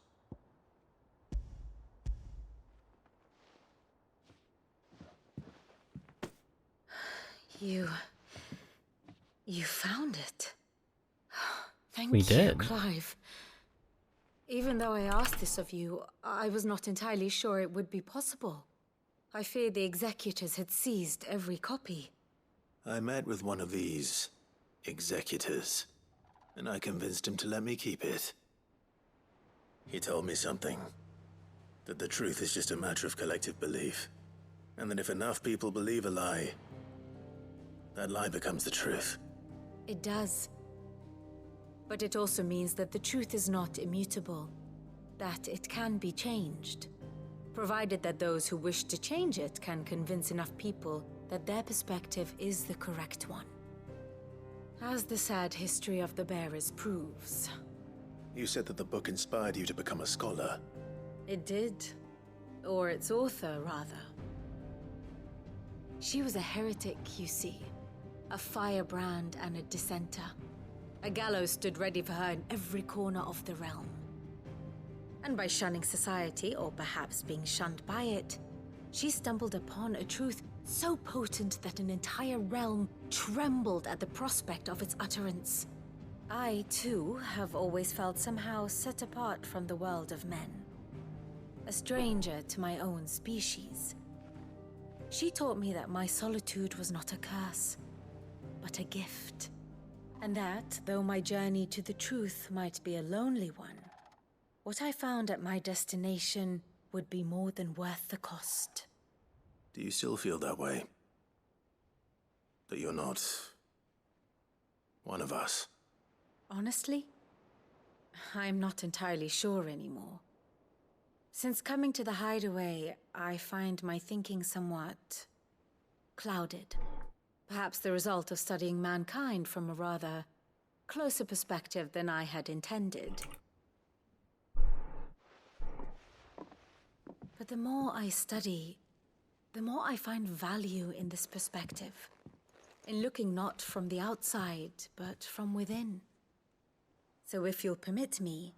You found it. Thank We you, did. Clive. Even though I asked this of you, I was not entirely sure it would be possible. I feared the executors had seized every copy. I met with one of these executors, and I convinced him to let me keep it. He told me something. That the truth is just a matter of collective belief. And that if enough people believe a lie, that lie becomes the truth. It does. But it also means that the truth is not immutable. That it can be changed. Provided that those who wish to change it can convince enough people that their perspective is the correct one. As the sad history of the Bearers proves. You said that the book inspired you to become a scholar. It did. Or its author, rather. She was a heretic, you see. A firebrand and a dissenter. A gallows stood ready for her in every corner of the realm. And by shunning society, or perhaps being shunned by it, she stumbled upon a truth so potent that an entire realm trembled at the prospect of its utterance. I, too, have always felt somehow set apart from the world of men. A stranger to my own species. She taught me that my solitude was not a curse, but a gift. And that, though my journey to the truth might be a lonely one, what I found at my destination would be more than worth the cost. Do you still feel that way? That you're not one of us? Honestly, I'm not entirely sure anymore. Since coming to the hideaway, I find my thinking somewhat clouded. Perhaps the result of studying mankind from a rather closer perspective than I had intended. But the more I study, the more I find value in this perspective. In looking not from the outside, but from within. So if you'll permit me,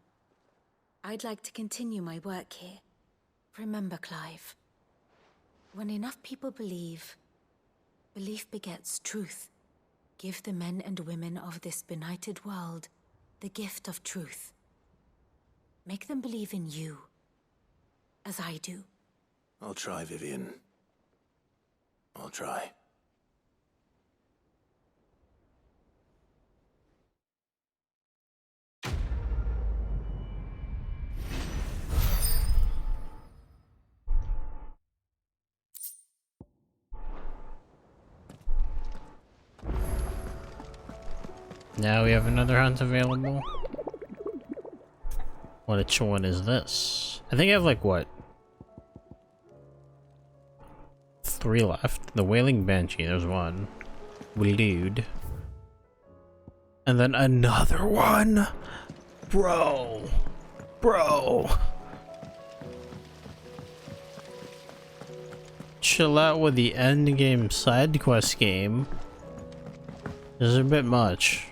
I'd like to continue my work here. Remember, Clive, when enough people believe, belief begets truth. Give the men and women of this benighted world the gift of truth. Make them believe in you, as I do. I'll try, Vivian. I'll try. Now we have another hunt available. Which one is this? I think I have like what? 3 left. The Wailing Banshee, there's one. Walood. And then another one? Bro. Chill out with the endgame side quest game. This is a bit much.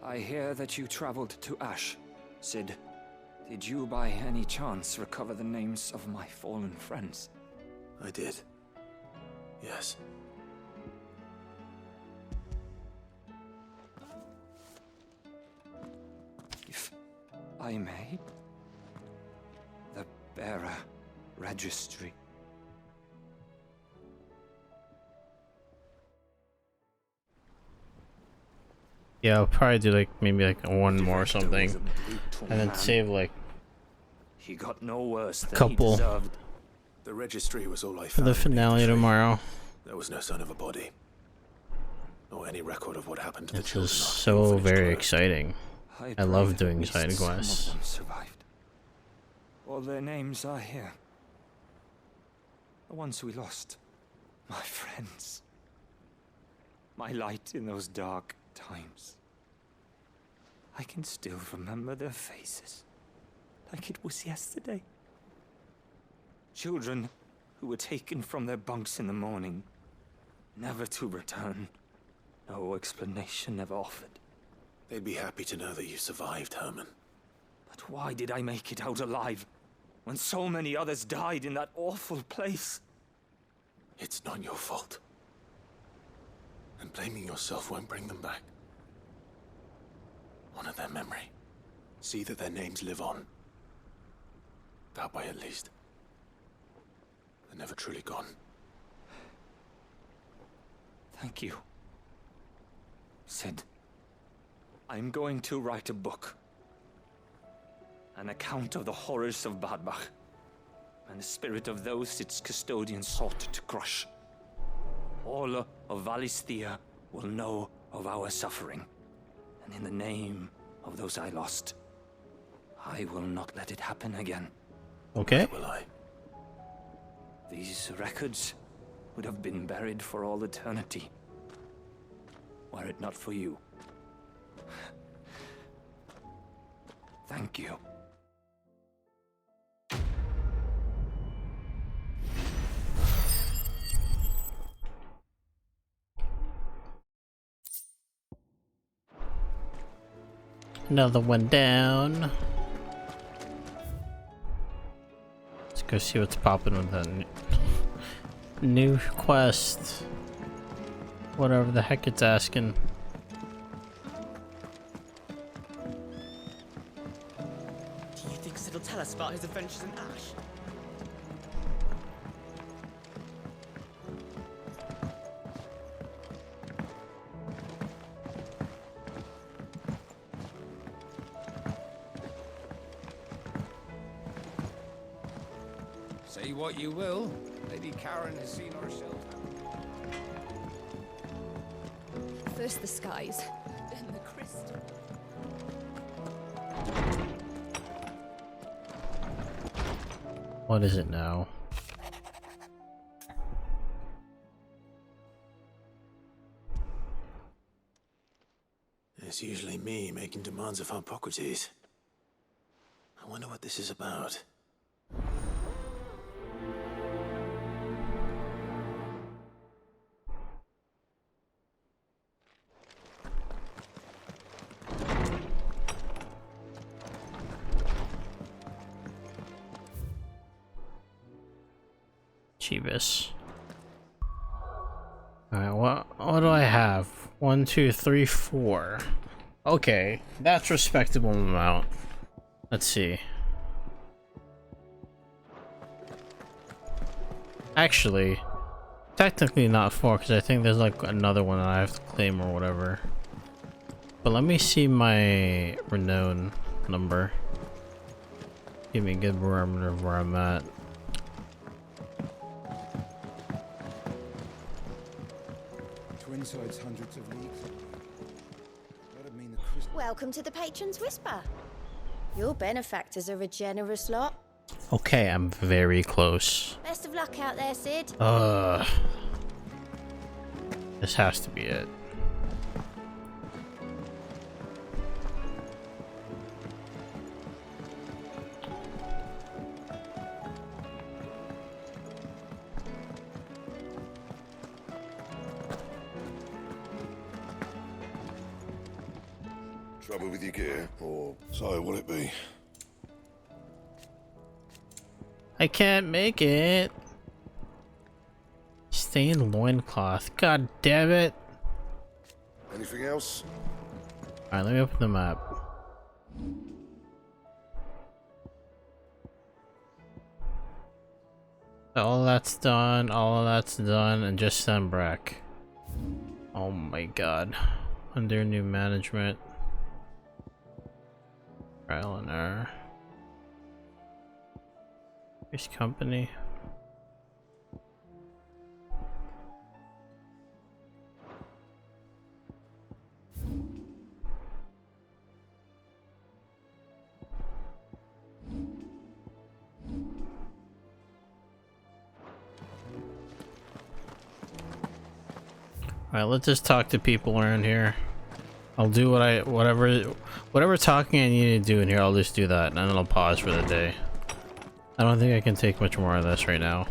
I hear that you traveled to Ash. Cid, did you by any chance recover the names of my fallen friends? I did. Yes. If I may? The Bearer Registry. Yeah, I'll probably do like maybe like one more or something, and then save like He got no worse than couple he deserved. The registry was all I for found. the finale tomorrow. There was no sign of a body, or any record of what happened to the This children. is so very exciting. I love doing side Some quests. of them survived. All their names are here. The ones we lost. My friends. My light in those dark times. I can still remember their faces, like it was yesterday. Children who were taken from their bunks in the morning, never to return. No explanation ever offered. They'd be happy to know that you survived, Herman. But why did I make it out alive, when so many others died in that awful place? It's not your fault. And blaming yourself won't bring them back. Honor their memory. See that their names live on. That way, at least. They're never truly gone. Thank you. Cid, I'm going to write a book. An account of the horrors of Badbach, and the spirit of those its custodians sought to crush. All of Valisthea will know of our suffering, and in the name of those I lost, I will not let it happen again. Okay. Will I? These records would have been buried for all eternity, were it not for you. Thank you. Another one down. Let's go see what's popping with that new quest. Whatever the heck it's asking. Do you think Sid will tell us about his adventures in Ash? Say what you will, Lady Karen has seen herself. First the skies, then the crystal. What is it now? It's usually me making demands of Hippocrates. I wonder what this is about. Jeebus. Alright, what do I have? 1, 2, 3, 4. Okay, that's respectable amount. Let's see. Actually, technically not 4 because I think there's like another one that I have to claim or whatever. But let me see my renown number. Give me a good barometer of where I'm at. Twinside's hundreds of leagues. That'd mean Welcome to the Patron's Whisper. Your benefactors are a generous lot. Okay, I'm very close. Best of luck out there, Sid. This has to be it. Trouble with your gear, or so will it be? I can't make it. Stained loincloth. God damn it. Anything else? Alright, let me open the map. All that's done, and just Sembrak. Oh my god. Under new management. Trial and error. This company. Alright, let's just talk to people around here. I'll do whatever talking I need to do in here, I'll just do that, and then I'll pause for the day. I don't think I can take much more of this right now.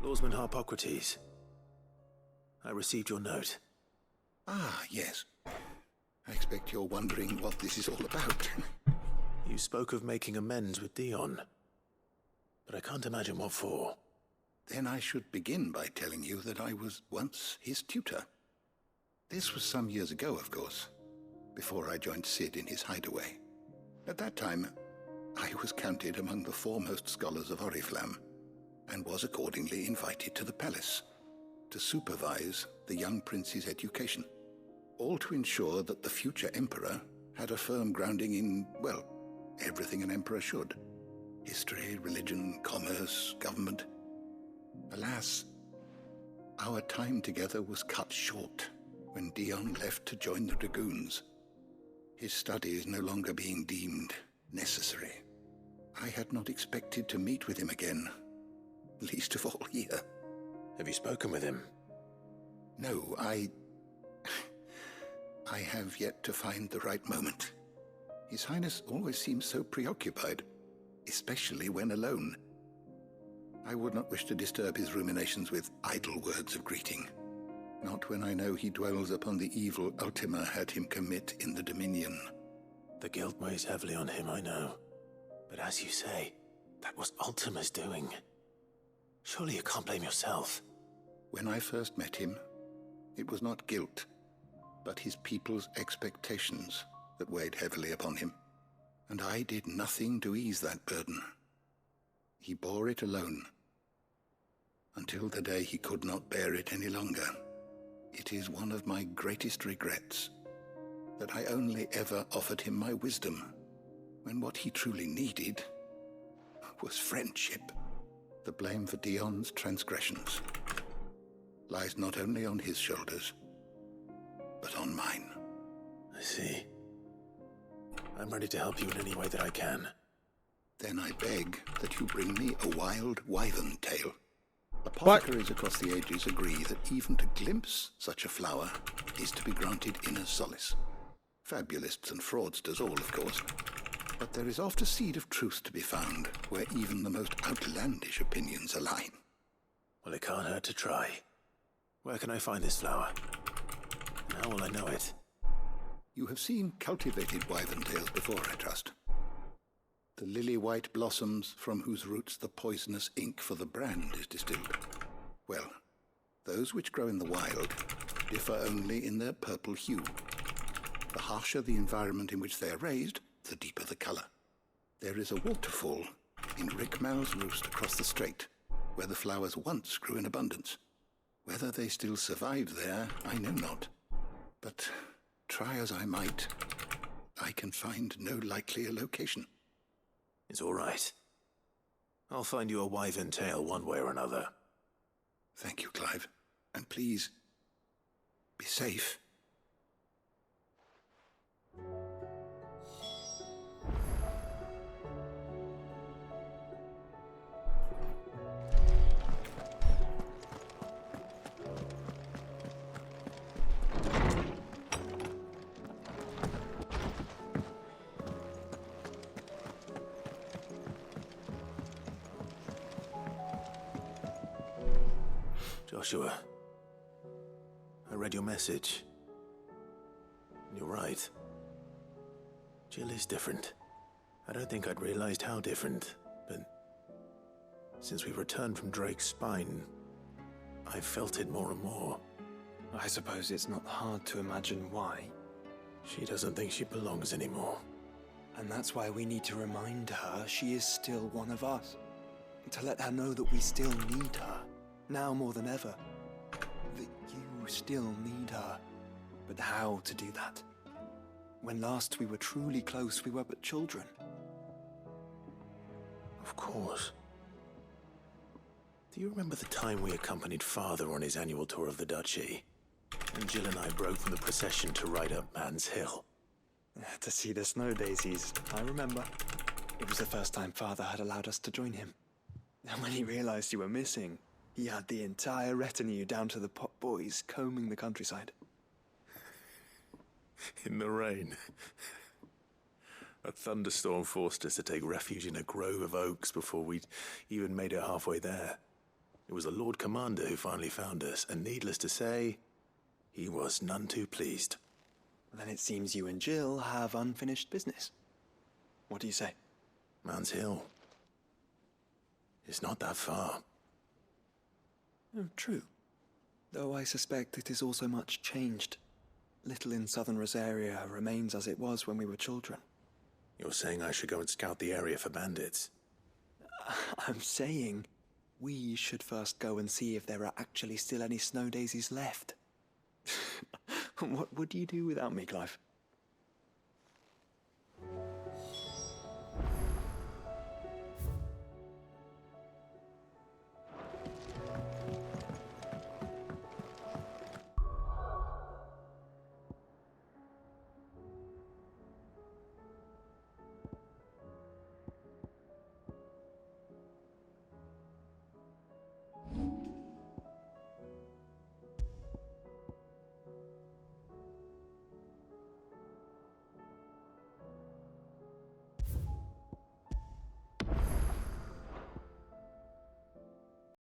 Lawsman Hippocrates. I received your note. Ah, yes. I expect you're wondering what this is all about. You spoke of making amends with Dion, but I can't imagine what for. Then I should begin by telling you that I was once his tutor. This was some years ago, of course, before I joined Sid in his hideaway. At that time, I was counted among the foremost scholars of Oriflamme, and was accordingly invited to the palace to supervise the young prince's education, all to ensure that the future emperor had a firm grounding in, well, everything an emperor should. History, religion, commerce, government. Alas, our time together was cut short when Dion left to join the Dragoons, his studies no longer being deemed necessary. I had not expected to meet with him again, least of all here. Have you spoken with him? No, I have yet to find the right moment. His Highness always seems so preoccupied, especially when alone. I would not wish to disturb his ruminations with idle words of greeting. Not when I know he dwells upon the evil Ultima had him commit in the Dominion. The guilt weighs heavily on him, I know. But as you say, that was Ultima's doing. Surely you can't blame yourself. When I first met him, it was not guilt, but his people's expectations that weighed heavily upon him. And I did nothing to ease that burden. He bore it alone, until the day he could not bear it any longer. It is one of my greatest regrets that I only ever offered him my wisdom when what he truly needed was friendship. The blame for Dion's transgressions lies not only on his shoulders, but on mine. I see. I'm ready to help you in any way that I can. Then I beg that you bring me a wild wyvern tail. Apothecaries across the ages agree that even to glimpse such a flower is to be granted inner solace. Fabulists and fraudsters all, of course. But there is oft a seed of truth to be found where even the most outlandish opinions align. Well, it can't hurt to try. Where can I find this flower? And how will I know it? You have seen cultivated wyvern tails before, I trust. The lily-white blossoms from whose roots the poisonous ink for the brand is distilled. Well, those which grow in the wild differ only in their purple hue. The harsher the environment in which they are raised, the deeper the color. There is a waterfall in Rickmal's roost across the strait, where the flowers once grew in abundance. Whether they still survive there, I know not. But try as I might, I can find no likelier location. It's all right. I'll find you a wyvern tail one way or another. Thank you, Clive. And please, be safe. Joshua, I read your message. You're right. Jill is different. I don't think I'd realized how different, but since we returned from Drake's spine, I've felt it more and more. I suppose it's not hard to imagine why. She doesn't think she belongs anymore. And that's why we need to remind her she is still one of us. To let her know that we still need her. Now more than ever. That you still need her. But how to do that? When last we were truly close, we were but children. Of course. Do you remember the time we accompanied Father on his annual tour of the Duchy? And Jill and I broke from the procession to ride up Man's Hill. To see the snow daisies, I remember. It was the first time Father had allowed us to join him. And when he realized you were missing, he had the entire retinue down to the pot boys combing the countryside. In the rain. A thunderstorm forced us to take refuge in a grove of oaks before we'd even made it halfway there. It was the Lord Commander who finally found us, and needless to say, he was none too pleased. Then it seems you and Jill have unfinished business. What do you say? Man's Hill. It's not that far. True. Though I suspect it is also much changed. Little in southern Rosaria remains as it was when we were children. You're saying I should go and scout the area for bandits? I'm saying we should first go and see if there are actually still any snow daisies left. What would you do without me, Clive?